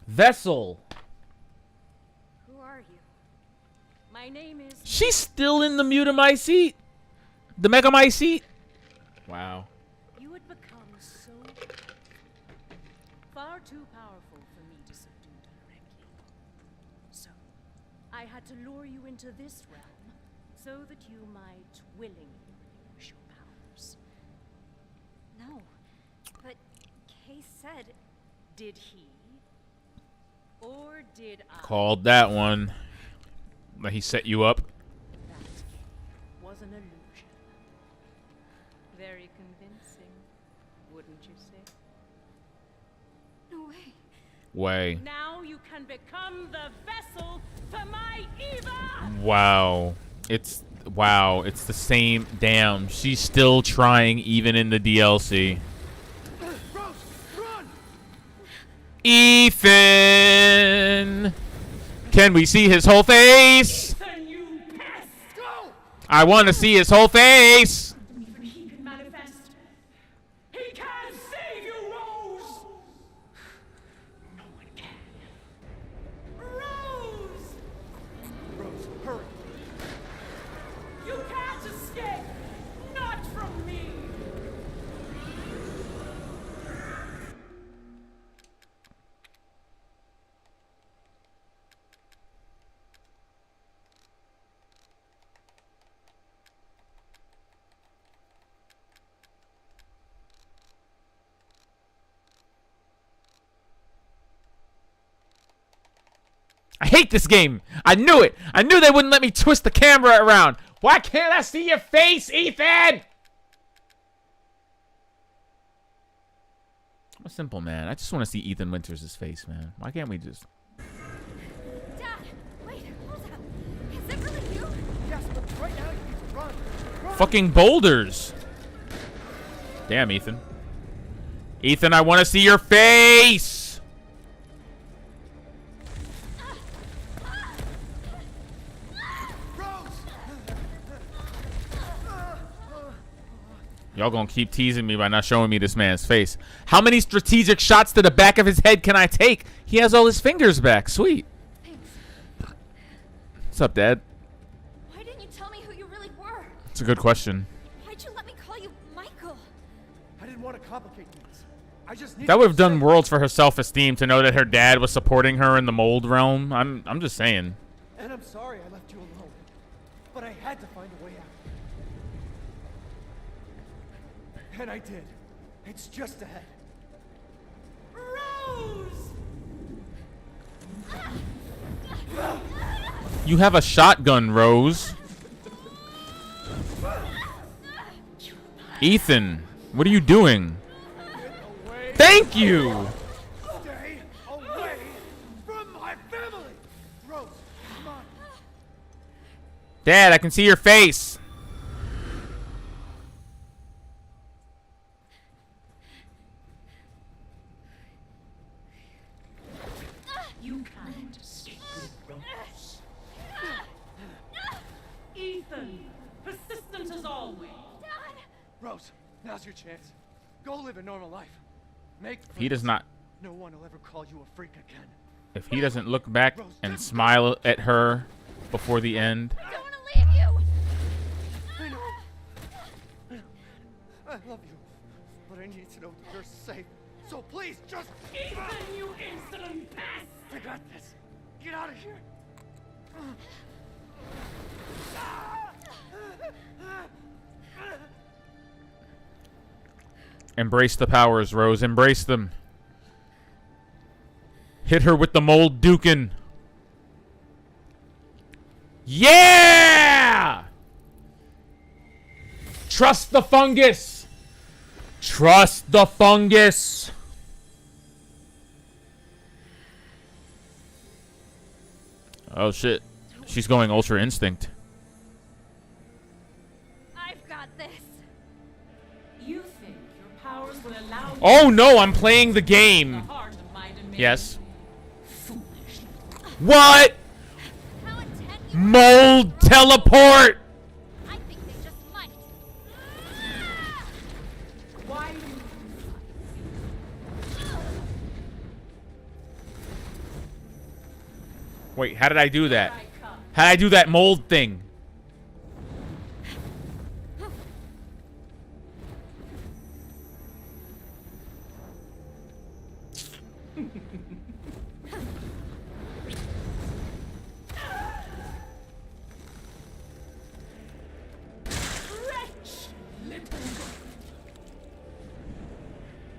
Vessel. Who are you? My name is... She's still in the Megamycete. The Megamycete. Wow. You had become so... far too powerful for me to subdue directly. So, I had to lure you into this realm so that you might willingly use your powers. No. But Kay said... Did he? Or did I? Called that one. He set you up. That was an illusion. Very convincing, wouldn't you say? No way. Way. Now you can become the vessel for my Eva! Wow. It's the same. Damn. She's still trying even in the DLC. Rose, run! Ethan! Can we see his whole face? Ethan, you pest! Go! I want to see his whole face. Even he can manifest. He can save you, Rose! No one can. Rose! Rose, hurry! You can't escape! Not from me! hate this game. I knew it. I knew they wouldn't let me twist the camera around. Why can't I see your face, Ethan? I'm a simple man. I just want to see Ethan Winters' face, man. Why can't we just... Dad, wait, hold up. Is it really you? Yes, but right now you need to run. Run! Fucking boulders. Damn, Ethan. Ethan, I want to see your face. Y'all gonna keep teasing me by not showing me this man's face. How many strategic shots to the back of his head can I take? He has all his fingers back. Sweet. Thanks. What's up, Dad? Why didn't you tell me who you really were? It's a good question. Why'd you let me call you Michael? I didn't want to complicate things. I just need That would have done worlds for her self-esteem to know that her dad was supporting her in the mold realm. I'm just saying. And I'm sorry I left you alone. But I had to find a way out. And I did. It's just ahead. Rose! You have a shotgun, Rose. Ethan, what are you doing? Thank you! Stay away from my family! Rose, come on. Dad, I can see your face. You can't escape with Rose. Ethan, persistent as always. Rose, now's your chance. Go live a normal life. Make He does friends. not. No one will ever call you a freak again. If he doesn't look back and smile at her before the end. I don't want to leave you! I know. I love you. But I need to know that you're safe. So please, just... Ethan, you insolent pest! I got this. Get out of here. Embrace the powers, Rose. Embrace them. Hit her with the mold dukin. Yeah! Trust the fungus. Trust the fungus. Oh shit. She's going Ultra Instinct. I've got this. You think your powers will allow you Oh no, I'm playing the the game. heart of my domain? Yes. Foolish. What? How intent you Mold teleport. I think they just might. Why do you Wait, how did I do that? I come? How did I do that mold thing? Wretch! Little girl.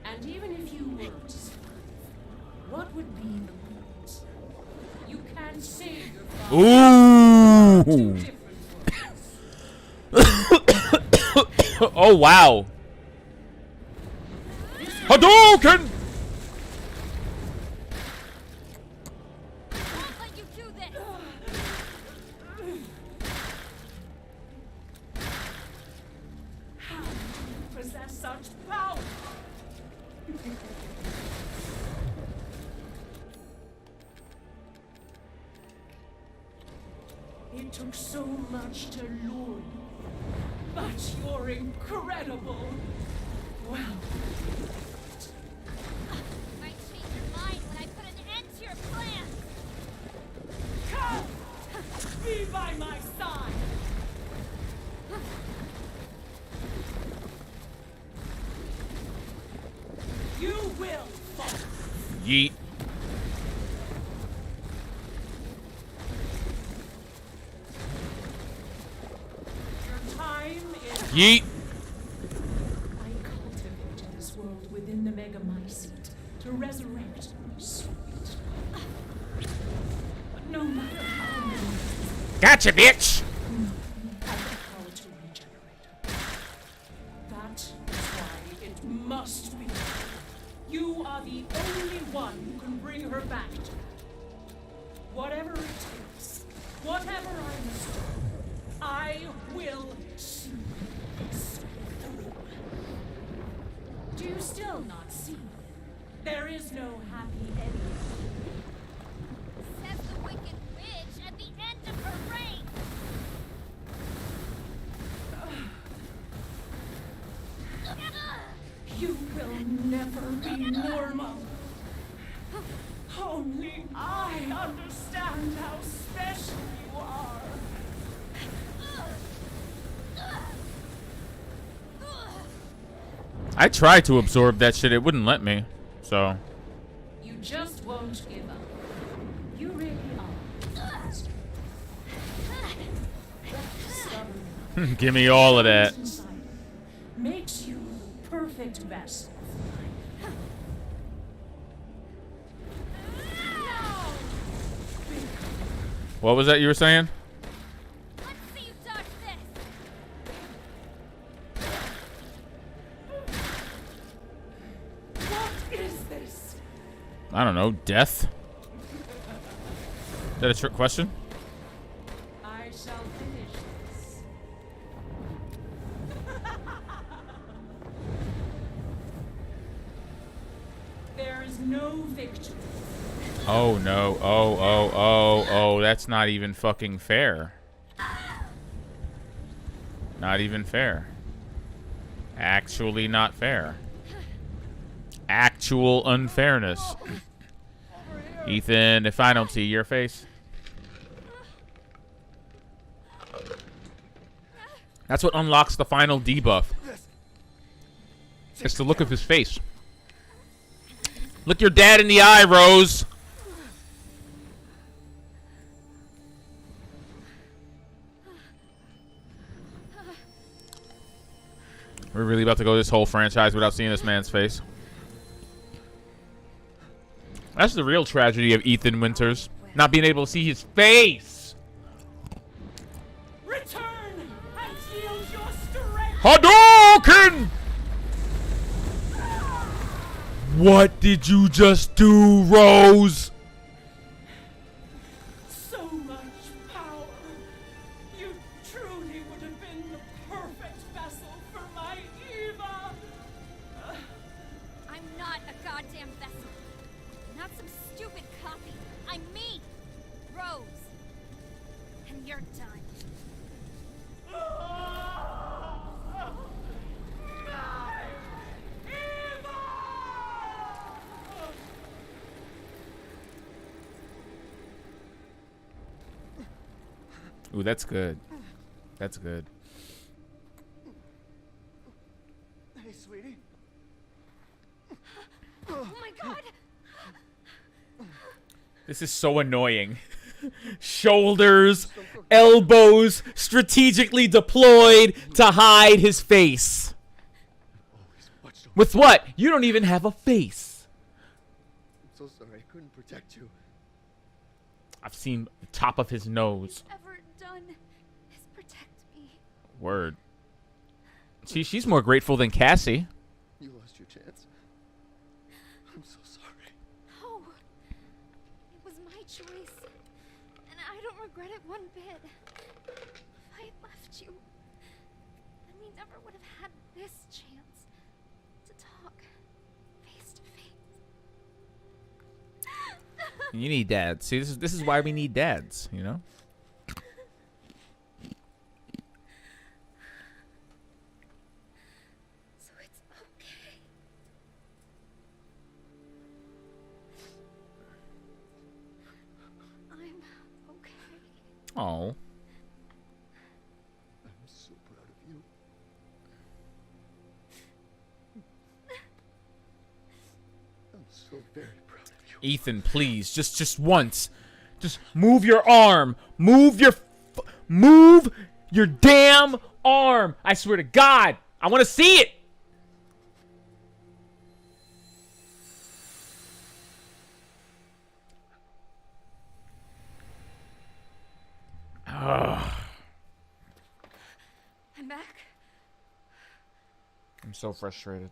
And even if you were to survive, what would be the point? You can save your father in two Ooh. different ways. Oh wow. Hadouken! I won't let you do this. How do you possess such power? It took so much to lure you, but you're incredible. Well, You might change your mind when I put an end to your plan. come! Be by my side! You will fall. Yeet. Your time is Yeet. I cultivated this world within the Megamycete to resurrect sweet. But no No matter how many Gotcha, bitch! have the power to regenerate. That is why it must be. You are the only one who can bring her back to me. Whatever it takes, whatever I must do, I will see this through. Do you still not see? There is no happy ending. Says the wicked witch at the end of her reign. You will never be normal. Only I understand how special you are. I tried to absorb that shit. It wouldn't let me. So. You just won't give up. You really are. Stubborn Give me all of that. inside makes you the perfect vessel. What was that you were saying? Let's see you dodge this. What is this? I don't know. Death? Is that a trick question? I shall finish this. There is no victory. Oh no. Oh. That's not even fucking fair. Not even fair. Actually not fair. Actual unfairness. Ethan, if I don't see your face. That's what unlocks the final debuff. It's the look of his face. Look your dad in the eye, Rose. We're really about to go this whole franchise without seeing this man's face. That's the real tragedy of Ethan Winters. Not being able to see his face. Return and yield your strength. Hadouken! What did you just do, Rose? So much power. You truly would have been the perfect vessel for my Eva. I'm not a goddamn vessel. Not some stupid copy. I'm me, Rose. And you're done. Ooh, that's good. That's good. Hey, sweetie. Oh my god! This is so annoying. Shoulders, elbows, strategically deployed to hide his face. Always watched over. With what? You don't even have a face. I'm so sorry I couldn't protect you. I've seen the top of his nose. Ever done is protect me. Word. She's more grateful than Cassie. You lost your chance. I'm so sorry. No. It was my choice. And I don't regret it one bit. If I had left you, then we never would have had this chance to talk face to face. You need dads. See, this is why we need dads, you know? So it's okay. I'm okay. Oh. I'm so proud of you. I'm so very proud of you. Ethan, please, just once. Just move your arm. Move your damn arm. I swear to God, I want to see it. I'm so frustrated.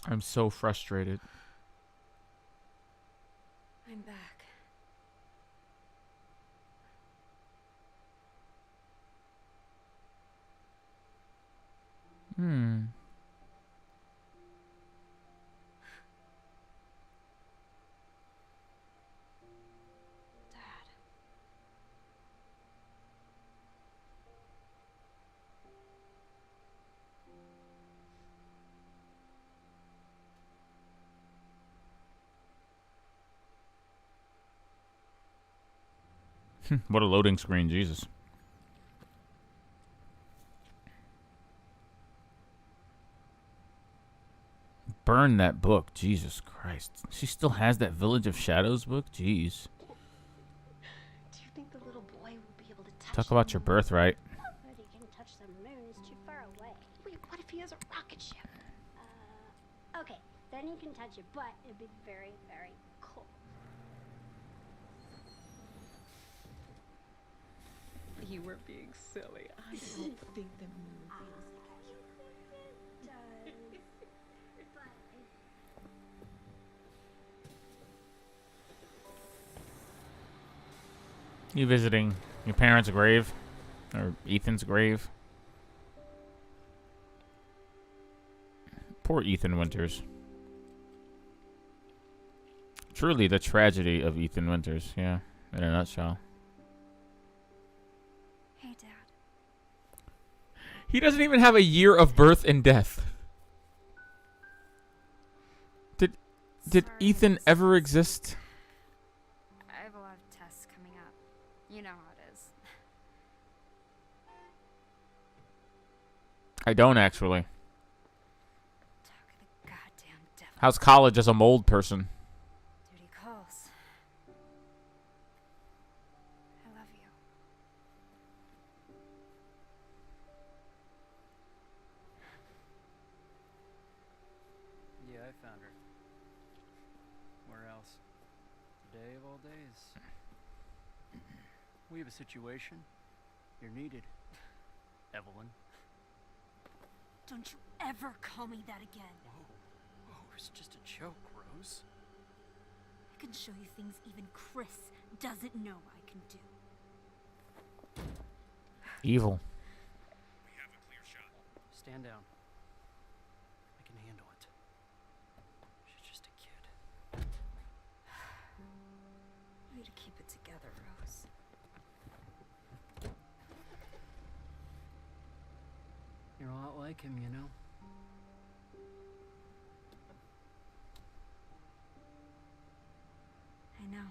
I'm so frustrated. I'm back. Dad. What a loading screen, Jesus. Burn that book, Jesus Christ. She still has that Village of Shadows book? Jeez. Do you think the little boy will be able to touch Talk about your birthright. But he can touch the moon. It's too far away. Wait, what if he has a rocket ship? Okay, then you can touch it, but it'd be very, very cold. You were being silly. I don't think the moon It does. But You visiting your parents' grave? Or Ethan's grave? Poor Ethan Winters. Truly the tragedy of Ethan Winters, yeah, in a nutshell. Hey, Dad. He doesn't even have a year of birth and death. Did Sorry, Ethan miss. ever exist? I have a lot of tests coming up. You know how it is. I don't actually. Talk of the goddamn devil. How's college as a mold person? Duty calls. I love you. Yeah, I found her. Where else? Day of all days. We have a situation. You're needed, Evelyn. Don't you ever call me that again. Whoa, it's just a joke, Rose. I can show you things even Chris doesn't know I can do. Evil. Stand down. I can handle it. She's just a kid. Way to keep it together, Rose. You're a lot like him, you know? I know.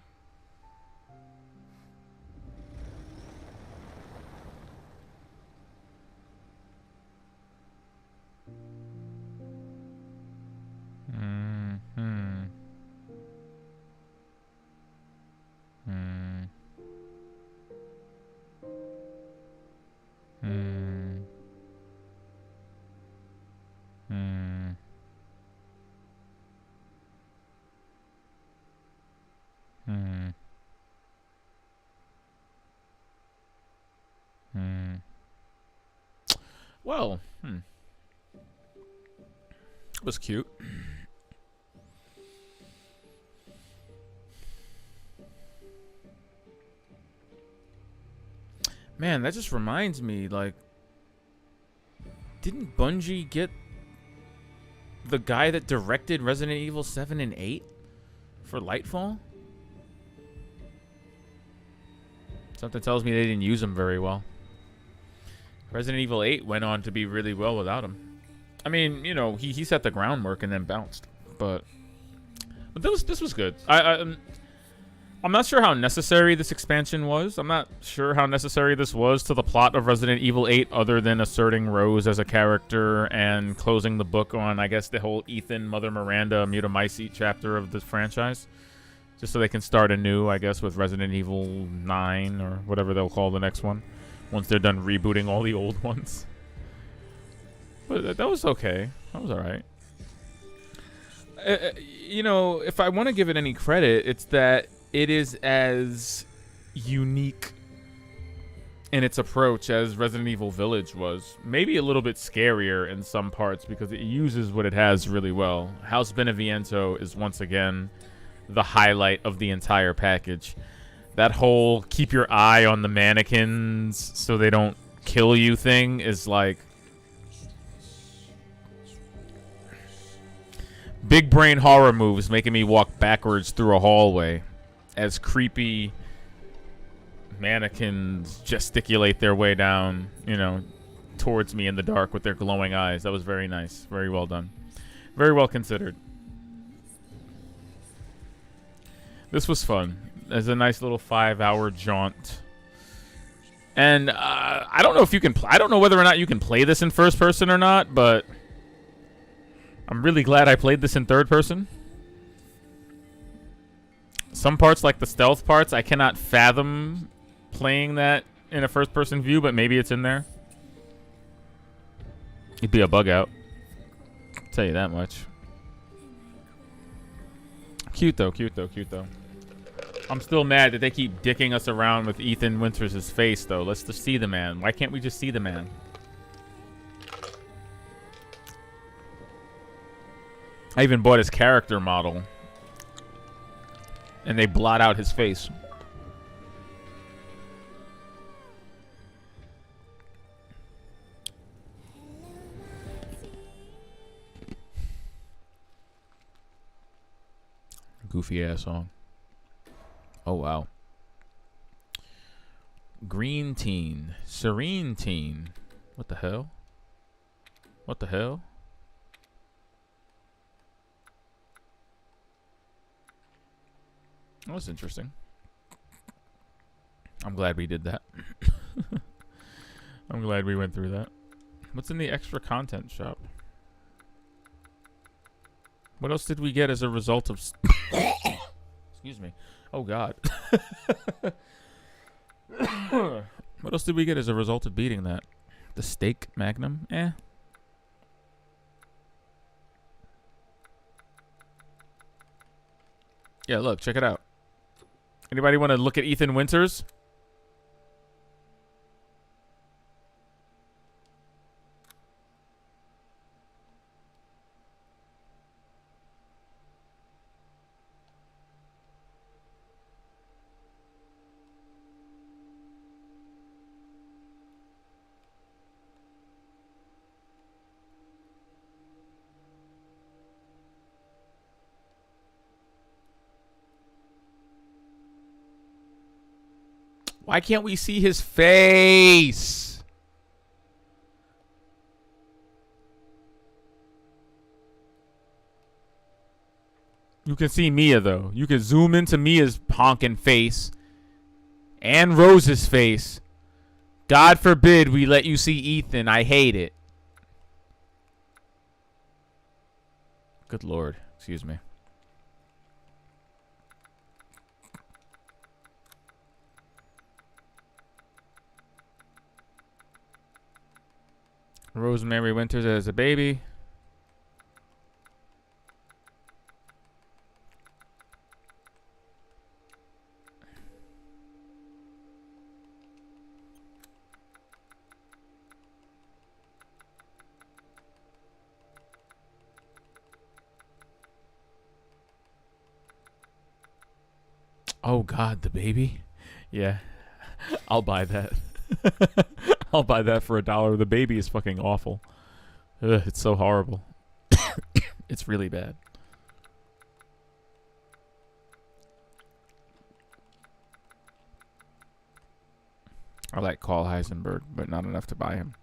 Well, it was cute. Man, that just reminds me, like, didn't Bungie get the guy that directed Resident Evil 7 and 8 for Lightfall? Something tells me they didn't use him very well. Resident Evil 8 went on to be really well without him. I mean, you know, he set the groundwork and then bounced. But this was good. I'm not sure how necessary this expansion was. I'm not sure how necessary this was to the plot of Resident Evil 8 other than asserting Rose as a character and closing the book on, I guess, the whole Ethan, Mother Miranda, Megamycete chapter of the franchise. Just so they can start anew, I guess, with Resident Evil 9 or whatever they'll call the next one. Once they're done rebooting all the old ones. But that was okay. That was alright. You know, if I want to give it any credit, it's that it is as unique in its approach as Resident Evil Village was. Maybe a little bit scarier in some parts because it uses what it has really well. House Beneviento is once again the highlight of the entire package. That whole keep your eye on the mannequins so they don't kill you thing is like big brain horror moves making me walk backwards through a hallway as creepy mannequins gesticulate their way down, you know, towards me in the dark with their glowing eyes. That was very nice. Very well done. Very well considered. This was fun. It's a nice little 5-hour jaunt. And I don't know if you can I don't know whether or not you can play this in first person or not, but I'm really glad I played this in third person. Some parts, like the stealth parts, I cannot fathom playing that in a first person view, but maybe it's in there. It'd be a bug out. I'll tell you that much. Cute though, cute though, cute though. I'm still mad that they keep dicking us around with Ethan Winters' face though. Let's just see the man. Why can't we just see the man? I even bought his character model. And they blot out his face. Goofy ass song. Oh wow. Green teen. Serene teen. What the hell? What the hell? That was interesting. I'm glad we did that. I'm glad we went through that. What's in the extra content shop? What else did we get as a result of... Excuse me. Oh, God. What else did we get as a result of beating that? The steak magnum? Eh. Yeah, look. Check it out. Anybody want to look at Ethan Winters? Why can't we see his face? You can see Mia, though. You can zoom into Mia's honking face and Rose's face. God forbid we let you see Ethan. I hate it. Good Lord. Excuse me. Rosemary Winters as a baby. Oh God, the baby? Yeah. I'll buy that. I'll buy that for $1. The baby is fucking awful. Ugh, it's so horrible. It's really bad. I like Carl Heisenberg, but not enough to buy him.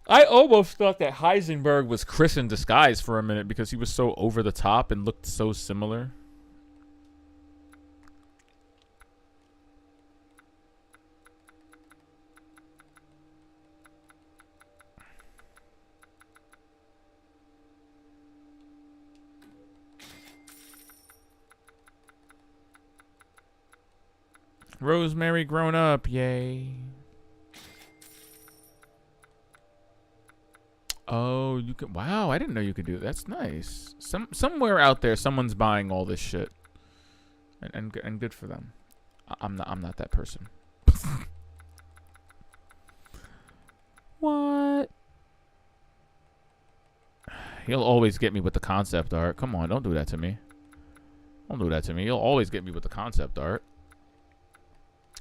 I almost thought that Heisenberg was Chris in disguise for a minute because he was so over the top and looked so similar. Rosemary grown up, yay. Oh, you can. Wow, I didn't know you could do it. That's nice. Somewhere out there, someone's buying all this shit, and good for them. I'm not that person. He'll always get me with the concept art. Come on, don't do that to me. Don't do that to me. He'll always get me with the concept art.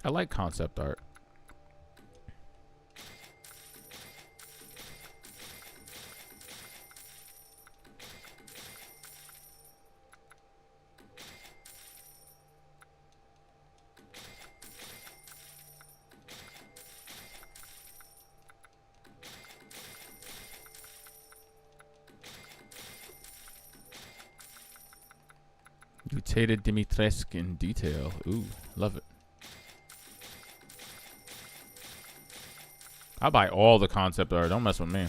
I like concept art. Mutated Dimitrescu in detail. Ooh, love it. I buy all the concept art. Don't mess with me.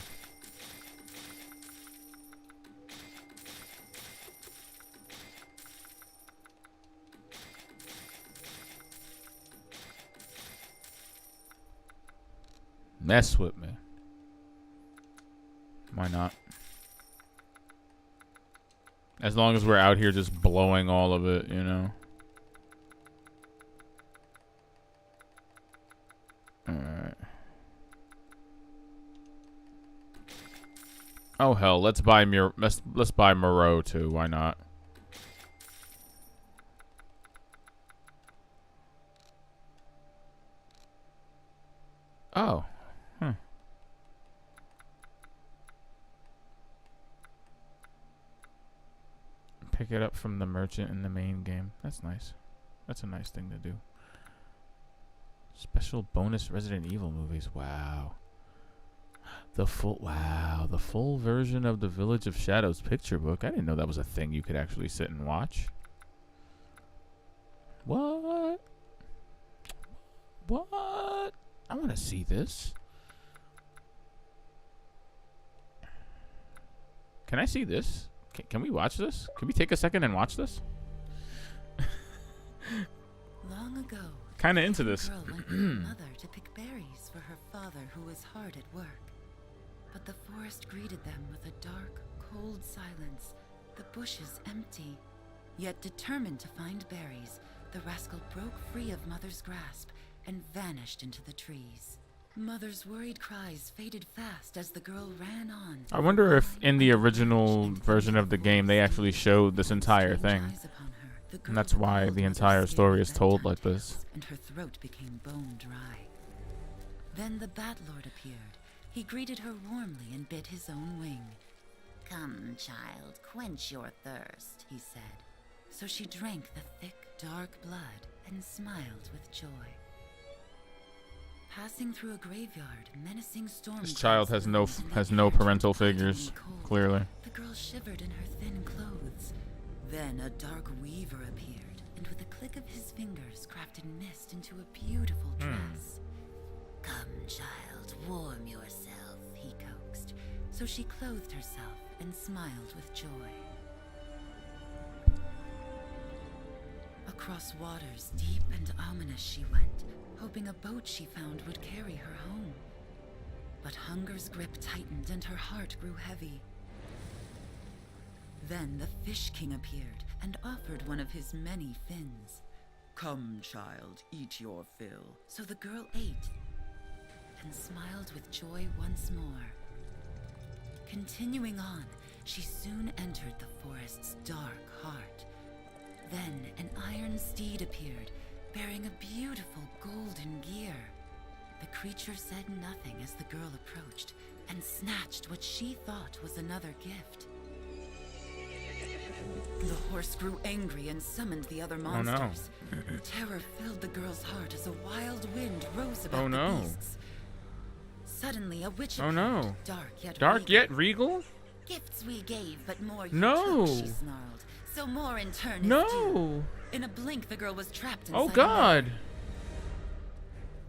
Mess with me. Why not? As long as we're out here just blowing all of it, you know? Alright. Oh hell, let's buy let's buy Moreau too, why not? Oh. Huh. Pick it up from the merchant in the main game. That's nice. That's a nice thing to do. Special bonus Resident Evil movies. Wow. The full version of the Village of Shadows picture book. I didn't know that was a thing you could actually sit and watch. What? What? I want to see this. Can I see this? Can we watch this? Can we take a second and watch this? Long ago, kind of into this. a girl went with her mother to pick berries for her father who was hard at work. But the forest greeted them with a dark, cold silence, the bushes empty. Yet determined to find berries, the rascal broke free of Mother's grasp and vanished into the trees. Mother's worried cries faded fast as the girl ran on. I wonder if in the original version of the game they actually showed this entire thing. And that's why the entire story is told like this. And her throat became bone dry. Then the Bat Lord appeared. He greeted her warmly and bit his own wing. "Come, child, quench your thirst," he said. So she drank the thick, dark blood and smiled with joy. Passing through a graveyard, menacing storm. This child has no parental figures, clearly. The girl shivered in her thin clothes. Then a dark weaver appeared, and with a click of his fingers crafted mist into a beautiful dress. "Come, child, warm yourself," he coaxed. So she clothed herself and smiled with joy. Across waters deep and ominous she went, hoping a boat she found would carry her home. But hunger's grip tightened and her heart grew heavy. Then the Fish King appeared and offered one of his many fins. "Come, child, eat your fill." So the girl ate and smiled with joy once more. Continuing on, she soon entered the forest's dark heart. Then an iron steed appeared, bearing a beautiful golden gear. The creature said nothing as the girl approached and snatched what she thought was another gift. The horse grew angry and summoned the other monsters. Oh no. Terror filled the girl's heart as a wild wind rose about the beasts. Suddenly a witch appeared, no. dark yet regal. "Gifts we gave, but more you No. took," she snarled. "So more in turn is No. due." In a blink, the girl was trapped inside. Oh God.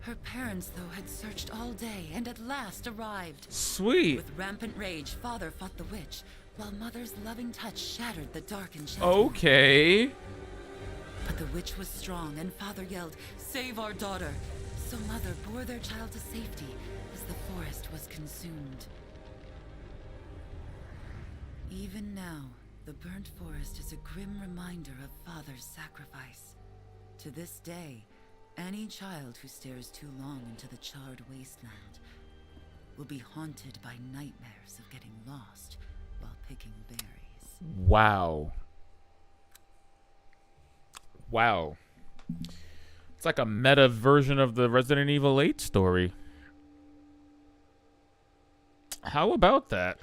Her parents, though, had searched all day and at last arrived. Sweet. With rampant rage, father fought the witch, while mother's loving touch shattered the dark enchantment. Okay. But the witch was strong, and father yelled, "Save our daughter!" So mother bore their child to safety as the forest was consumed. Even now, the burnt forest is a grim reminder of father's sacrifice. To this day, any child who stares too long into the charred wasteland will be haunted by nightmares of getting lost while picking berries. Wow. Wow. It's like a meta version of the Resident Evil 8 story. How about that?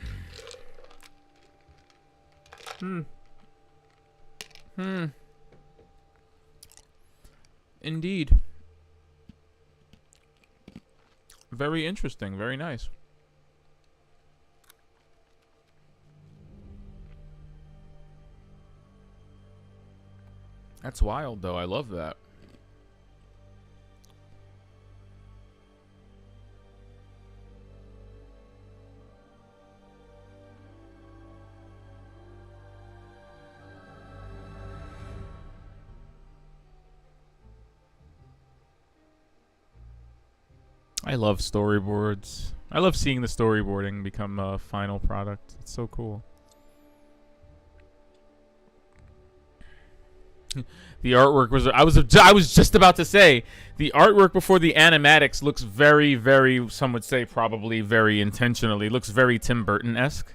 Indeed. Very interesting. Very nice. That's wild, though. I love that. I love storyboards. I love seeing the storyboarding become a final product. It's so cool. The artwork was I was just about to say the artwork before the animatics looks very, very, some would say probably very intentionally, looks very Tim Burton-esque.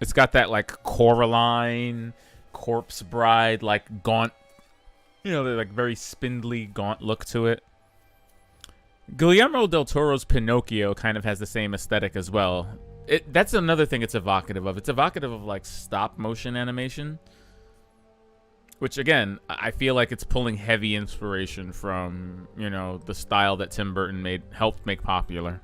It's got that like Coraline, Corpse Bride, like gaunt, you know, like very spindly, gaunt look to it. Guillermo del Toro's Pinocchio kind of has the same aesthetic as well. That's another thing it's evocative of. It's evocative of like stop motion animation. Which, again, I feel like it's pulling heavy inspiration from, you know, the style that Tim Burton helped make popular.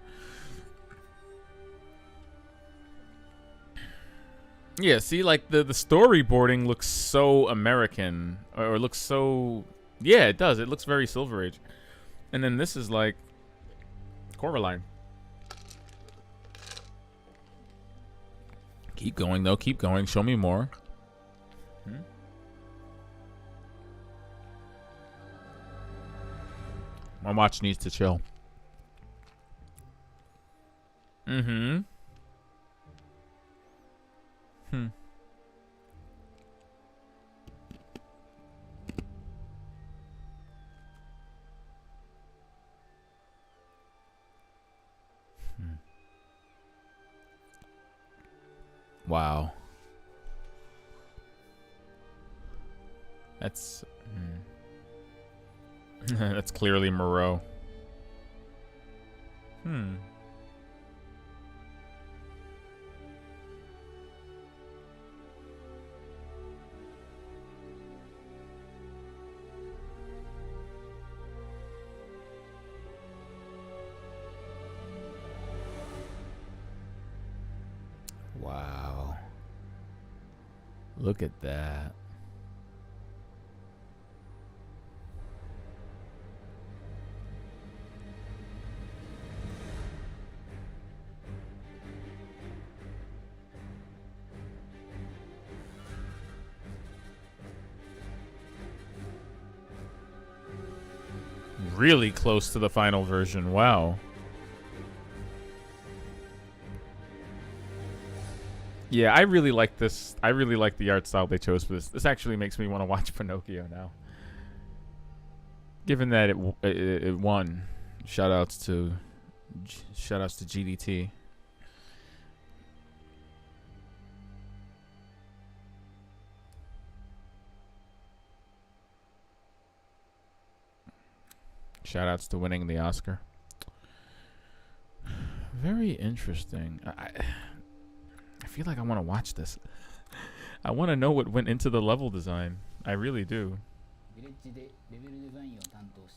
Yeah, see, like, the storyboarding looks so American. Or looks so... Yeah, it does. It looks very Silver Age. And then this is, like, Coraline. Keep going, though. Keep going. Show me more. My watch needs to chill. Wow. That's... That's clearly Moreau. Wow. Look at that. Really close to the final version. Wow. Yeah, I really like this. I really like the art style they chose for this. This actually makes me want to watch Pinocchio now. Given that it won. Shoutouts to GDT. Shoutouts to winning the Oscar. Very interesting. I feel like I want to watch this. I want to know what went into the level design. I really do.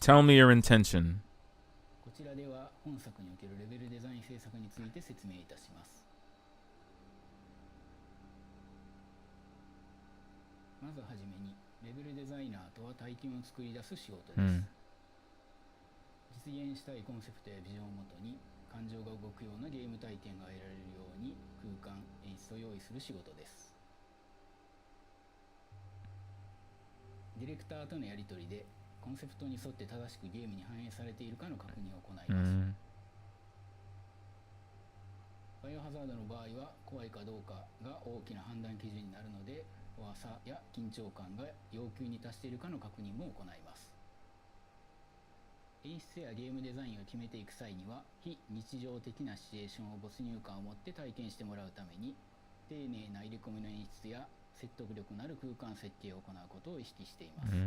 Tell me your intention. こちらでは本作におけるレベルデザイン制作について説明いたします。まずはじめに、レベルデザイナーとは体験を作り出す仕事です。実現したいコンセプトやビジョンをもとに感情が動くようなゲーム体験が得られるように空間、演出を用意する仕事です。ディレクターとのやり取りでコンセプトに沿って正しくゲームに反映されているかの確認を行います。バイオハザードの場合は怖いかどうかが大きな判断基準になるので、怖さや緊張感が要求に達しているかの確認も行います。演出やゲームデザインを決めていく際には、非日常的なシチュエーションを没入感を持って体験してもらうために、丁寧な入り込みの演出や説得力のある空間設計を行うことを意識しています。ヴ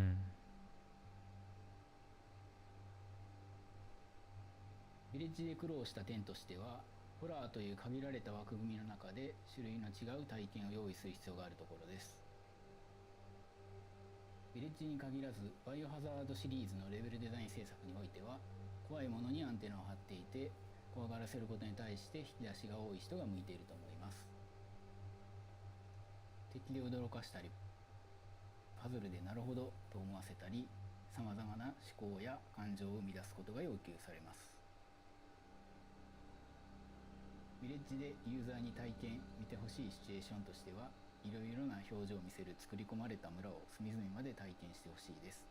ィレッジで苦労した点としては、ホラーという限られた枠組みの中で種類の違う体験を用意する必要があるところです。ヴィレッジに限らず、バイオハザードシリーズのレベルデザイン制作においては、怖いものにアンテナを張っていて、怖がらせることに対して引き出しが多い人が向いていると思います。敵で驚かしたり、パズルでなるほどと思わせたり、さまざまな思考や感情を生み出すことが要求されます。ヴィレッジでユーザーに体験見てほしいシチュエーションとしては、いろいろな表情を見せる作り込まれた村を隅々まで体験してほしいです。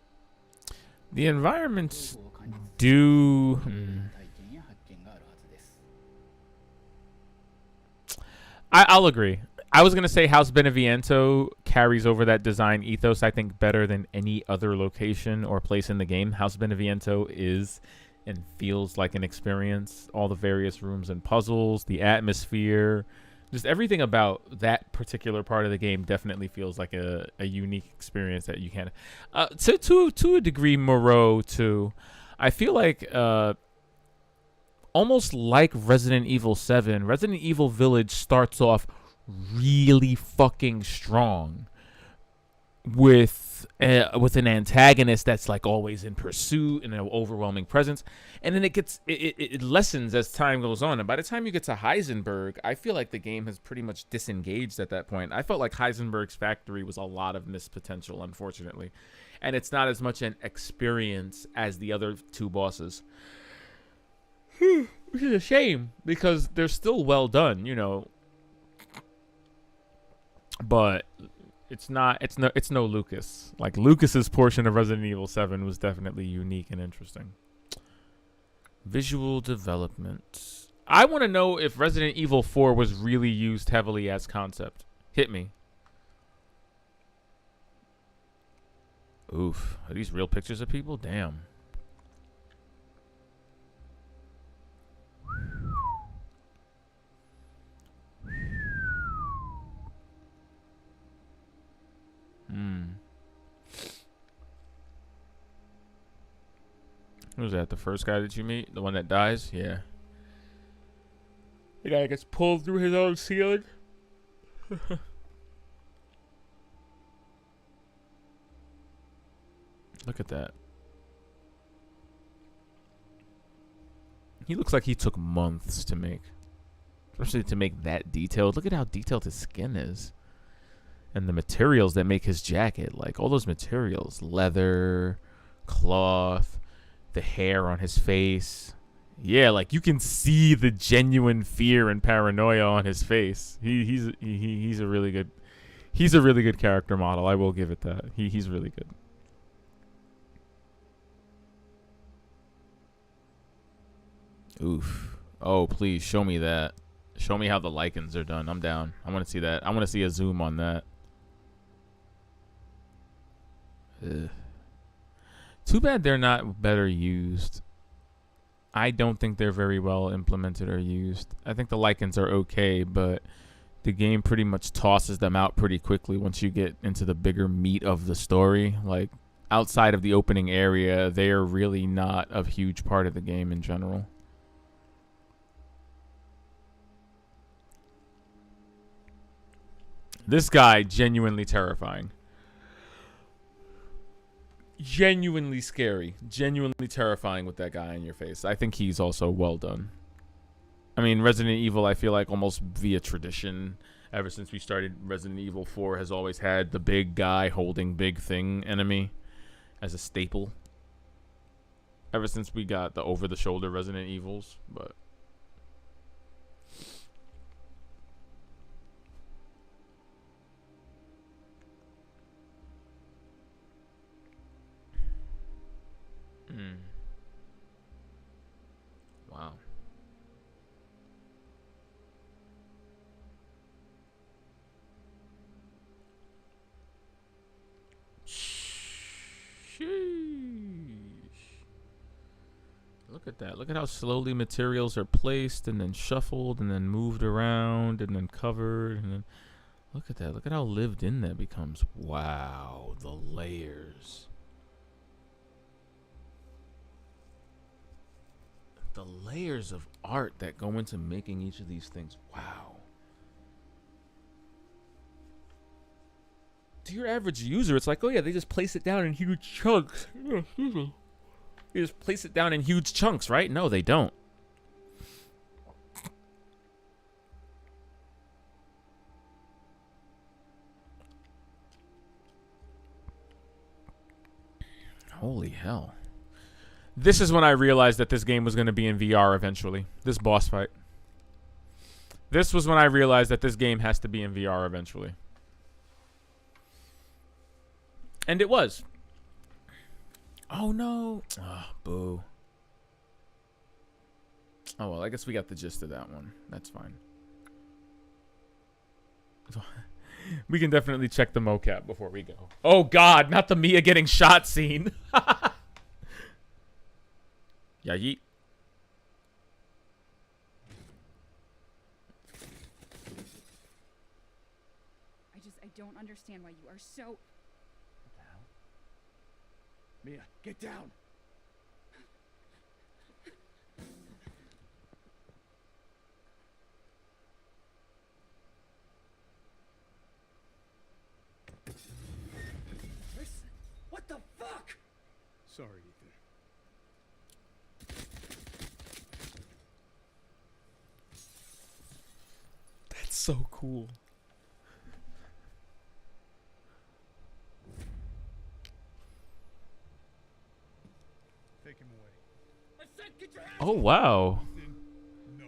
The environments do. I'll agree. I was going to say House Beneviento carries over that design ethos, I think, better than any other location or place in the game. House Beneviento is and feels like an experience. All the various rooms and puzzles, the atmosphere, just everything about that particular part of the game definitely feels like a unique experience that you can. To a degree, Moreau too. I feel like almost like Resident Evil 7, Resident Evil Village starts off really fucking strong with an antagonist that's like always in pursuit and an overwhelming presence, and then it lessens as time goes on, and by the time you get to Heisenberg, I feel like the game has pretty much disengaged at that point. I felt like Heisenberg's factory was a lot of missed potential, unfortunately, and it's not as much an experience as the other two bosses, which is a shame because they're still well done, you know, but it's no Lucas. Like, Lucas's portion of Resident Evil 7 was definitely unique and interesting. Visual development. I want to know if Resident Evil 4 was really used heavily as concept. Hit me. Oof. Are these real pictures of people? Damn. Who's that? The first guy that you meet? The one that dies? Yeah. The guy gets pulled through his own ceiling? Look at that. He looks like he took months to make. Especially to make that detailed. Look at how detailed his skin is. And the materials that make his jacket. Like, all those materials. Leather, cloth, the hair on his face. Yeah, like, you can see the genuine fear and paranoia on his face. He's a really good character model. I will give it that. He's really good. Oof. Oh, please show me that. Show me how the lichens are done. I'm down. I want to see that. I want to see a zoom on that. Ugh. Too bad they're not better used. I don't think they're very well implemented or used. I think the lichens are okay, but the game pretty much tosses them out pretty quickly once you get into the bigger meat of the story. Like, outside of the opening area, they are really not a huge part of the game in general. This guy, genuinely terrifying. Genuinely scary. Genuinely terrifying with that guy in your face. I think he's also well done. I mean, Resident Evil, I feel like almost via tradition, ever since we started Resident Evil 4, has always had the big guy holding big thing enemy as a staple. Ever since we got the over-the-shoulder Resident Evils, but... Wow. Sheesh. Look at that. Look at how slowly materials are placed and then shuffled and then moved around and then covered. And then look at that. Look at how lived in that becomes. Wow. The layers. The layers of art that go into making each of these things. Wow. To your average user, it's like, oh yeah, they just place it down in huge chunks. They just place it down in huge chunks, right? No, they don't. Holy hell. This is when I realized that this game was going to be in VR eventually. This boss fight. This was when I realized that this game has to be in VR eventually. And it was. Oh, no. Oh, boo. Oh, well, I guess we got the gist of that one. That's fine. We can definitely check the mocap before we go. Oh, God, not the Mia getting shot scene. Yeah, yeet. I don't understand why you are so... What the hell? Mia, get down! Listen, what the fuck? Sorry, Ethan. That's so cool. Take him away. I said get your hands Oh, wow. Ethan, no.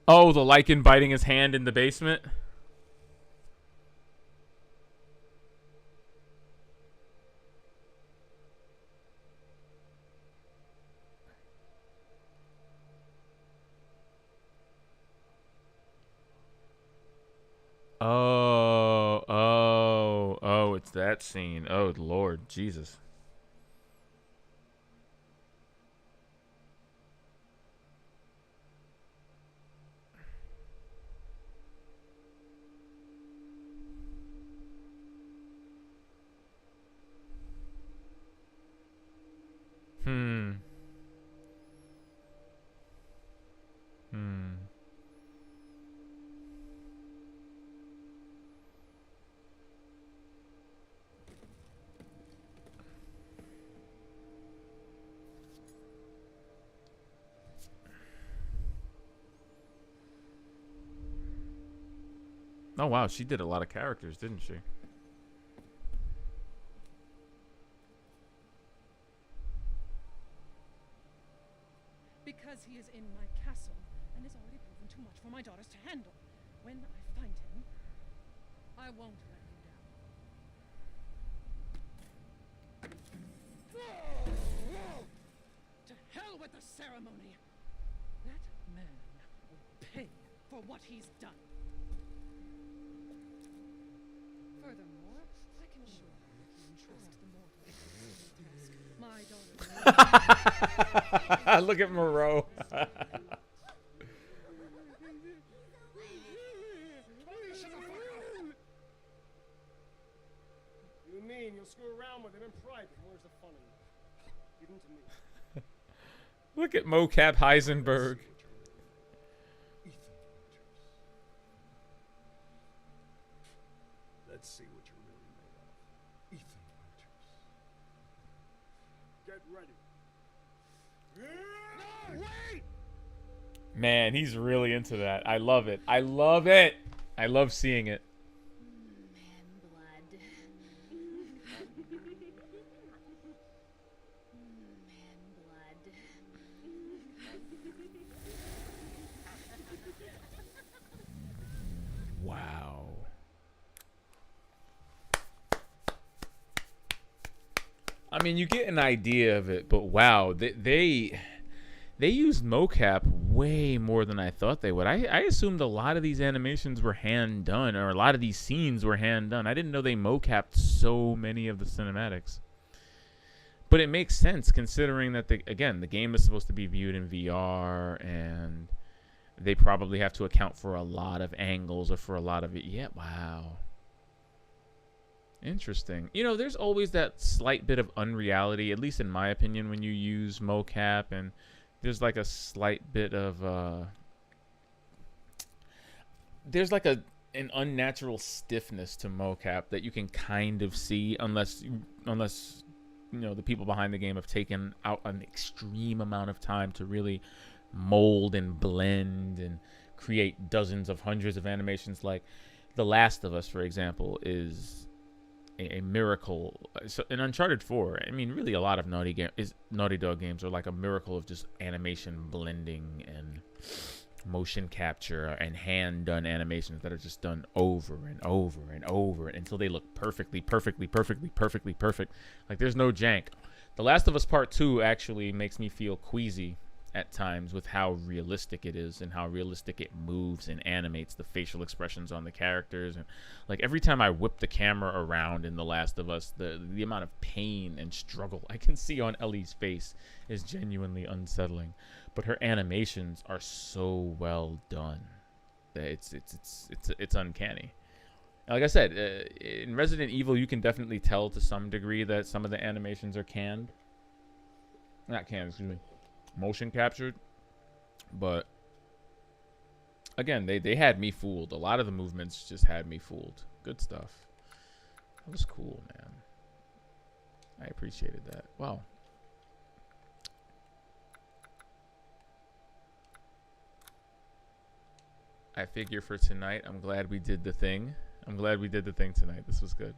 Oh, the lichen biting his hand in the basement? Oh, it's that scene. Oh, Lord, Jesus. Hmm. Oh, wow. She did a lot of characters, didn't she? Because he is in my castle and has already proven too much for my daughters to handle. When I find him, I won't let you down. To hell with the ceremony! That man will pay for what he's done. Furthermore, I can assure you that you entrust the mortal task. My daughter. Look at Moreau. You mean you'll screw around with him in private? Where's the fun in it? Give him to me. Look at mocap Heisenberg. Let's see what you're really made of. Ethan Winters. Get ready. No, wait! Man, he's really into that. I love it. I love it. I love seeing it. Man blood. Man blood. Wow. I mean, you get an idea of it, but wow, they used mocap way more than I thought they would. I assumed a lot of these animations were hand done, or a lot of these scenes were hand done. I didn't know they mocapped so many of the cinematics. But it makes sense considering that, the game is supposed to be viewed in VR, and they probably have to account for a lot of angles or for a lot of it. Yeah, wow. Interesting. You know, there's always that slight bit of unreality, at least in my opinion, when you use mocap, and there's like a slight bit of there's like an unnatural stiffness to mocap that you can kind of see unless you know the people behind the game have taken out an extreme amount of time to really mold and blend and create dozens of hundreds of animations. Like The Last of Us, for example, is a miracle. So in Uncharted 4, I mean, really a lot of Naughty Dog games are like a miracle of just animation blending and motion capture and hand-done animations that are just done over and over and over until they look perfect. Like there's no jank. The Last of Us Part 2 actually makes me feel queasy at times with how realistic it is and how realistic it moves and animates the facial expressions on the characters. And like every time I whip the camera around in The Last of Us, the amount of pain and struggle I can see on Ellie's face is genuinely unsettling. But her animations are so well done that it's uncanny. Like I said, in Resident Evil, you can definitely tell to some degree that some of the animations are motion captured. But again, they had me fooled. A lot of the movements just had me fooled. Good stuff. That was cool, man. I appreciated that. Wow. I figure for tonight, I'm glad we did the thing. Tonight. This was good.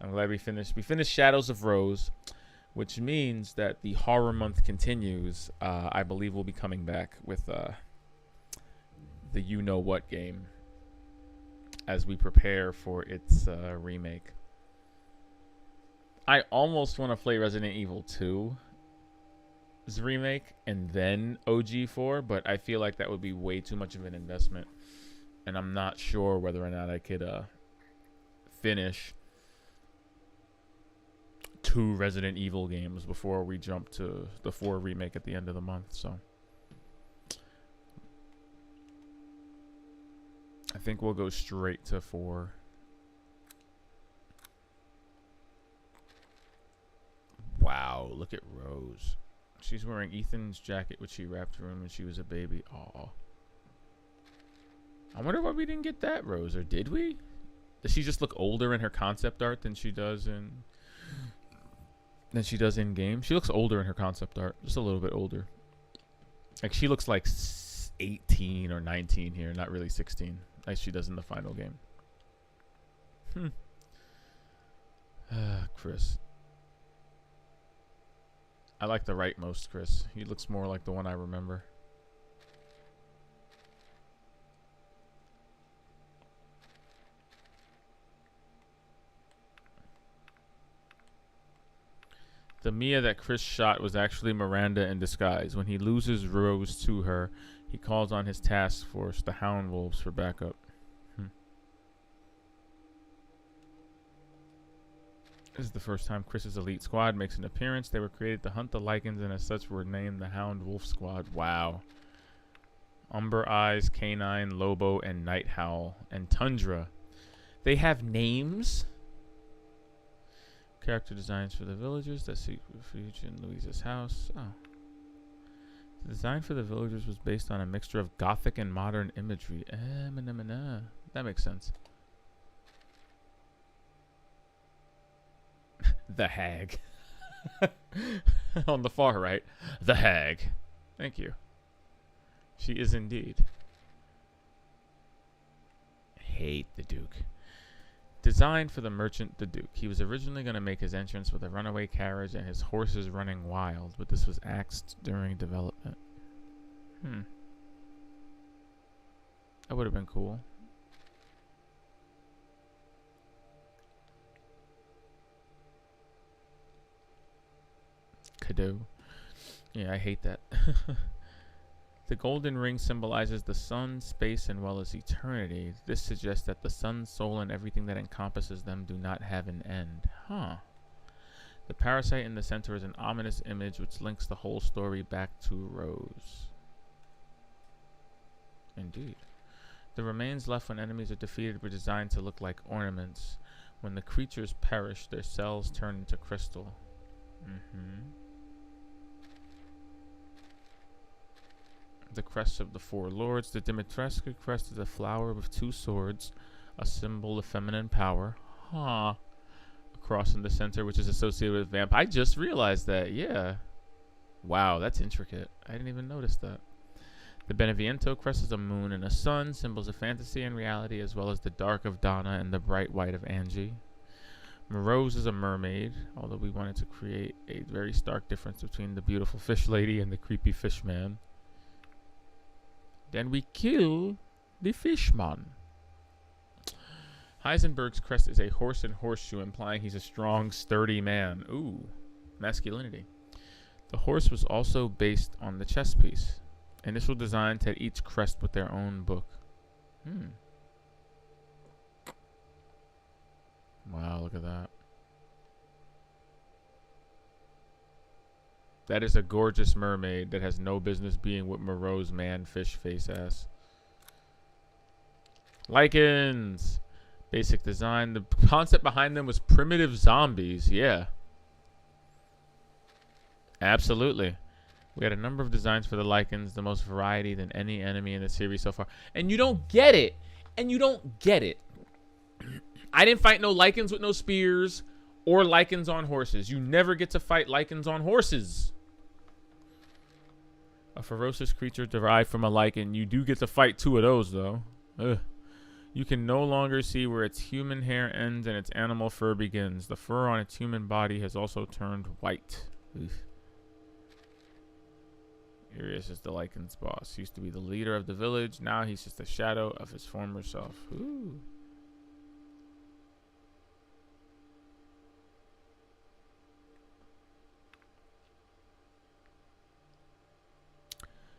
I'm glad we finished Shadows of Rose, which means that the horror month continues. I believe we'll be coming back with the You Know What game as we prepare for its remake. I almost want to play Resident Evil 2's remake and then OG4, but I feel like that would be way too much of an investment, and I'm not sure whether or not I could finish 2 Resident Evil games before we jump to the 4 remake at the end of the month. So I think we'll go straight to 4. Wow, look at Rose. She's wearing Ethan's jacket, which she wrapped for him when she was a baby. Aw. I wonder why we didn't get that Rose, or did we? Does she just look older in her concept art than she does in game? She looks older in her concept art, just a little bit older. Like she looks like 18 or 19 here, not really 16, like she does in the final game. Chris. I like the rightmost Chris. He looks more like the one I remember. The Mia that Chris shot was actually Miranda in disguise. When he loses Rose to her, he calls on his task force, the Hound Wolves, for backup. This is the first time Chris's elite squad makes an appearance. They were created to hunt the Lycans and as such were named the Hound Wolf Squad. Wow. Umber Eyes, Canine, Lobo, and Night Howl, and Tundra. They have names? Character designs for the villagers that seek refuge in Louisa's house. Oh. The design for the villagers was based on a mixture of gothic and modern imagery. That makes sense. The Hag. On the far right. The Hag. Thank you. She is indeed. Hate the Duke. Designed for the merchant, the Duke. He was originally going to make his entrance with a runaway carriage and his horses running wild, but this was axed during development. That would have been cool. Kado. Yeah, I hate that. The golden ring symbolizes the sun, space, and well as eternity. This suggests that the sun, soul, and everything that encompasses them do not have an end. Huh. The parasite in the center is an ominous image which links the whole story back to Rose. Indeed. The remains left when enemies are defeated were designed to look like ornaments. When the creatures perish, their cells turn into crystal. The crest of the four lords. The Dimitrescu crest is a flower with two swords, a symbol of feminine power. Huh. A cross in the center, which is associated with vamp. I just realized that. Yeah. Wow, that's intricate. I didn't even notice that. The Beneviento crest is a moon and a sun, symbols of fantasy and reality, as well as the dark of Donna and the bright white of Angie. Rose is a mermaid, although we wanted to create a very stark difference between the beautiful fish lady and the creepy fish man. Then we kill the fishman. Heisenberg's crest is a horse and horseshoe, implying he's a strong, sturdy man. Ooh, masculinity. The horse was also based on the chess piece. Initial designs had each crest with their own book. Wow, look at that. That is a gorgeous mermaid that has no business being with Moreau's man fish face ass. Lichens. Basic design. The concept behind them was primitive zombies. Yeah. Absolutely. We had a number of designs for the lichens, the most variety than any enemy in the series so far. And you don't get it. And you don't get it. I didn't fight no lichens with no spears or lichens on horses. You never get to fight lichens on horses. A ferocious creature derived from a lichen. You do get to fight two of those, though. Ugh. You can no longer see where its human hair ends and its animal fur begins. The fur on its human body has also turned white. Ugh. Arius is the Lycan's boss. He used to be the leader of the village. Now he's just a shadow of his former self. Ooh.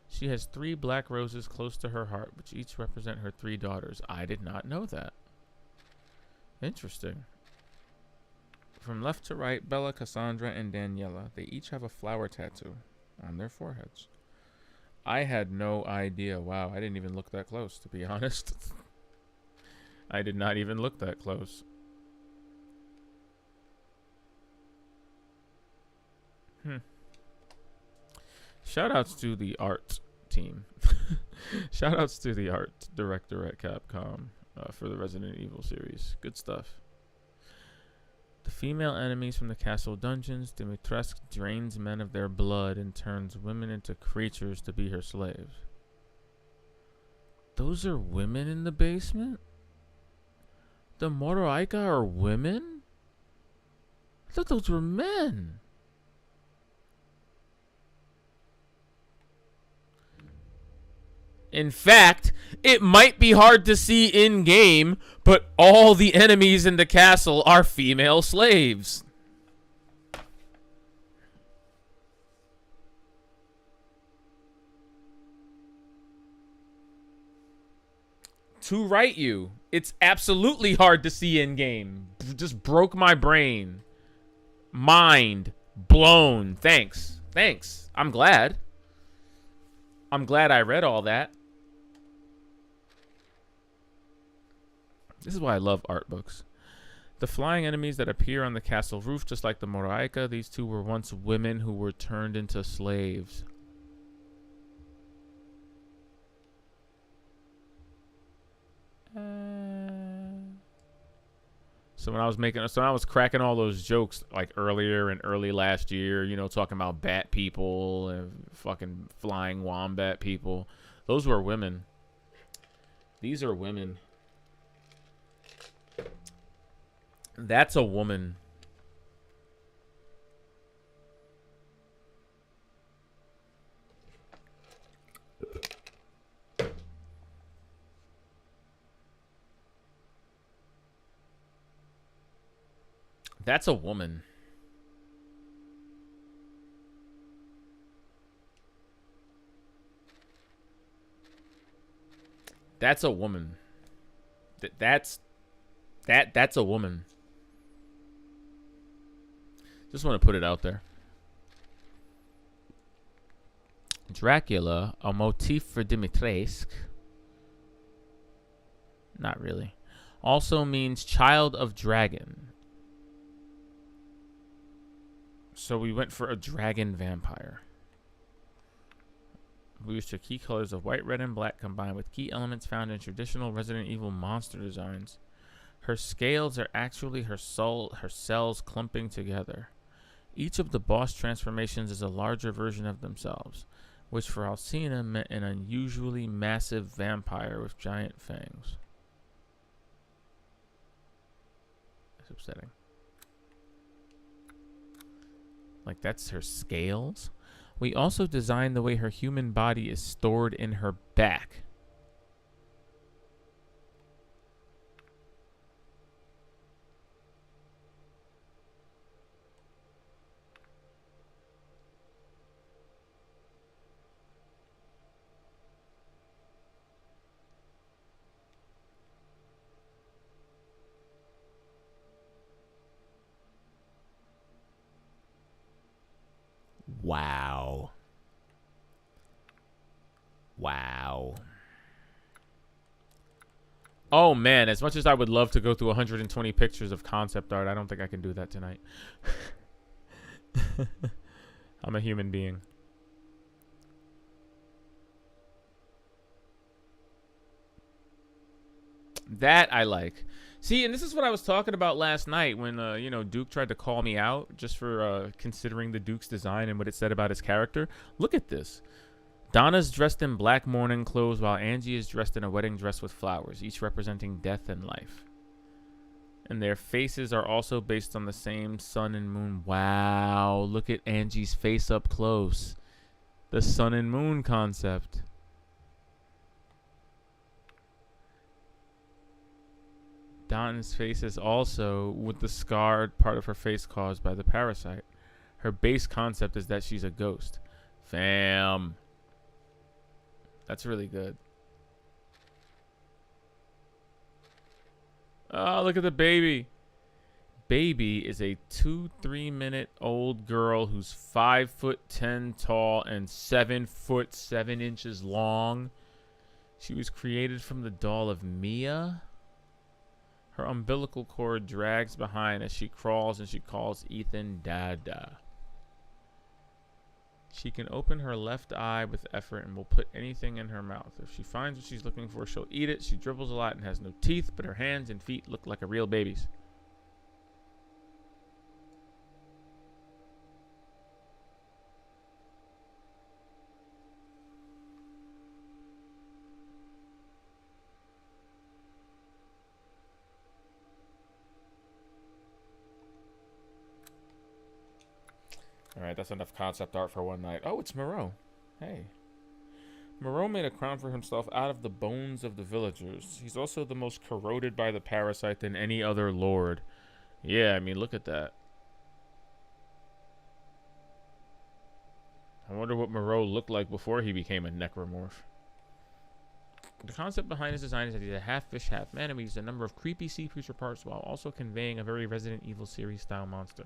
She has 3 black roses close to her heart, which each represent her 3 daughters. I did not know that. Interesting. From left to right, Bella, Cassandra, and Daniela. They each have a flower tattoo on their foreheads. I had no idea. Wow, I didn't even look that close, to be honest. I did not even look that close. Shoutouts to the art team. Shoutouts to the art director at Capcom for the Resident Evil series. Good stuff. The female enemies from the castle dungeons. Dimitrescu drains men of their blood and turns women into creatures to be her slaves. Those are women in the basement? The Moroaika are women? I thought those were men. In fact, it might be hard to see in-game, but all the enemies in the castle are female slaves. To write you, it's absolutely hard to see in-game. Just broke my brain. Mind blown. Thanks. Thanks. I'm glad. I'm glad I read all that. This is why I love art books. The flying enemies that appear on the castle roof, just like the Moroaika, these two were once women who were turned into slaves. So when I was cracking all those jokes like earlier and early last year, you know, talking about bat people and fucking flying wombat people, those were women. These are women. That's a woman. That's a woman. That's a woman. That's a woman. Just want to put it out there. Dracula, a motif for Dimitrescu. Not really. Also means child of dragon. So we went for a dragon vampire. We used the key colors of white, red, and black combined with key elements found in traditional Resident Evil monster designs. Her scales are actually her cells clumping together. Each of the boss transformations is a larger version of themselves, which for Alcina meant an unusually massive vampire with giant fangs. That's upsetting. Like, that's her scales? We also designed the way her human body is stored in her back. Wow. Wow. Oh man, as much as I would love to go through 120 pictures of concept art, I don't think I can do that tonight. I'm a human being. That I like. See, and this is what I was talking about last night when, you know, Duke tried to call me out just for considering the Duke's design and what it said about his character. Look at this. Donna's dressed in black mourning clothes while Angie is dressed in a wedding dress with flowers, each representing death and life. And their faces are also based on the same sun and moon. Wow, look at Angie's face up close. The sun and moon concept. Donna's face is also with the scarred part of her face caused by the parasite. Her base concept is that she's a ghost. Fam. That's really good. Oh, look at the baby. Baby is a 2-3 minute old girl who's 5'10" tall and 7 7 inches long. She was created from the doll of Mia. Her umbilical cord drags behind as she crawls and she calls Ethan Dada. She can open her left eye with effort and will put anything in her mouth. If she finds what she's looking for, she'll eat it. She dribbles a lot and has no teeth, but her hands and feet look like a real baby's. Alright, that's enough concept art for one night. Oh, it's Moreau. Hey. Moreau made a crown for himself out of the bones of the villagers. He's also the most corroded by the parasite than any other lord. Yeah, I mean, look at that. I wonder what Moreau looked like before he became a necromorph. The concept behind his design is that he's a half fish, half man, and he uses a number of creepy sea creature parts while also conveying a very Resident Evil series style monster.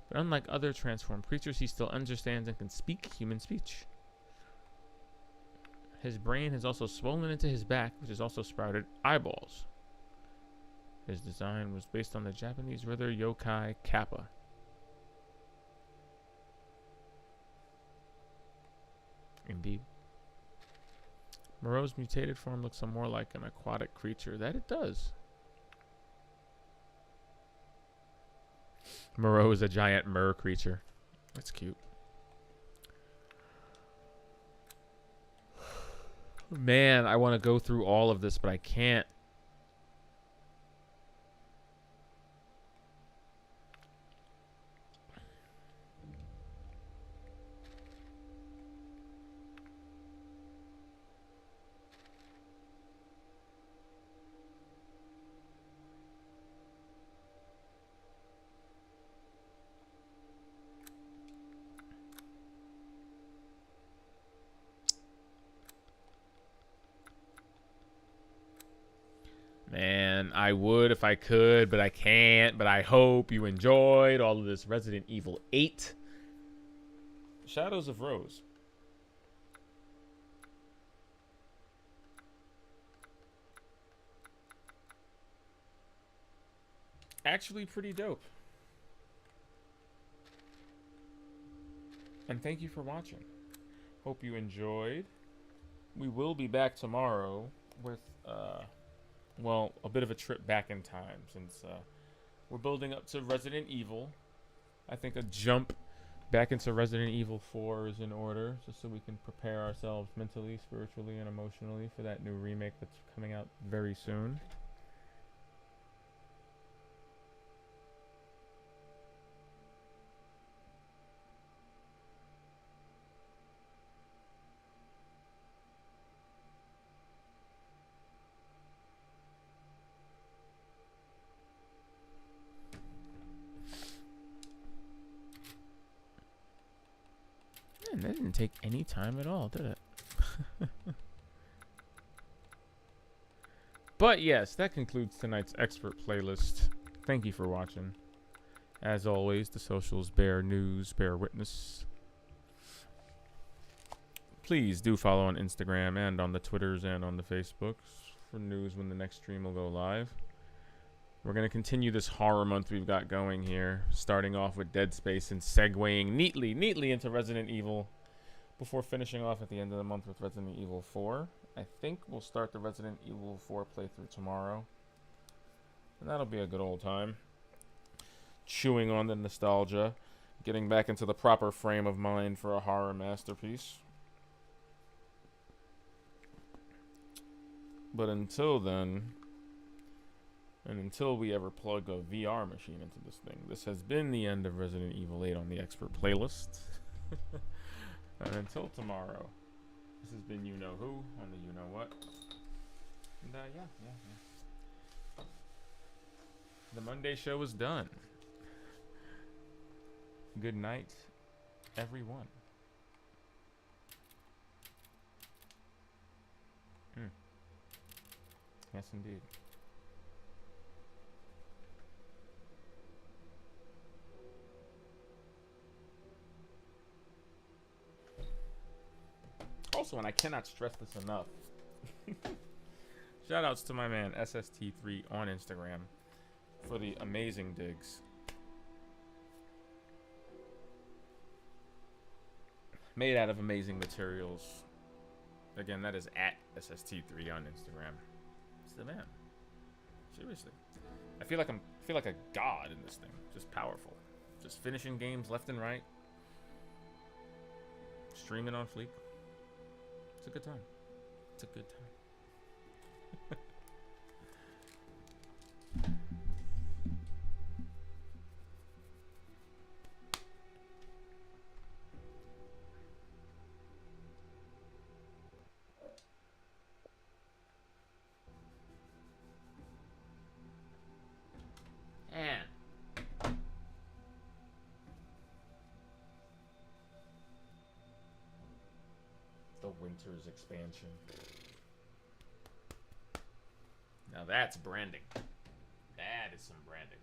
But unlike other transformed creatures, he still understands and can speak human speech. His brain has also swollen into his back, which has also sprouted eyeballs. His design was based on the Japanese riddler yokai Kappa. Indeed. Moreau's mutated form looks more like an aquatic creature. That it does. Moreau is a giant mer creature. That's cute. Man, I want to go through all of this, but I can't. Man, I would if I could, but I can't. But I hope you enjoyed all of this Resident Evil 8. Shadows of Rose. Actually pretty dope. And thank you for watching. Hope you enjoyed. We will be back tomorrow with, well, a bit of a trip back in time since we're building up to Resident Evil. I think a jump back into Resident Evil 4 is in order, just so we can prepare ourselves mentally, spiritually, and emotionally for that new remake that's coming out very soon. Man, that didn't take any time at all, did it? But yes, that concludes tonight's expert playlist. Thank you for watching. As always, the socials bear news, bear witness. Please do follow on Instagram and on the Twitters and on the Facebooks for news when the next stream will go live. We're going to continue this horror month we've got going here, starting off with Dead Space and segueing neatly into Resident Evil before finishing off at the end of the month with Resident Evil 4. I think we'll start the Resident Evil 4 playthrough tomorrow. And that'll be a good old time. Chewing on the nostalgia, getting back into the proper frame of mind for a horror masterpiece. But until then, and until we ever plug a VR machine into this thing, this has been the end of Resident Evil 8 on the expert playlist. And until tomorrow, this has been You Know Who on the You Know What. And yeah. The Monday show is done. Good night, everyone. Yes, indeed. Also, and I cannot stress this enough, shout outs to my man SST3 on Instagram for the amazing digs. Made out of amazing materials. Again, that is at SST3 on Instagram. It's the man. Seriously. I feel like a god in this thing. Just powerful. Just finishing games left and right. Streaming on fleek. It's a good time. It's a good time. And the Winter's expansion. Now that's branding. That is some branding.